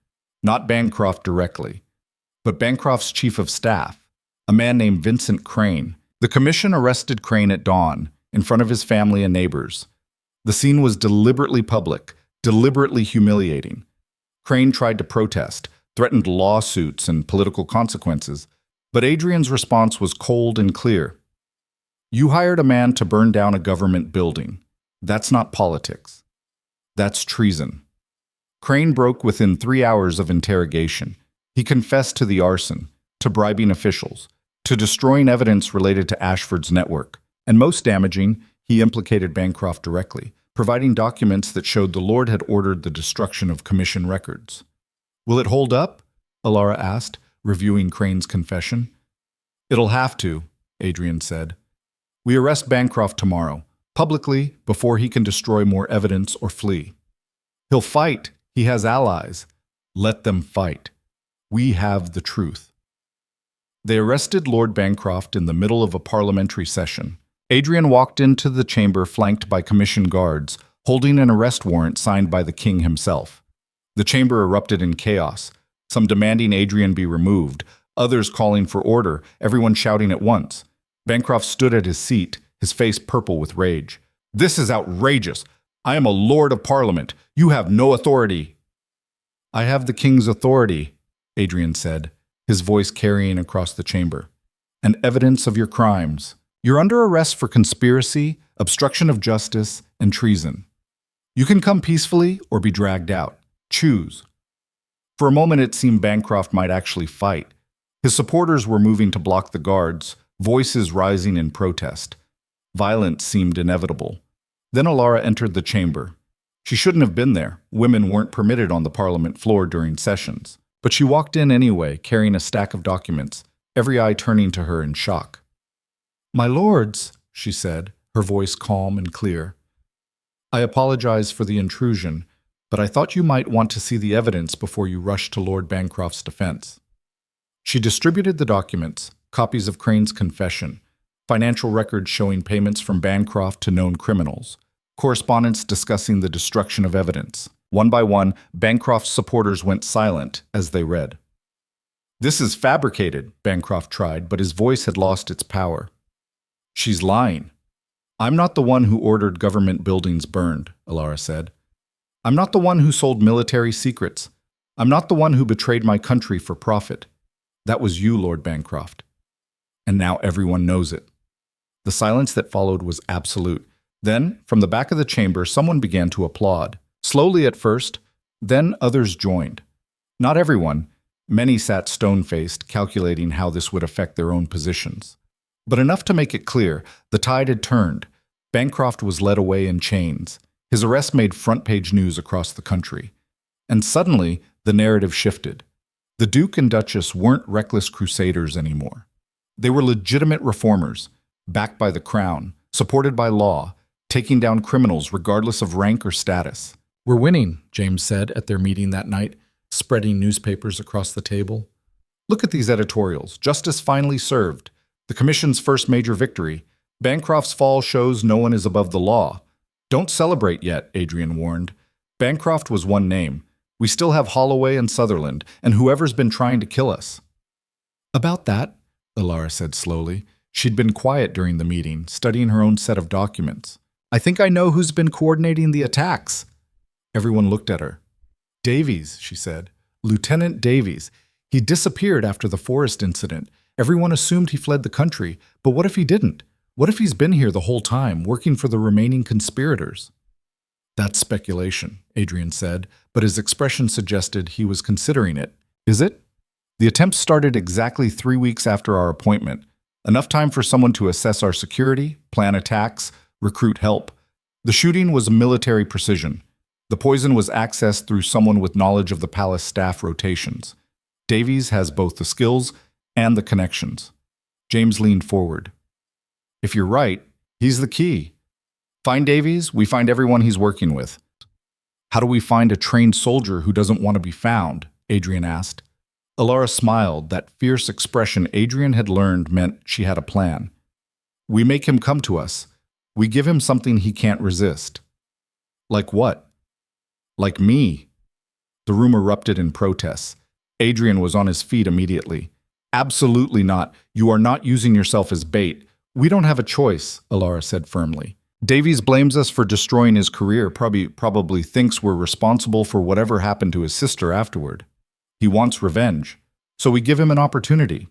A: Not Bancroft directly, but Bancroft's chief of staff, a man named Vincent Crane. The commission arrested Crane at dawn, in front of his family and neighbors. The scene was deliberately public, deliberately humiliating. Crane tried to protest, threatened lawsuits and political consequences, but Adrian's response was cold and clear. You hired a man to burn down a government building. That's not politics. That's treason. Crane broke within 3 hours of interrogation. He confessed to the arson, to bribing officials, to destroying evidence related to Ashford's network, and most damaging, he implicated Bancroft directly, providing documents that showed the Lord had ordered the destruction of commission records. Will it hold up? Elara asked, reviewing Crane's confession. It'll have to, Adrian said. We arrest Bancroft tomorrow, publicly, before he can destroy more evidence or flee. He'll fight. He has allies. Let them fight. We have the truth. They arrested Lord Bancroft in the middle of a parliamentary session. Adrian walked into the chamber flanked by commission guards, holding an arrest warrant signed by the king himself. The chamber erupted in chaos, some demanding Adrian be removed, others calling for order, everyone shouting at once. Bancroft stood at his seat, his face purple with rage. This is outrageous. I am a lord of parliament. You have no authority. I have the king's authority, Adrian said, his voice carrying across the chamber. And evidence of your crimes. You're under arrest for conspiracy, obstruction of justice, and treason. You can come peacefully or be dragged out. Choose. For a moment it seemed Bancroft might actually fight. His supporters were moving to block the guards, voices rising in protest. Violence seemed inevitable. Then Elara entered the chamber. She shouldn't have been there. Women weren't permitted on the parliament floor during sessions. But she walked in anyway, carrying a stack of documents, every eye turning to her in shock. My lords, she said, her voice calm and clear. I apologize for the intrusion, but I thought you might want to see the evidence before you rushed to Lord Bancroft's defense. She distributed the documents, copies of Crane's confession, financial records showing payments from Bancroft to known criminals, correspondence discussing the destruction of evidence. One by one, Bancroft's supporters went silent as they read. This is fabricated, Bancroft tried, but his voice had lost its power. She's lying. I'm not the one who ordered government buildings burned, Elara said. I'm not the one who sold military secrets. I'm not the one who betrayed my country for profit. That was you, Lord Bancroft. And now everyone knows it. The silence that followed was absolute. Then, from the back of the chamber, someone began to applaud. Slowly at first, then others joined. Not everyone. Many sat stone-faced, calculating how this would affect their own positions. But enough to make it clear, the tide had turned. Bancroft was led away in chains. His arrest made front-page news across the country. And suddenly, the narrative shifted. The Duke and Duchess weren't reckless crusaders anymore. They were legitimate reformers, backed by the crown, supported by law, taking down criminals regardless of rank or status. We're winning, James said at their meeting that night, spreading newspapers across the table. Look at these editorials. Justice finally served. The Commission's first major victory. Bancroft's fall shows no one is above the law. Don't celebrate yet, Adrian warned. Bancroft was one name. We still have Holloway and Sutherland, and whoever's been trying to kill us. About that, Elara said slowly. She'd been quiet during the meeting, studying her own set of documents. I think I know who's been coordinating the attacks. Everyone looked at her. Davies, she said. Lieutenant Davies. He disappeared after the forest incident. Everyone assumed he fled the country, but what if he didn't? What if he's been here the whole time, working for the remaining conspirators? That's speculation, Adrian said, but his expression suggested he was considering it. Is it? The attempt started exactly 3 weeks after our appointment. Enough time for someone to assess our security, plan attacks, recruit help. The shooting was military precision. The poison was accessed through someone with knowledge of the palace staff rotations. Davies has both the skills and the connections. James leaned forward. If you're right, he's the key. Find Davies, we find everyone he's working with. How do we find a trained soldier who doesn't want to be found? Adrian asked. Elara smiled. That fierce expression Adrian had learned meant she had a plan. We make him come to us. We give him something he can't resist. Like what? Like me. The room erupted in protests. Adrian was on his feet immediately. Absolutely not. You are not using yourself as bait. We don't have a choice, Elara said firmly. Davies blames us for destroying his career, probably thinks we're responsible for whatever happened to his sister afterward. He wants revenge, so we give him an opportunity.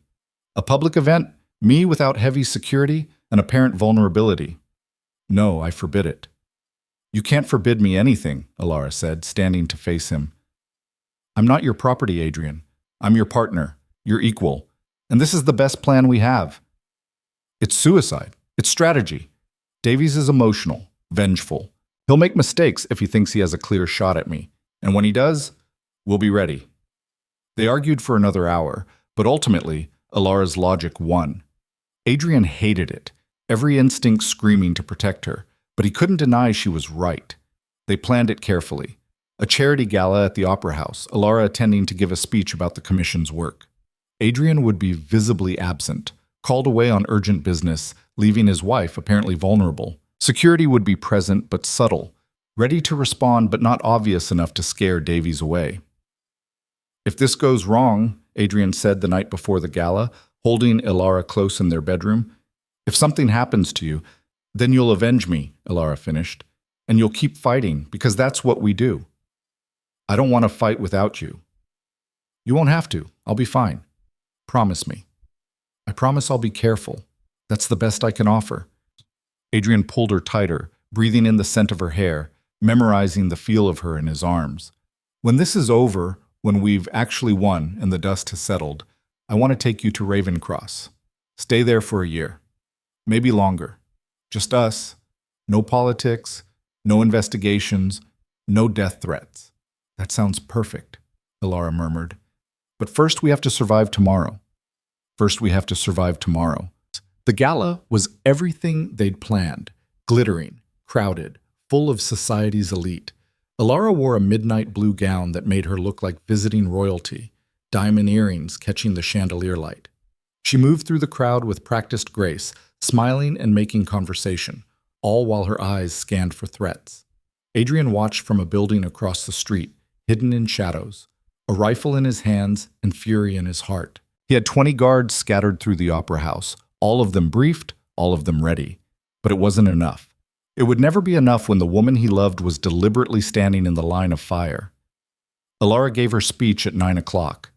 A: A public event, me without heavy security, and apparent vulnerability. No, I forbid it. You can't forbid me anything, Elara said, standing to face him. I'm not your property, Adrian. I'm your partner, your equal, and this is the best plan we have. It's suicide. It's strategy. Davies is emotional, vengeful. He'll make mistakes if he thinks he has a clear shot at me, and when he does, we'll be ready. They argued for another hour, but ultimately, Elara's logic won. Adrian hated it, every instinct screaming to protect her, but he couldn't deny she was right. They planned it carefully. A charity gala at the Opera House, Elara attending to give a speech about the commission's work. Adrian would be visibly absent, called away on urgent business, leaving his wife apparently vulnerable. Security would be present but subtle, ready to respond but not obvious enough to scare Davies away. If this goes wrong, Adrian said the night before the gala, holding Elara close in their bedroom, if something happens to you, then you'll avenge me, Elara finished, and you'll keep fighting because that's what we do. I don't want to fight without you. You won't have to. I'll be fine. Promise me. I promise I'll be careful. That's the best I can offer. Adrian pulled her tighter, breathing in the scent of her hair, memorizing the feel of her in his arms. When this is over, when we've actually won and the dust has settled, I want to take you to Ravencross. Stay there for a year. Maybe longer. Just us. No politics, no investigations, no death threats. That sounds perfect, Elara murmured. But first we have to survive tomorrow. First we have to survive tomorrow. The gala was everything they'd planned, glittering, crowded, full of society's elite. Elara wore a midnight blue gown that made her look like visiting royalty, diamond earrings catching the chandelier light. She moved through the crowd with practiced grace, smiling and making conversation, all while her eyes scanned for threats. Adrian watched from a building across the street, hidden in shadows, a rifle in his hands and fury in his heart. He had 20 guards scattered through the opera house, all of them briefed, all of them ready. But it wasn't enough. It would never be enough when the woman he loved was deliberately standing in the line of fire. Elara gave her speech at 9 o'clock.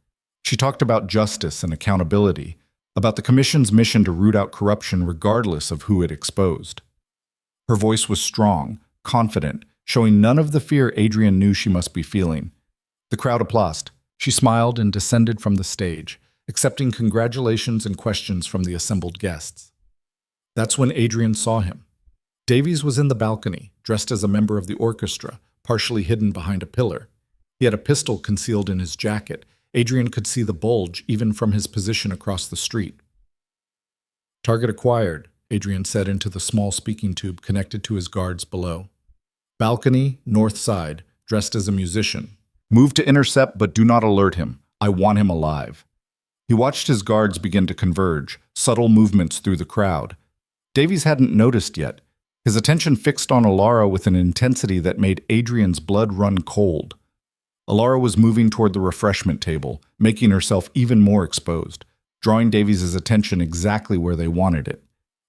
A: She talked about justice and accountability, about the Commission's mission to root out corruption regardless of who it exposed. Her voice was strong, confident, showing none of the fear Adrian knew she must be feeling. The crowd applauded. She smiled and descended from the stage, accepting congratulations and questions from the assembled guests. That's when Adrian saw him. Davies was in the balcony, dressed as a member of the orchestra, partially hidden behind a pillar. He had a pistol concealed in his jacket. Adrian could see the bulge even from his position across the street. Target acquired, Adrian said into the small speaking tube connected to his guards below. Balcony, north side, dressed as a musician. Move to intercept, but do not alert him. I want him alive. He watched his guards begin to converge, subtle movements through the crowd. Davies hadn't noticed yet, his attention fixed on Elara with an intensity that made Adrian's blood run cold. Elara was moving toward the refreshment table, making herself even more exposed, drawing Davies' attention exactly where they wanted it.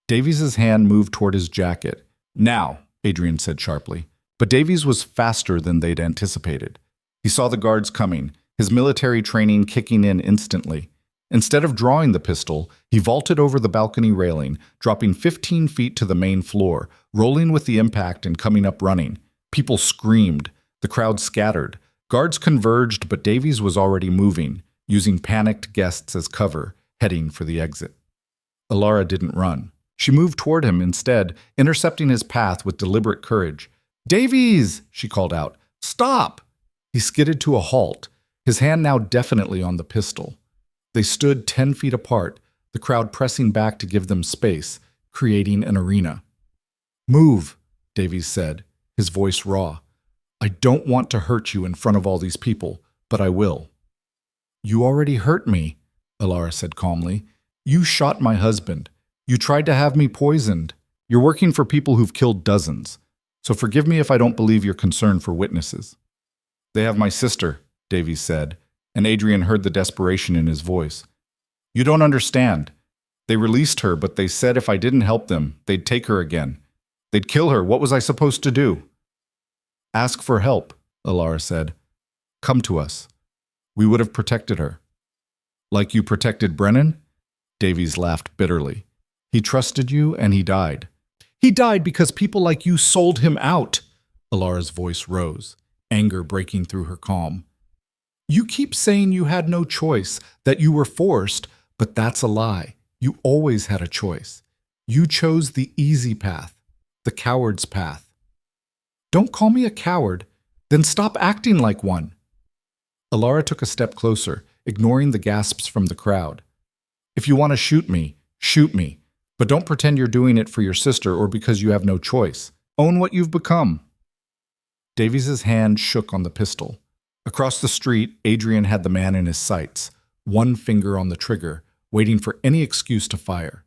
A: Davies' hand moved toward his jacket. Now, Adrian said sharply. But Davies was faster than they'd anticipated. He saw the guards coming, his military training kicking in instantly. Instead of drawing the pistol, he vaulted over the balcony railing, dropping 15 feet to the main floor, rolling with the impact and coming up running. People screamed. The crowd scattered. Guards converged, but Davies was already moving, using panicked guests as cover, heading for the exit. Elara didn't run. She moved toward him instead, intercepting his path with deliberate courage. "Davies!" she called out. "Stop!" He skidded to a halt, his hand now definitely on the pistol. They stood 10 feet apart, the crowd pressing back to give them space, creating an arena. "Move," Davies said, his voice raw. "I don't want to hurt you in front of all these people, but I will." "You already hurt me," Elara said calmly. "You shot my husband. You tried to have me poisoned. You're working for people who've killed dozens. So forgive me if I don't believe your concern for witnesses." "They have my sister," Davies said, and Adrian heard the desperation in his voice. You don't understand. They released her, but they said if I didn't help them, they'd take her again. They'd kill her. What was I supposed to do? Ask for help, Elara said. Come to us. We would have protected her. Like you protected Brennan? Davies laughed bitterly. He trusted you, and he died. He died because people like you sold him out. Elara's voice rose, anger breaking through her calm. You keep saying you had no choice, that you were forced, but that's a lie. You always had a choice. You chose the easy path, the coward's path. Don't call me a coward, then stop acting like one. Elara took a step closer, ignoring the gasps from the crowd. If you want to shoot me, but don't pretend you're doing it for your sister or because you have no choice. Own what you've become. Davies's hand shook on the pistol. Across the street, Adrian had the man in his sights, one finger on the trigger, waiting for any excuse to fire.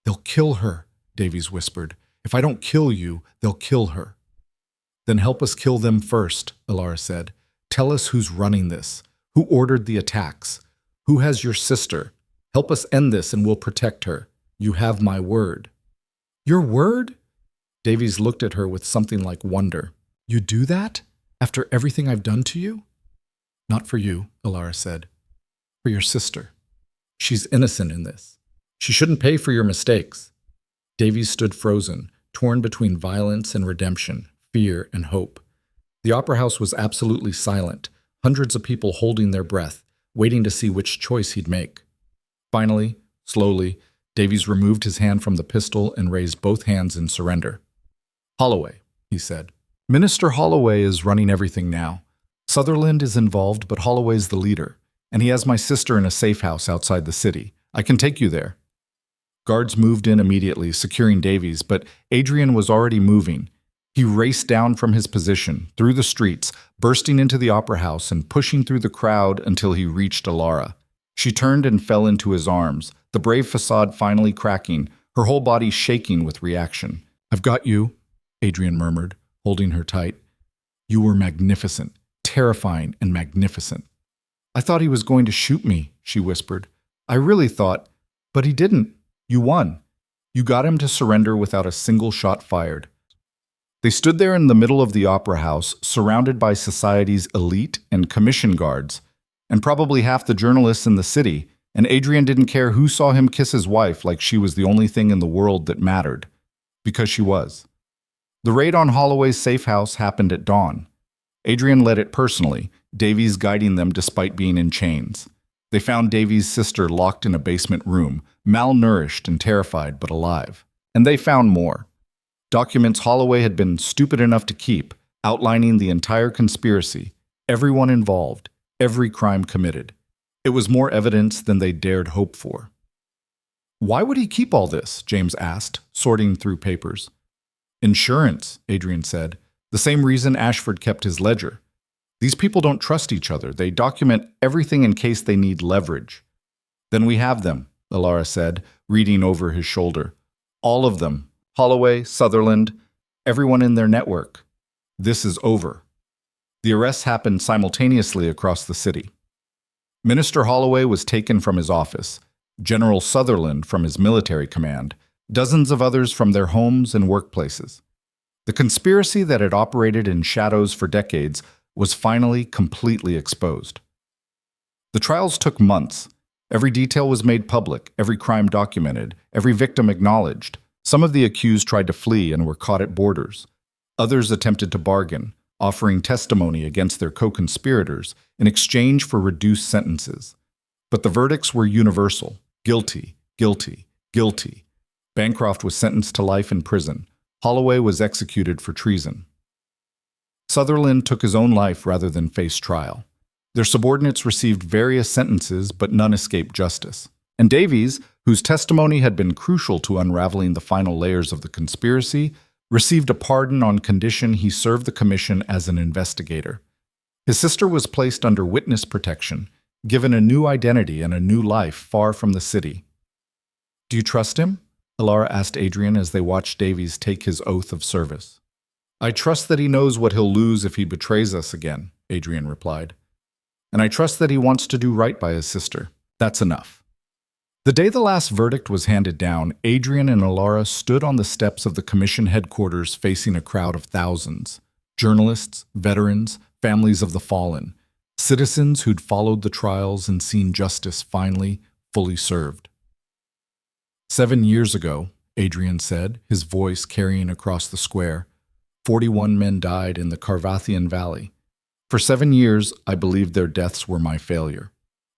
A: They'll kill her, Davies whispered. If I don't kill you, they'll kill her. Then help us kill them first, Elara said. Tell us who's running this, who ordered the attacks, who has your sister. Help us end this and we'll protect her. You have my word. Your word? Davies looked at her with something like wonder. You do that? After everything I've done to you? Not for you, Elara said. For your sister. She's innocent in this. She shouldn't pay for your mistakes. Davies stood frozen, torn between violence and redemption, fear and hope. The opera house was absolutely silent, hundreds of people holding their breath, waiting to see which choice he'd make. Finally, slowly, Davies removed his hand from the pistol and raised both hands in surrender. Holloway, he said. Minister Holloway is running everything now. Sutherland is involved, but Holloway's the leader, and he has my sister in a safe house outside the city. I can take you there. Guards moved in immediately, securing Davies, but Adrian was already moving. He raced down from his position, through the streets, bursting into the opera house and pushing through the crowd until he reached Elara. She turned and fell into his arms, the brave facade finally cracking, her whole body shaking with reaction. I've got you, Adrian murmured, holding her tight. You were magnificent, terrifying and magnificent. I thought he was going to shoot me, she whispered. I really thought, but he didn't. You won. You got him to surrender without a single shot fired. They stood there in the middle of the opera house, surrounded by society's elite and commission guards, and probably half the journalists in the city, and Adrian didn't care who saw him kiss his wife like she was the only thing in the world that mattered. Because she was. The raid on Holloway's safe house happened at dawn. Adrian led it personally, Davies guiding them despite being in chains. They found Davies' sister locked in a basement room, malnourished and terrified but alive. And they found more. Documents Holloway had been stupid enough to keep, outlining the entire conspiracy, everyone involved, every crime committed. It was more evidence than they dared hope for. Why would he keep all this? James asked, sorting through papers. Insurance, Adrian said. The same reason Ashford kept his ledger. These people don't trust each other. They document everything in case they need leverage. Then we have them, Elara said, reading over his shoulder. All of them. Holloway, Sutherland, everyone in their network. This is over. The arrests happened simultaneously across the city. Minister Holloway was taken from his office, General Sutherland from his military command, dozens of others from their homes and workplaces. The conspiracy that had operated in shadows for decades was finally completely exposed. The trials took months. Every detail was made public, every crime documented, every victim acknowledged. Some of the accused tried to flee and were caught at borders. Others attempted to bargain, offering testimony against their co-conspirators in exchange for reduced sentences. But the verdicts were universal. Guilty, guilty, guilty. Bancroft was sentenced to life in prison. Holloway was executed for treason. Sutherland took his own life rather than face trial. Their subordinates received various sentences, but none escaped justice. And Davies, whose testimony had been crucial to unraveling the final layers of the conspiracy, received a pardon on condition he served the commission as an investigator. His sister was placed under witness protection, given a new identity and a new life far from the city. Do you trust him? Elara asked Adrian as they watched Davies take his oath of service. I trust that he knows what he'll lose if he betrays us again, Adrian replied. and I trust that he wants to do right by his sister. That's enough. The day the last verdict was handed down, Adrian and Elara stood on the steps of the commission headquarters facing a crowd of thousands. Journalists, veterans, families of the fallen, citizens who'd followed the trials and seen justice finally, fully served. 7 years ago, Adrian said, his voice carrying across the square, 41 men died in the Carvathian Valley. For 7 years, I believed their deaths were my failure.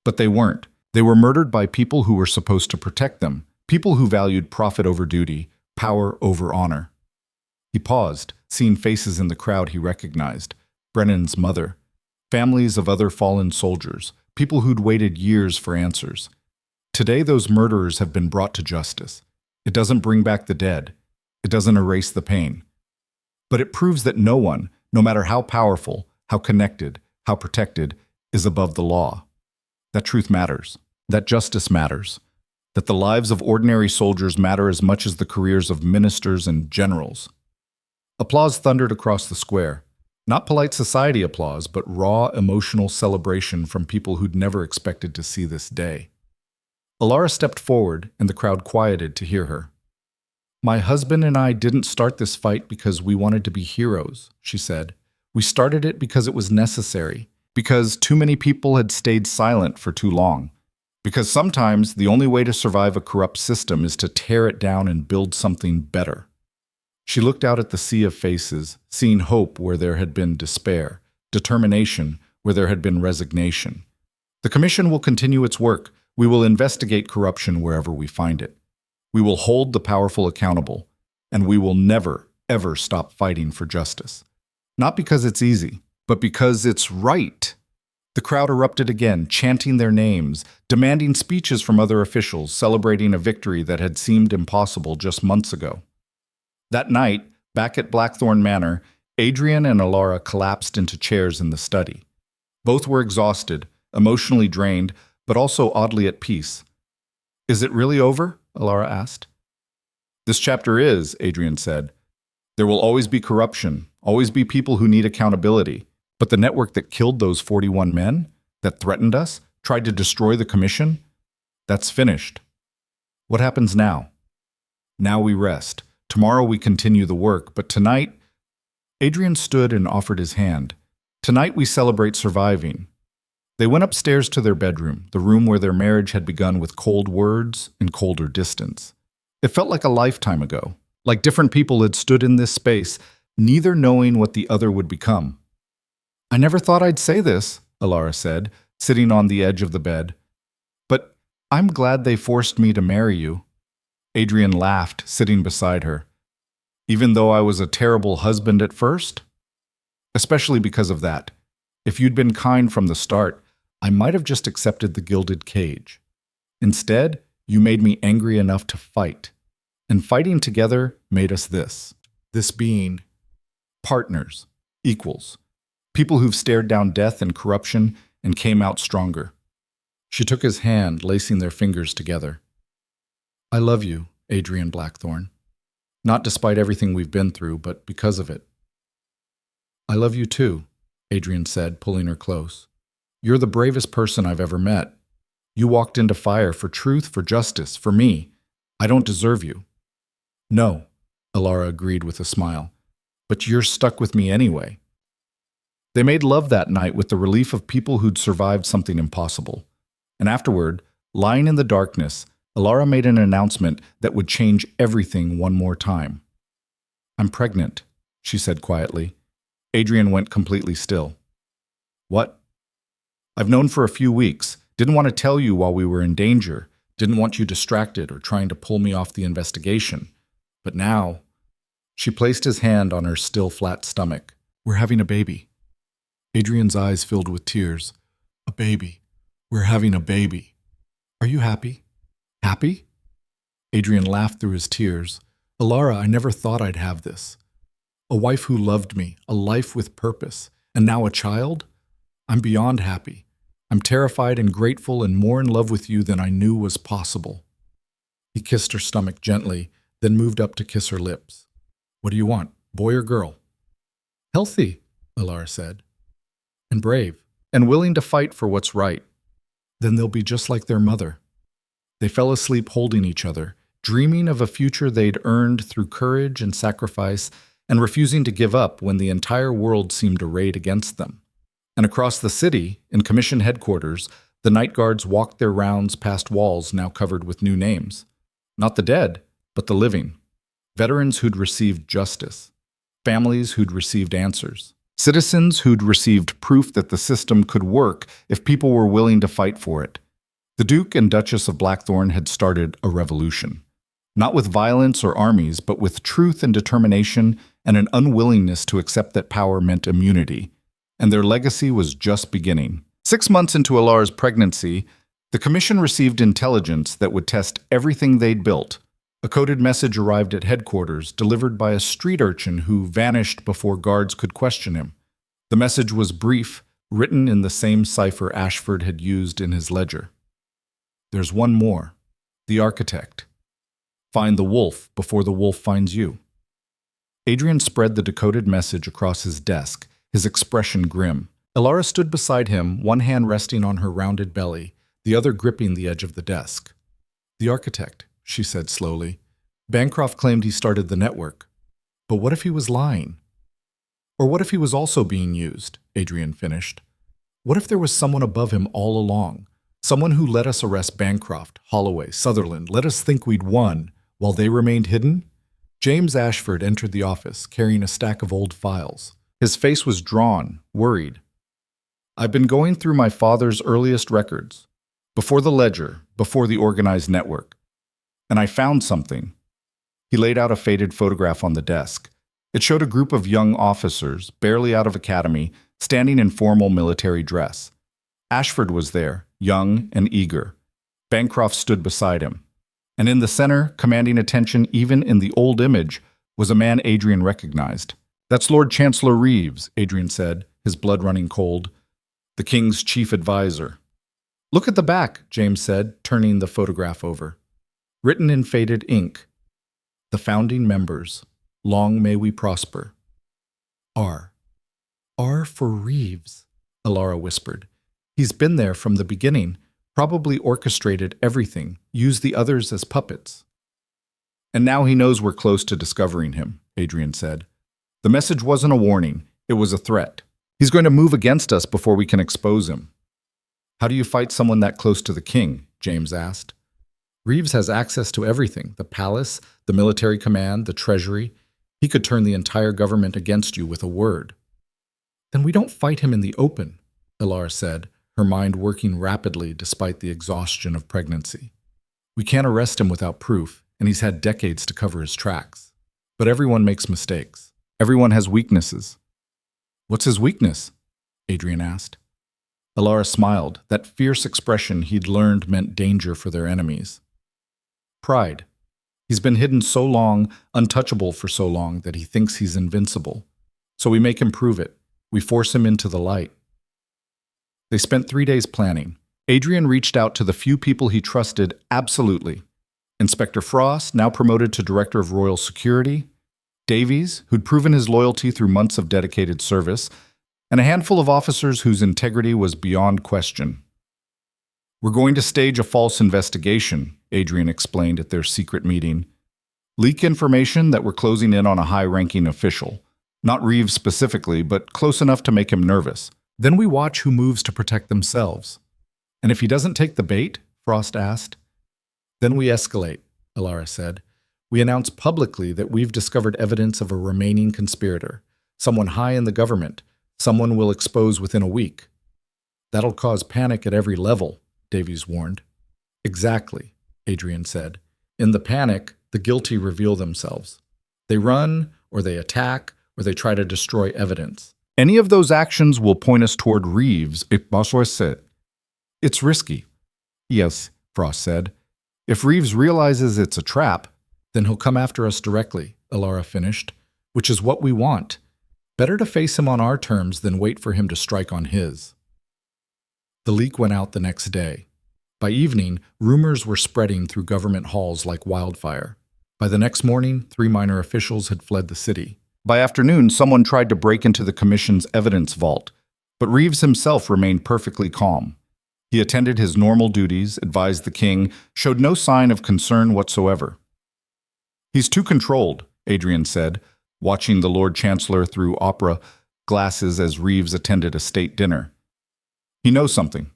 A: But they weren't. They were murdered by people who were supposed to protect them, people who valued profit over duty, power over honor. He paused, seeing faces in the crowd he recognized, Brennan's mother, families of other fallen soldiers, people who'd waited years for answers. Today, those murderers have been brought to justice. It doesn't bring back the dead. It doesn't erase the pain. But it proves that no one, no matter how powerful, how connected, how protected, is above the law. That truth matters. That justice matters. That the lives of ordinary soldiers matter as much as the careers of ministers and generals. Applause thundered across the square. Not polite society applause, but raw, emotional celebration from people who'd never expected to see this day. Elara stepped forward, and the crowd quieted to hear her. My husband and I didn't start this fight because we wanted to be heroes, she said. We started it because it was necessary, because too many people had stayed silent for too long, because sometimes the only way to survive a corrupt system is to tear it down and build something better. She looked out at the sea of faces, seeing hope where there had been despair, determination where there had been resignation. The commission will continue its work. We will investigate corruption wherever we find it. We will hold the powerful accountable, and we will never, ever stop fighting for justice. Not because it's easy, but because it's right. The crowd erupted again, chanting their names, demanding speeches from other officials, celebrating a victory that had seemed impossible just months ago. That night, back at Blackthorn Manor, Adrian and Elara collapsed into chairs in the study. Both were exhausted, emotionally drained, but also oddly at peace. Is it really over? Elara asked. This chapter is, Adrian said. There will always be corruption, always be people who need accountability. But the network that killed those 41 men, that threatened us, tried to destroy the commission, that's finished. What happens now? Now we rest. Tomorrow we continue the work, but tonight, Adrian stood and offered his hand. Tonight we celebrate surviving. They went upstairs to their bedroom, the room where their marriage had begun with cold words and colder distance. It felt like a lifetime ago, like different people had stood in this space, neither knowing what the other would become. I never thought I'd say this, Elara said, sitting on the edge of the bed. But I'm glad they forced me to marry you. Adrian laughed, sitting beside her. Even though I was a terrible husband at first? Especially because of that. If you'd been kind from the start, I might have just accepted the gilded cage. Instead, you made me angry enough to fight. And fighting together made us this. This being partners, equals. People who've stared down death and corruption and came out stronger. She took his hand, lacing their fingers together. I love you, Adrian Blackthorn. Not despite everything we've been through, but because of it. I love you too, Adrian said, pulling her close. You're the bravest person I've ever met. You walked into fire for truth, for justice, for me. I don't deserve you. No, Elara agreed with a smile. But you're stuck with me anyway. They made love that night with the relief of people who'd survived something impossible. And afterward, lying in the darkness, Elara made an announcement that would change everything one more time. I'm pregnant, she said quietly. Adrian went completely still. What? I've known for a few weeks. Didn't want to tell you while we were in danger. Didn't want you distracted or trying to pull me off the investigation. But now, she placed his hand on her still flat stomach. We're having a baby. Adrian's eyes filled with tears. A baby. We're having a baby. Are you happy? Happy? Adrian laughed through his tears. Elara, I never thought I'd have this. A wife who loved me, a life with purpose, and now a child? I'm beyond happy. I'm terrified and grateful and more in love with you than I knew was possible. He kissed her stomach gently, then moved up to kiss her lips. What do you want, boy or girl? Healthy, Elara said. And brave, and willing to fight for what's right. Then they'll be just like their mother. They fell asleep holding each other, dreaming of a future they'd earned through courage and sacrifice, and refusing to give up when the entire world seemed arrayed against them. And across the city, in commission headquarters, the night guards walked their rounds past walls now covered with new names. Not the dead, but the living. Veterans who'd received justice. Families who'd received answers. Citizens who'd received proof that the system could work if people were willing to fight for it. The Duke and Duchess of Blackthorn had started a revolution. Not with violence or armies, but with truth and determination and an unwillingness to accept that power meant immunity. And their legacy was just beginning. 6 months into Elara's pregnancy, the commission received intelligence that would test everything they'd built. A coded message arrived at headquarters, delivered by a street urchin who vanished before guards could question him. The message was brief, written in the same cipher Ashford had used in his ledger. There's one more. The architect. Find the wolf before the wolf finds you. Adrian spread the decoded message across his desk, his expression grim. Elara stood beside him, one hand resting on her rounded belly, the other gripping the edge of the desk. The architect, she said slowly. Bancroft claimed he started the network. But what if he was lying? Or what if he was also being used? Adrian finished. What if there was someone above him all along? Someone who let us arrest Bancroft, Holloway, Sutherland, let us think we'd won, while they remained hidden? James Ashford entered the office, carrying a stack of old files. His face was drawn, worried. I've been going through my father's earliest records, before the ledger, before the organized network, and I found something. He laid out a faded photograph on the desk. It showed a group of young officers, barely out of academy, standing in formal military dress. Ashford was there, young and eager. Bancroft stood beside him. And in the center, commanding attention even in the old image, was a man Adrian recognized. That's Lord Chancellor Reeves, Adrian said, his blood running cold. The king's chief advisor. Look at the back, James said, turning the photograph over. Written in faded ink. The founding members. Long may we prosper. R. R for Reeves, Elara whispered. He's been there from the beginning, probably orchestrated everything, used the others as puppets. And now he knows we're close to discovering him, Adrian said. The message wasn't a warning, it was a threat. He's going to move against us before we can expose him. How do you fight someone that close to the king? James asked. Reeves has access to everything, the palace, the military command, the treasury. He could turn the entire government against you with a word. Then we don't fight him in the open, Elara said, her mind working rapidly despite the exhaustion of pregnancy. We can't arrest him without proof, and he's had decades to cover his tracks. But everyone makes mistakes. Everyone has weaknesses. What's his weakness? Adrian asked. Elara smiled, that fierce expression he'd learned meant danger for their enemies. Pride. He's been hidden so long, untouchable for so long, that he thinks he's invincible. So we make him prove it. We force him into the light. They spent 3 days planning. Adrian reached out to the few people he trusted absolutely. Inspector Frost, now promoted to Director of Royal Security, Davies, who'd proven his loyalty through months of dedicated service, and a handful of officers whose integrity was beyond question. We're going to stage a false investigation, Adrian explained at their secret meeting. Leak information that we're closing in on a high-ranking official. Not Reeves specifically, but close enough to make him nervous. Then we watch who moves to protect themselves. And if he doesn't take the bait, Frost asked. Then we escalate, Elara said. We announce publicly that we've discovered evidence of a remaining conspirator, someone high in the government, someone we'll expose within a week. That'll cause panic at every level, Davies warned. Exactly, Adrian said. In the panic, the guilty reveal themselves. They run, or they attack, or they try to destroy evidence. Any of those actions will point us toward Reeves, It's risky. Yes, Frost said. If Reeves realizes it's a trap, then he'll come after us directly, Elara finished, which is what we want. Better to face him on our terms than wait for him to strike on his. The leak went out the next day. By evening, rumors were spreading through government halls like wildfire. By the next morning, 3 minor officials had fled the city. By afternoon, someone tried to break into the commission's evidence vault. But Reeves himself remained perfectly calm. He attended his normal duties, advised the king, showed no sign of concern whatsoever. "He's too controlled," Adrian said, watching the Lord Chancellor through opera glasses as Reeves attended a state dinner. "He knows something."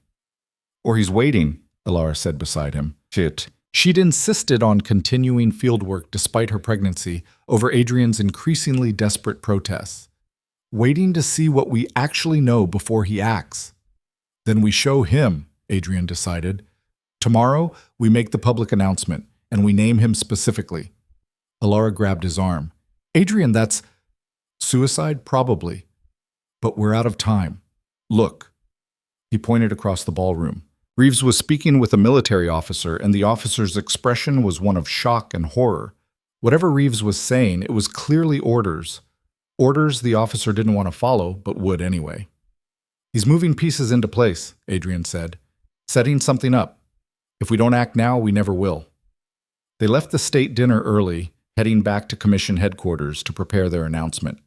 A: "Or he's waiting," Elara said beside him. Shit. She'd insisted on continuing fieldwork despite her pregnancy over Adrian's increasingly desperate protests. "Waiting to see what we actually know before he acts." "Then we show him," Adrian decided. "Tomorrow, we make the public announcement, and we name him specifically." Elara grabbed his arm. "Adrian, that's suicide? Probably. But we're out of time. Look." He pointed across the ballroom. Reeves was speaking with a military officer, and the officer's expression was one of shock and horror. Whatever Reeves was saying, it was clearly orders. Orders the officer didn't want to follow, but would anyway. "He's moving pieces into place," Adrian said. "Setting something up. If we don't act now, we never will." They left the state dinner early, heading back to commission headquarters to prepare their announcement.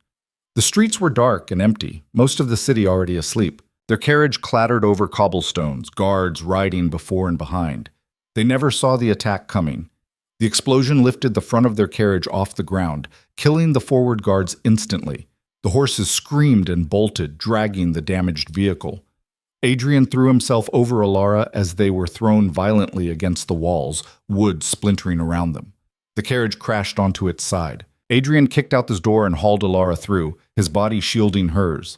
A: The streets were dark and empty, most of the city already asleep. Their carriage clattered over cobblestones, guards riding before and behind. They never saw the attack coming. The explosion lifted the front of their carriage off the ground, killing the forward guards instantly. The horses screamed and bolted, dragging the damaged vehicle. Adrian threw himself over Elara as they were thrown violently against the walls, wood splintering around them. The carriage crashed onto its side. Adrian kicked out the door and hauled Elara through, his body shielding hers.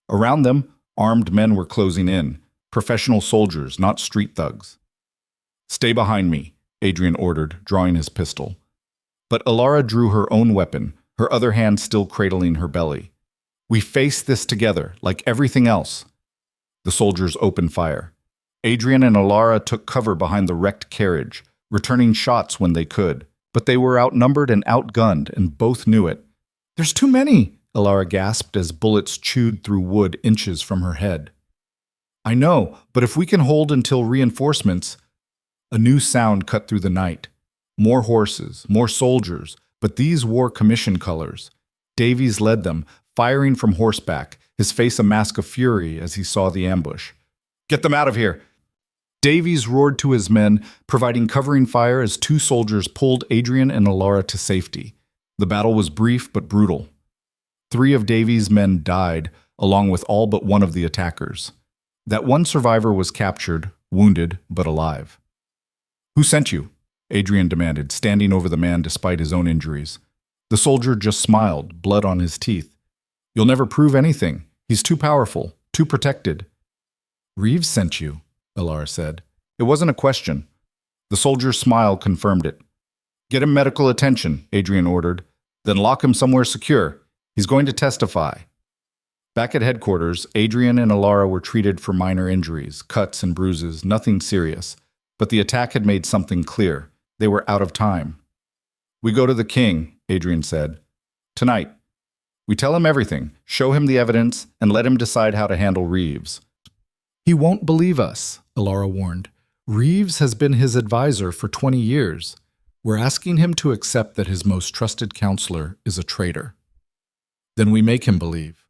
A: Around them, armed men were closing in, professional soldiers, not street thugs. "Stay behind me," Adrian ordered, drawing his pistol. But Elara drew her own weapon, her other hand still cradling her belly. "We face this together, like everything else." The soldiers opened fire. Adrian and Elara took cover behind the wrecked carriage, returning shots when they could. But they were outnumbered and outgunned, and both knew it. "There's too many," Elara gasped as bullets chewed through wood inches from her head. "I know, but if we can hold until reinforcements—" A new sound cut through the night. More horses, more soldiers, but these wore commission colors. Davies led them, firing from horseback, his face a mask of fury as he saw the ambush. "Get them out of here!" Davies roared to his men, providing covering fire as two soldiers pulled Adrian and Elara to safety. The battle was brief but brutal. 3 of Davies' men died, along with all but one of the attackers. That one survivor was captured, wounded, but alive. "Who sent you?" Adrian demanded, standing over the man despite his own injuries. The soldier just smiled, blood on his teeth. "You'll never prove anything. He's too powerful, too protected." "Reeves sent you," Elara said. It wasn't a question. The soldier's smile confirmed it. "Get him medical attention," Adrian ordered. "Then lock him somewhere secure. He's going to testify." Back at headquarters, Adrian and Elara were treated for minor injuries, cuts and bruises, nothing serious. But the attack had made something clear. They were out of time. "We go to the king," Adrian said. "Tonight. We tell him everything, show him the evidence, and let him decide how to handle Reeves." "He won't believe us," Elara warned. "Reeves has been his advisor for 20 years. We're asking him to accept that his most trusted counselor is a traitor." "Then we make him believe."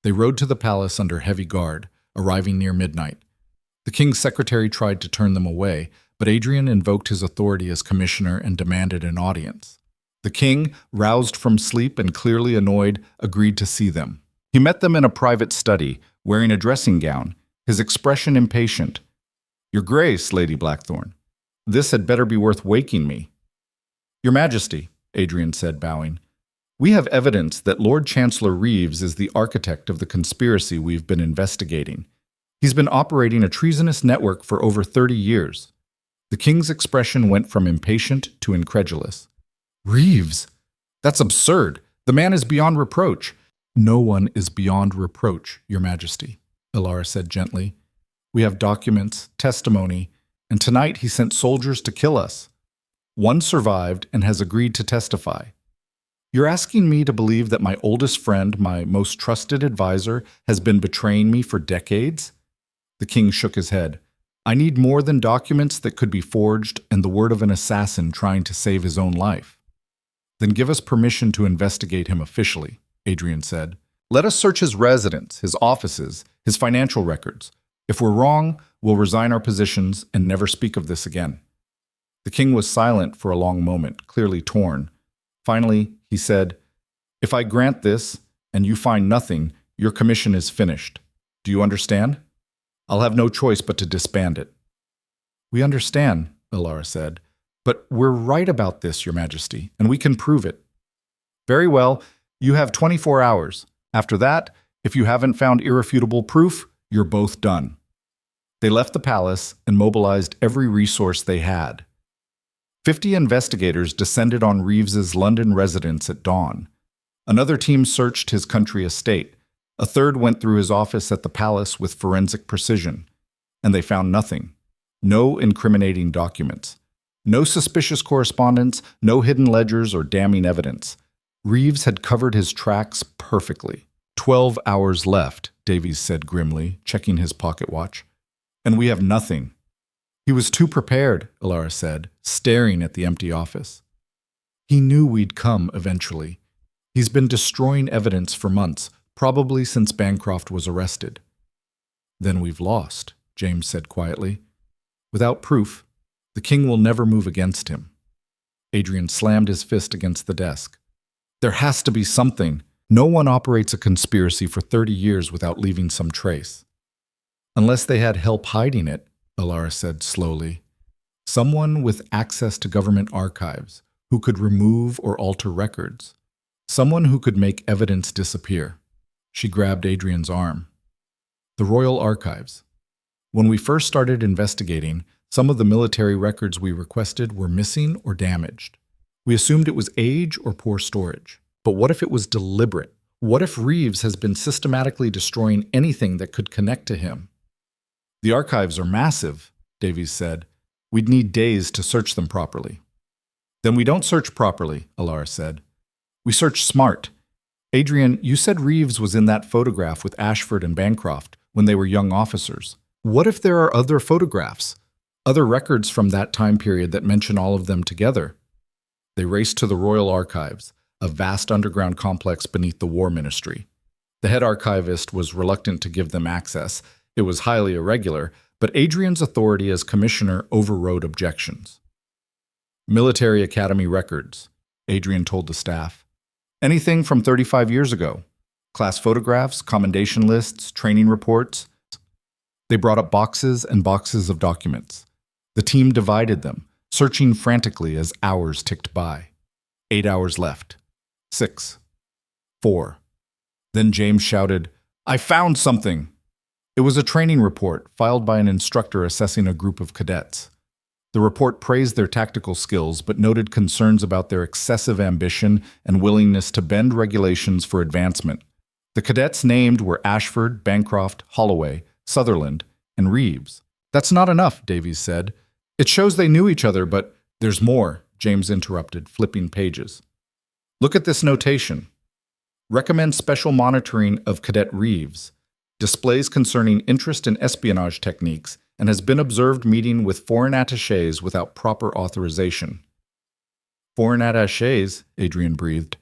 A: They rode to the palace under heavy guard, arriving near midnight. The king's secretary tried to turn them away, but Adrian invoked his authority as commissioner and demanded an audience. The king, roused from sleep and clearly annoyed, agreed to see them. He met them in a private study, wearing a dressing gown, his expression impatient. "Your Grace, Lady Blackthorn, this had better be worth waking me." "Your Majesty," Adrian said, bowing, "we have evidence that Lord Chancellor Reeves is the architect of the conspiracy we've been investigating. He's been operating a treasonous network for over 30 years. The king's expression went from impatient to incredulous. "Reeves? That's absurd. The man is beyond reproach." "No one is beyond reproach, Your Majesty," Elara said gently. "We have documents, testimony, and tonight he sent soldiers to kill us. One survived and has agreed to testify. You're asking me to believe that my oldest friend, my most trusted advisor, has been betraying me for decades?" The king shook his head. "I need more than documents that could be forged and the word of an assassin trying to save his own life." "Then give us permission to investigate him officially," Adrian said. Let us search his residence, his offices, his financial records. If we're wrong, we'll resign our positions and never speak of this again." The king was silent for a long moment, clearly torn. Finally, he said, "If I grant this, and you find nothing, your commission is finished. Do you understand? I'll have no choice but to disband it." "We understand," Elara said, "but we're right about this, Your Majesty, and we can prove it." "Very well, you have 24 hours. After that, if you haven't found irrefutable proof, you're both done." They left the palace and mobilized every resource they had. 50 investigators descended on Reeves's London residence at dawn. Another team searched his country estate. A third went through his office at the palace with forensic precision. And they found nothing. No incriminating documents. No suspicious correspondence, no hidden ledgers or damning evidence. Reeves had covered his tracks perfectly. 12 hours left, Davies said grimly, checking his pocket watch. "And we have nothing." "He was too prepared," Elara said, staring at the empty office. "He knew we'd come eventually. He's been destroying evidence for months, probably since Bancroft was arrested." "Then we've lost," James said quietly. "Without proof, the king will never move against him." Adrian slammed his fist against the desk. "There has to be something. No one operates a conspiracy for 30 years without leaving some trace." "Unless they had help hiding it," Elara said slowly. "Someone with access to government archives, who could remove or alter records. Someone who could make evidence disappear." She grabbed Adrian's arm. "The Royal Archives. When we first started investigating, some of the military records we requested were missing or damaged. We assumed it was age or poor storage. But what if it was deliberate? What if Reeves has been systematically destroying anything that could connect to him?" "The archives are massive," Davies said. "We'd need days to search them properly." "Then we don't search properly," Elara said. "We search smart. Adrian, you said Reeves was in that photograph with Ashford and Bancroft when they were young officers. What if there are other photographs, other records from that time period that mention all of them together?" They raced to the Royal Archives, a vast underground complex beneath the War Ministry. The head archivist was reluctant to give them access. It was highly irregular, but Adrian's authority as commissioner overrode objections. "Military Academy records," Adrian told the staff. "Anything from 35 years ago. Class photographs, commendation lists, training reports." They brought up boxes and boxes of documents. The team divided them, searching frantically as hours ticked by. 8 hours left. 6. 4. Then James shouted, "I found something!" It was a training report filed by an instructor assessing a group of cadets. The report praised their tactical skills but noted concerns about their excessive ambition and willingness to bend regulations for advancement. The cadets named were Ashford, Bancroft, Holloway, Sutherland, and Reeves. "That's not enough," Davies said. "It shows they knew each other, but—" "There's more," James interrupted, flipping pages. "Look at this notation. Recommend special monitoring of Cadet Reeves. Displays concerning interest in espionage techniques and has been observed meeting with foreign attachés without proper authorization." "Foreign attachés," Adrian breathed.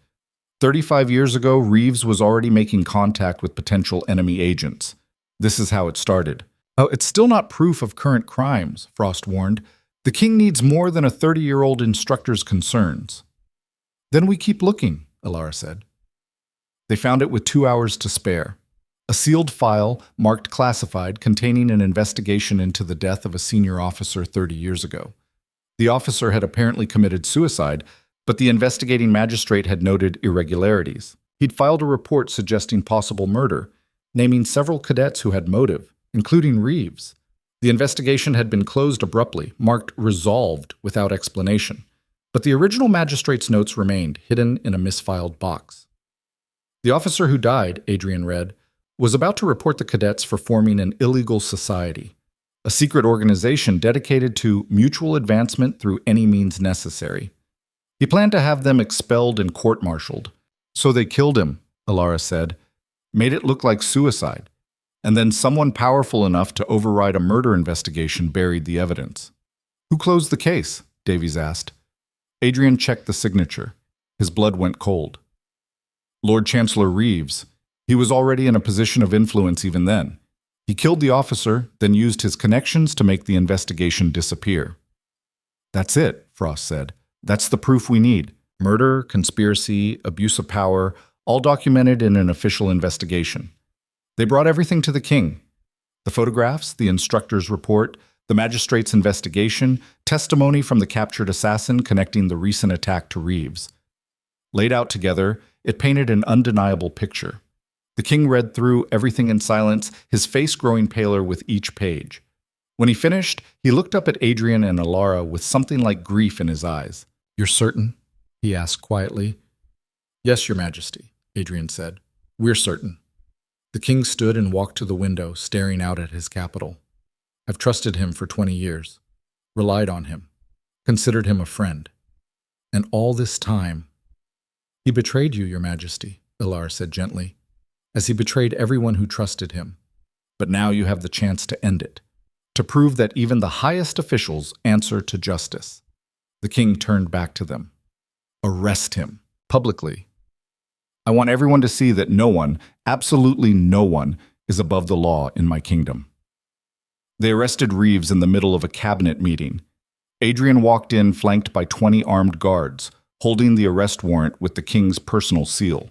A: 35 years ago, Reeves was already making contact with potential enemy agents. This is how it started. "Oh, it's still not proof of current crimes," Frost warned. "The king needs more than a 30-year-old instructor's concerns." "Then we keep looking," Elara said. They found it with 2 hours to spare. A sealed file, marked classified, containing an investigation into the death of a senior officer 30 years ago. The officer had apparently committed suicide, but the investigating magistrate had noted irregularities. He'd filed a report suggesting possible murder, naming several cadets who had motive, including Reeves. The investigation had been closed abruptly, marked resolved without explanation. But the original magistrate's notes remained, hidden in a misfiled box. The officer who died, Adrian read, was about to report the cadets for forming an illegal society, a secret organization dedicated to mutual advancement through any means necessary. He planned to have them expelled and court-martialed. "So they killed him," Elara said, "made it look like suicide. And then someone powerful enough to override a murder investigation buried the evidence." "Who closed the case?" Davies asked. Adrian checked the signature. His blood went cold. "Lord Chancellor Reeves. He was already in a position of influence even then. He killed the officer, then used his connections to make the investigation disappear. That's it, Frost said. That's the proof we need. Murder, conspiracy, abuse of power, all documented in an official investigation. They brought everything to the king. The photographs, the instructor's report, the magistrate's investigation, testimony from the captured assassin connecting the recent attack to Reeves. Laid out together, it painted an undeniable picture. The king read through everything in silence, his face growing paler with each page. When he finished, he looked up at Adrian and Elara with something like grief in his eyes. "You're certain?" he asked quietly. "Yes, Your Majesty," Adrian said. "We're certain." The king stood and walked to the window, staring out at his capital. "I've trusted him for 20 years, relied on him, considered him a friend. And all this time—" "He betrayed you, Your Majesty," Elara said gently, "as he betrayed everyone who trusted him. But now you have the chance to end it, to prove that even the highest officials answer to justice." The king turned back to them. "Arrest him, publicly. I want everyone to see that no one, absolutely no one, is above the law in my kingdom." They arrested Reeves in the middle of a cabinet meeting. Adrian walked in flanked by 20 armed guards, holding the arrest warrant with the king's personal seal.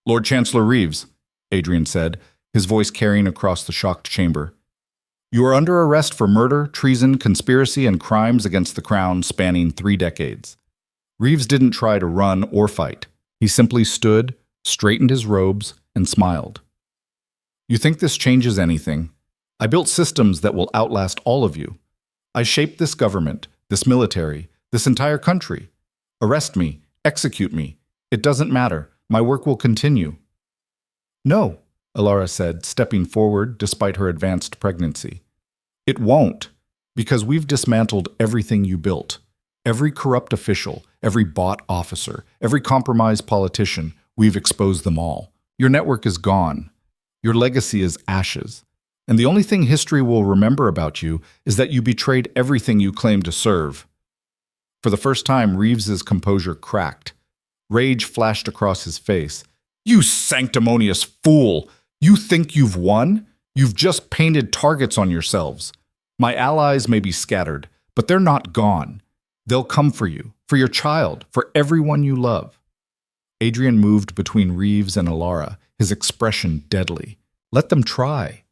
A: "Lord Chancellor Reeves," Adrian said, his voice carrying across the shocked chamber, "you are under arrest for murder, treason, conspiracy, and crimes against the crown spanning 3 decades. Reeves didn't try to run or fight. He simply stood, straightened his robes, and smiled. You think this changes anything? I built systems that will outlast all of you. I shaped this government, this military, this entire country. Arrest me, execute me. It doesn't matter. My work will continue." "No," Elara said, stepping forward despite her advanced pregnancy. "It won't, because we've dismantled everything you built. Every corrupt official, every bought officer, every compromised politician, we've exposed them all. Your network is gone. Your legacy is ashes. And the only thing history will remember about you is that you betrayed everything you claimed to serve." For the first time, Reeves's composure cracked. Rage flashed across his face. "You sanctimonious fool! You think you've won? You've just painted targets on yourselves. My allies may be scattered, but they're not gone. They'll come for you, for your child, for everyone you love." Adrian moved between Reeves and Elara, his expression deadly. "Let them try.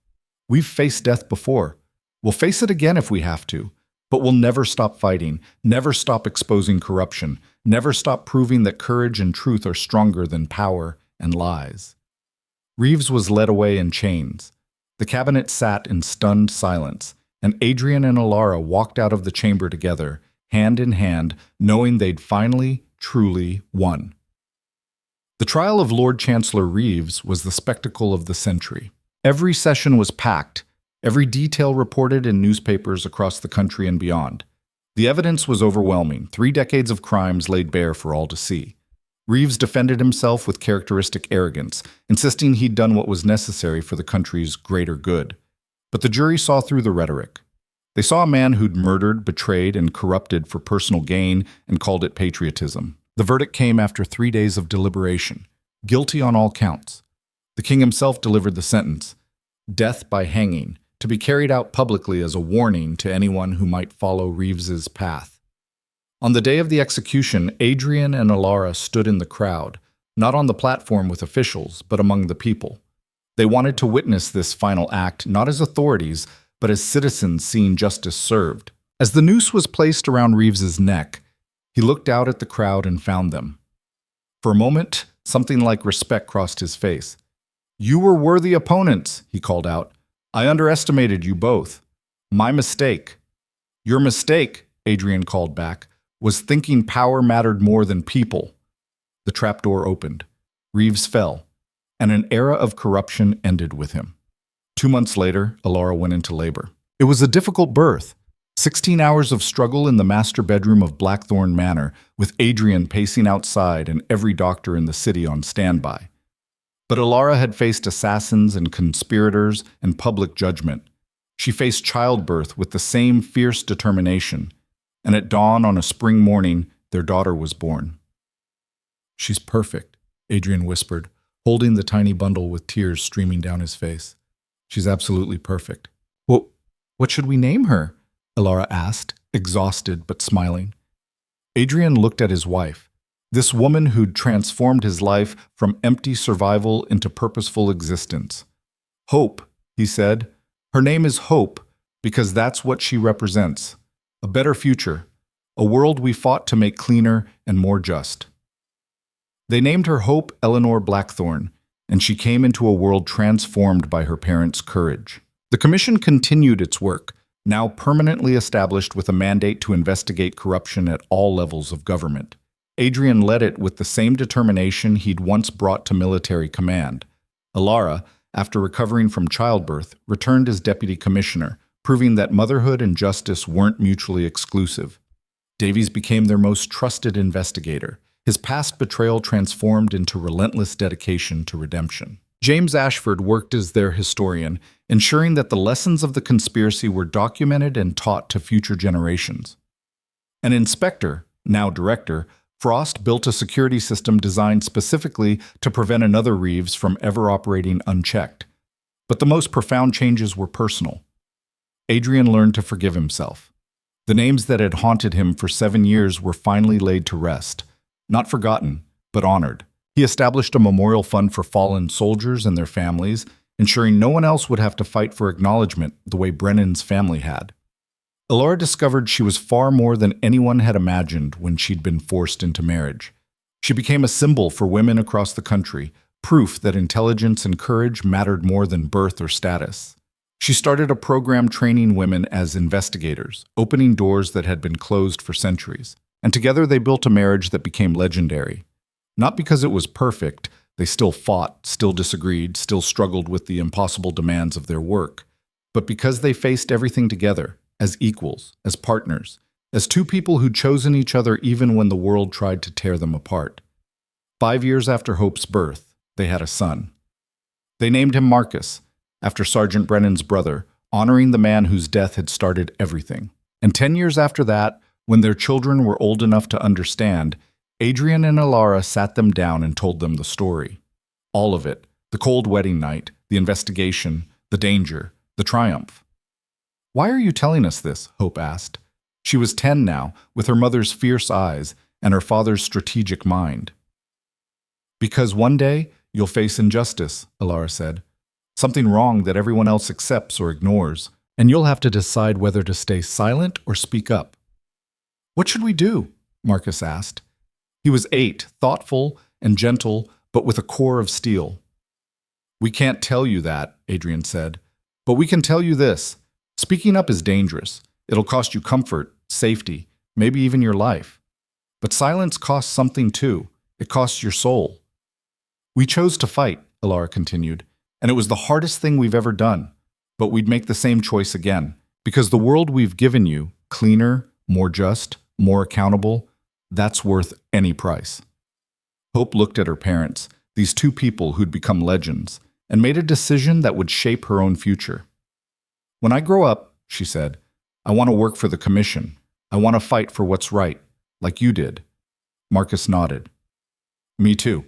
A: We've faced death before. We'll face it again if we have to. But we'll never stop fighting, never stop exposing corruption, never stop proving that courage and truth are stronger than power and lies." Reeves was led away in chains. The cabinet sat in stunned silence, and Adrian and Elara walked out of the chamber together, hand in hand, knowing they'd finally, truly won. The trial of Lord Chancellor Reeves was the spectacle of the century. Every session was packed, every detail reported in newspapers across the country and beyond. The evidence was overwhelming, 3 decades of crimes laid bare for all to see. Reeves defended himself with characteristic arrogance, insisting he'd done what was necessary for the country's greater good. But the jury saw through the rhetoric. They saw a man who'd murdered, betrayed, and corrupted for personal gain and called it patriotism. The verdict came after 3 days of deliberation, guilty on all counts. The king himself delivered the sentence, death by hanging, to be carried out publicly as a warning to anyone who might follow Reeves's path. On the day of the execution, Adrian and Elara stood in the crowd, not on the platform with officials, but among the people. They wanted to witness this final act not as authorities, but as citizens seeing justice served. As the noose was placed around Reeves's neck, he looked out at the crowd and found them. For a moment, something like respect crossed his face. "You were worthy opponents," he called out. "I underestimated you both. My mistake." "Your mistake," Adrian called back, "was thinking power mattered more than people." The trapdoor opened. Reeves fell, and an era of corruption ended with him. 2 months later, Elara went into labor. It was a difficult birth. 16 hours of struggle in the master bedroom of Blackthorn Manor, with Adrian pacing outside and every doctor in the city on standby. But Elara had faced assassins and conspirators and public judgment. She faced childbirth with the same fierce determination, and at dawn on a spring morning, their daughter was born. "She's perfect," Adrian whispered, holding the tiny bundle with tears streaming down his face. She's absolutely perfect. Well, what should we name her? Elara asked, exhausted but smiling. Adrian looked at his wife, this woman who'd transformed his life from empty survival into purposeful existence. Hope, he said. Her name is Hope because that's what she represents. A better future, a world we fought to make cleaner and more just. They named her Hope Eleanor Blackthorne, and she came into a world transformed by her parents' courage. The commission continued its work, now permanently established with a mandate to investigate corruption at all levels of government. Adrian led it with the same determination he'd once brought to military command. Elara, after recovering from childbirth, returned as deputy commissioner, proving that motherhood and justice weren't mutually exclusive. Davies became their most trusted investigator, his past betrayal transformed into relentless dedication to redemption. James Ashford worked as their historian, ensuring that the lessons of the conspiracy were documented and taught to future generations. An inspector, now director, Frost built a security system designed specifically to prevent another Reeves from ever operating unchecked. But the most profound changes were personal. Adrian learned to forgive himself. The names that had haunted him for 7 years were finally laid to rest. Not forgotten, but honored. He established a memorial fund for fallen soldiers and their families, ensuring no one else would have to fight for acknowledgement the way Brennan's family had. Elara discovered she was far more than anyone had imagined when she'd been forced into marriage. She became a symbol for women across the country, proof that intelligence and courage mattered more than birth or status. She started a program training women as investigators, opening doors that had been closed for centuries. And together they built a marriage that became legendary. Not because it was perfect, they still fought, still disagreed, still struggled with the impossible demands of their work, but because they faced everything together, as equals, as partners, as two people who'd chosen each other even when the world tried to tear them apart. 5 years after Hope's birth, they had a son. They named him Marcus, after Sergeant Brennan's brother, honoring the man whose death had started everything. And 10 years after that, when their children were old enough to understand, Adrian and Elara sat them down and told them the story. All of it, the cold wedding night, the investigation, the danger, the triumph. Why are you telling us this? Hope asked. She was 10 now, with her mother's fierce eyes and her father's strategic mind. Because one day you'll face injustice, Elara said. Something wrong that everyone else accepts or ignores, and you'll have to decide whether to stay silent or speak up. What should we do? Marcus asked. He was 8, thoughtful and gentle, but with a core of steel. We can't tell you that, Adrian said, but we can tell you this. Speaking up is dangerous. It'll cost you comfort, safety, maybe even your life. But silence costs something too. It costs your soul. We chose to fight, Elara continued, and it was the hardest thing we've ever done. But we'd make the same choice again, because the world we've given you, cleaner, more just, more accountable, that's worth any price. Hope looked at her parents, these two people who'd become legends, and made a decision that would shape her own future. When I grow up, she said, I want to work for the commission. I want to fight for what's right, like you did. Marcus nodded. Me too.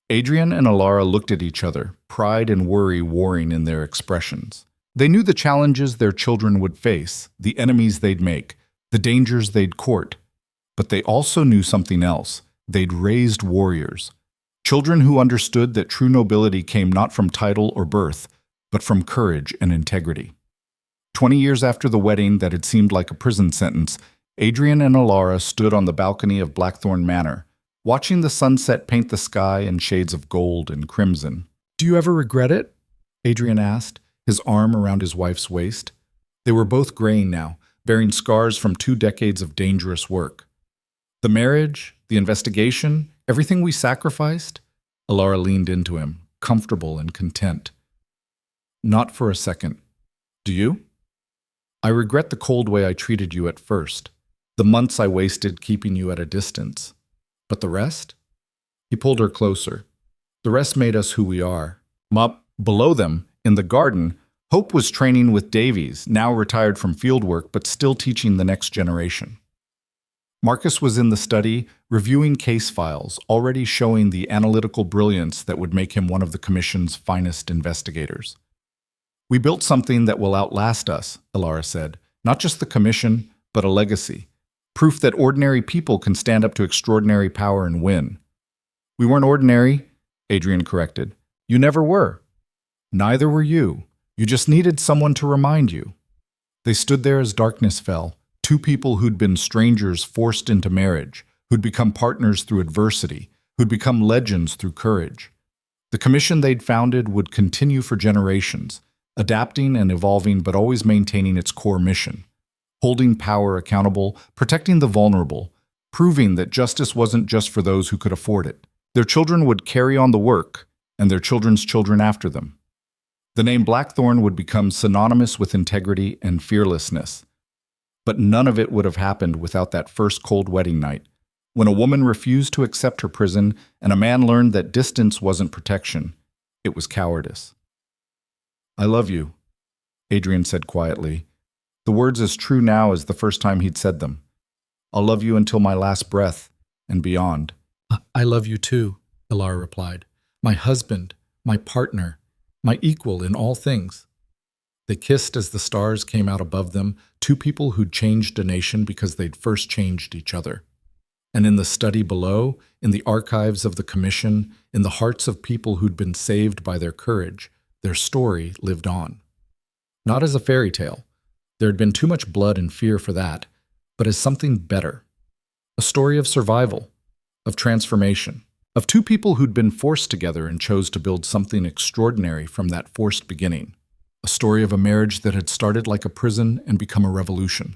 A: Adrian and Elara looked at each other, pride and worry warring in their expressions. They knew the challenges their children would face, the enemies they'd make, the dangers they'd court. But they also knew something else. They'd raised warriors. Children who understood that true nobility came not from title or birth, but from courage and integrity. 20 years after the wedding that had seemed like a prison sentence, Adrian and Elara stood on the balcony of Blackthorne Manor, watching the sunset paint the sky in shades of gold and crimson. Do you ever regret it? Adrian asked, his arm around his wife's waist. They were both graying now, bearing scars from 2 decades of dangerous work. The marriage, the investigation, everything we sacrificed? Elara leaned into him, comfortable and content. Not for a second. Do you? I regret the cold way I treated you at first, the months I wasted keeping you at a distance. But the rest? He pulled her closer. The rest made us who we are. Up below them, in the garden, Hope was training with Davies, now retired from fieldwork but still teaching the next generation. Marcus was in the study, reviewing case files, already showing the analytical brilliance that would make him one of the Commission's finest investigators. "We built something that will outlast us," Elara said. "Not just the Commission, but a legacy. Proof that ordinary people can stand up to extraordinary power and win." "We weren't ordinary," Adrian corrected. "You never were." "Neither were you. You just needed someone to remind you." They stood there as darkness fell, two people who'd been strangers forced into marriage, who'd become partners through adversity, who'd become legends through courage. The commission they'd founded would continue for generations, adapting and evolving but always maintaining its core mission: holding power accountable, protecting the vulnerable, proving that justice wasn't just for those who could afford it. Their children would carry on the work, and their children's children after them. The name Blackthorn would become synonymous with integrity and fearlessness. But none of it would have happened without that first cold wedding night, when a woman refused to accept her prison and a man learned that distance wasn't protection, it was cowardice. "I love you," Adrian said quietly, the words as true now as the first time he'd said them. "I'll love you until my last breath and beyond."
B: "I love you too," Elara replied. "My husband, my partner, my equal in all things." They kissed as the stars came out above them, two people who'd changed a nation because they'd first changed each other. And in the study below, in the archives of the Commission, in the hearts of people who'd been saved by their courage, their story lived on. Not as a fairy tale. There had been too much blood and fear for that, but as something better. A story of survival, of transformation, of two people who'd been forced together and chose to build something extraordinary from that forced beginning. A story of a marriage that had started like a prison and become a revolution.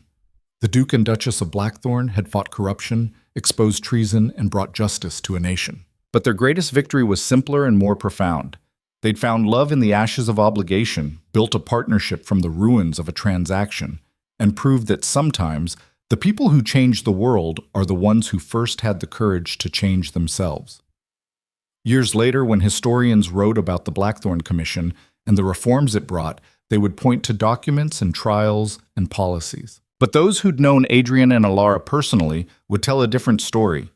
B: The Duke and Duchess of Blackthorn had fought corruption, exposed treason, and brought justice to a nation. But their greatest victory was simpler and more profound. They'd found love in the ashes of obligation, built a partnership from the ruins of a transaction, and proved that sometimes the people who change the world are the ones who first had the courage to change themselves. Years later, when historians wrote about the Blackthorn Commission and the reforms it brought, they would point to documents and trials and policies. But those who'd known Adrian and Elara personally would tell a different story.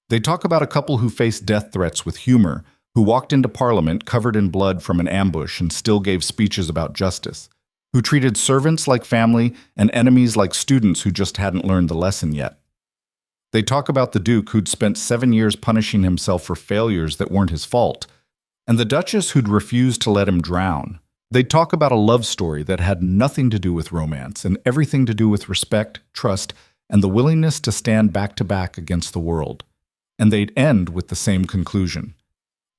B: They'd talk about a couple who faced death threats with humor, who walked into Parliament covered in blood from an ambush and still gave speeches about justice, who treated servants like family and enemies like students who just hadn't learned the lesson yet. They'd talk about the Duke who'd spent 7 years punishing himself for failures that weren't his fault, and the Duchess who'd refused to let him drown. They'd talk about a love story that had nothing to do with romance and everything to do with respect, trust, and the willingness to stand back to back against the world. And they'd end with the same conclusion: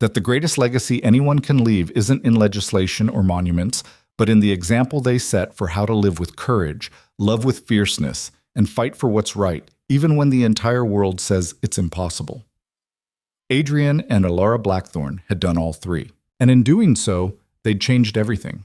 B: that the greatest legacy anyone can leave isn't in legislation or monuments, but in the example they set for how to live with courage, love with fierceness, and fight for what's right, even when the entire world says it's impossible. Adrian and Elara Blackthorn had done all three, and in doing so, they'd changed everything.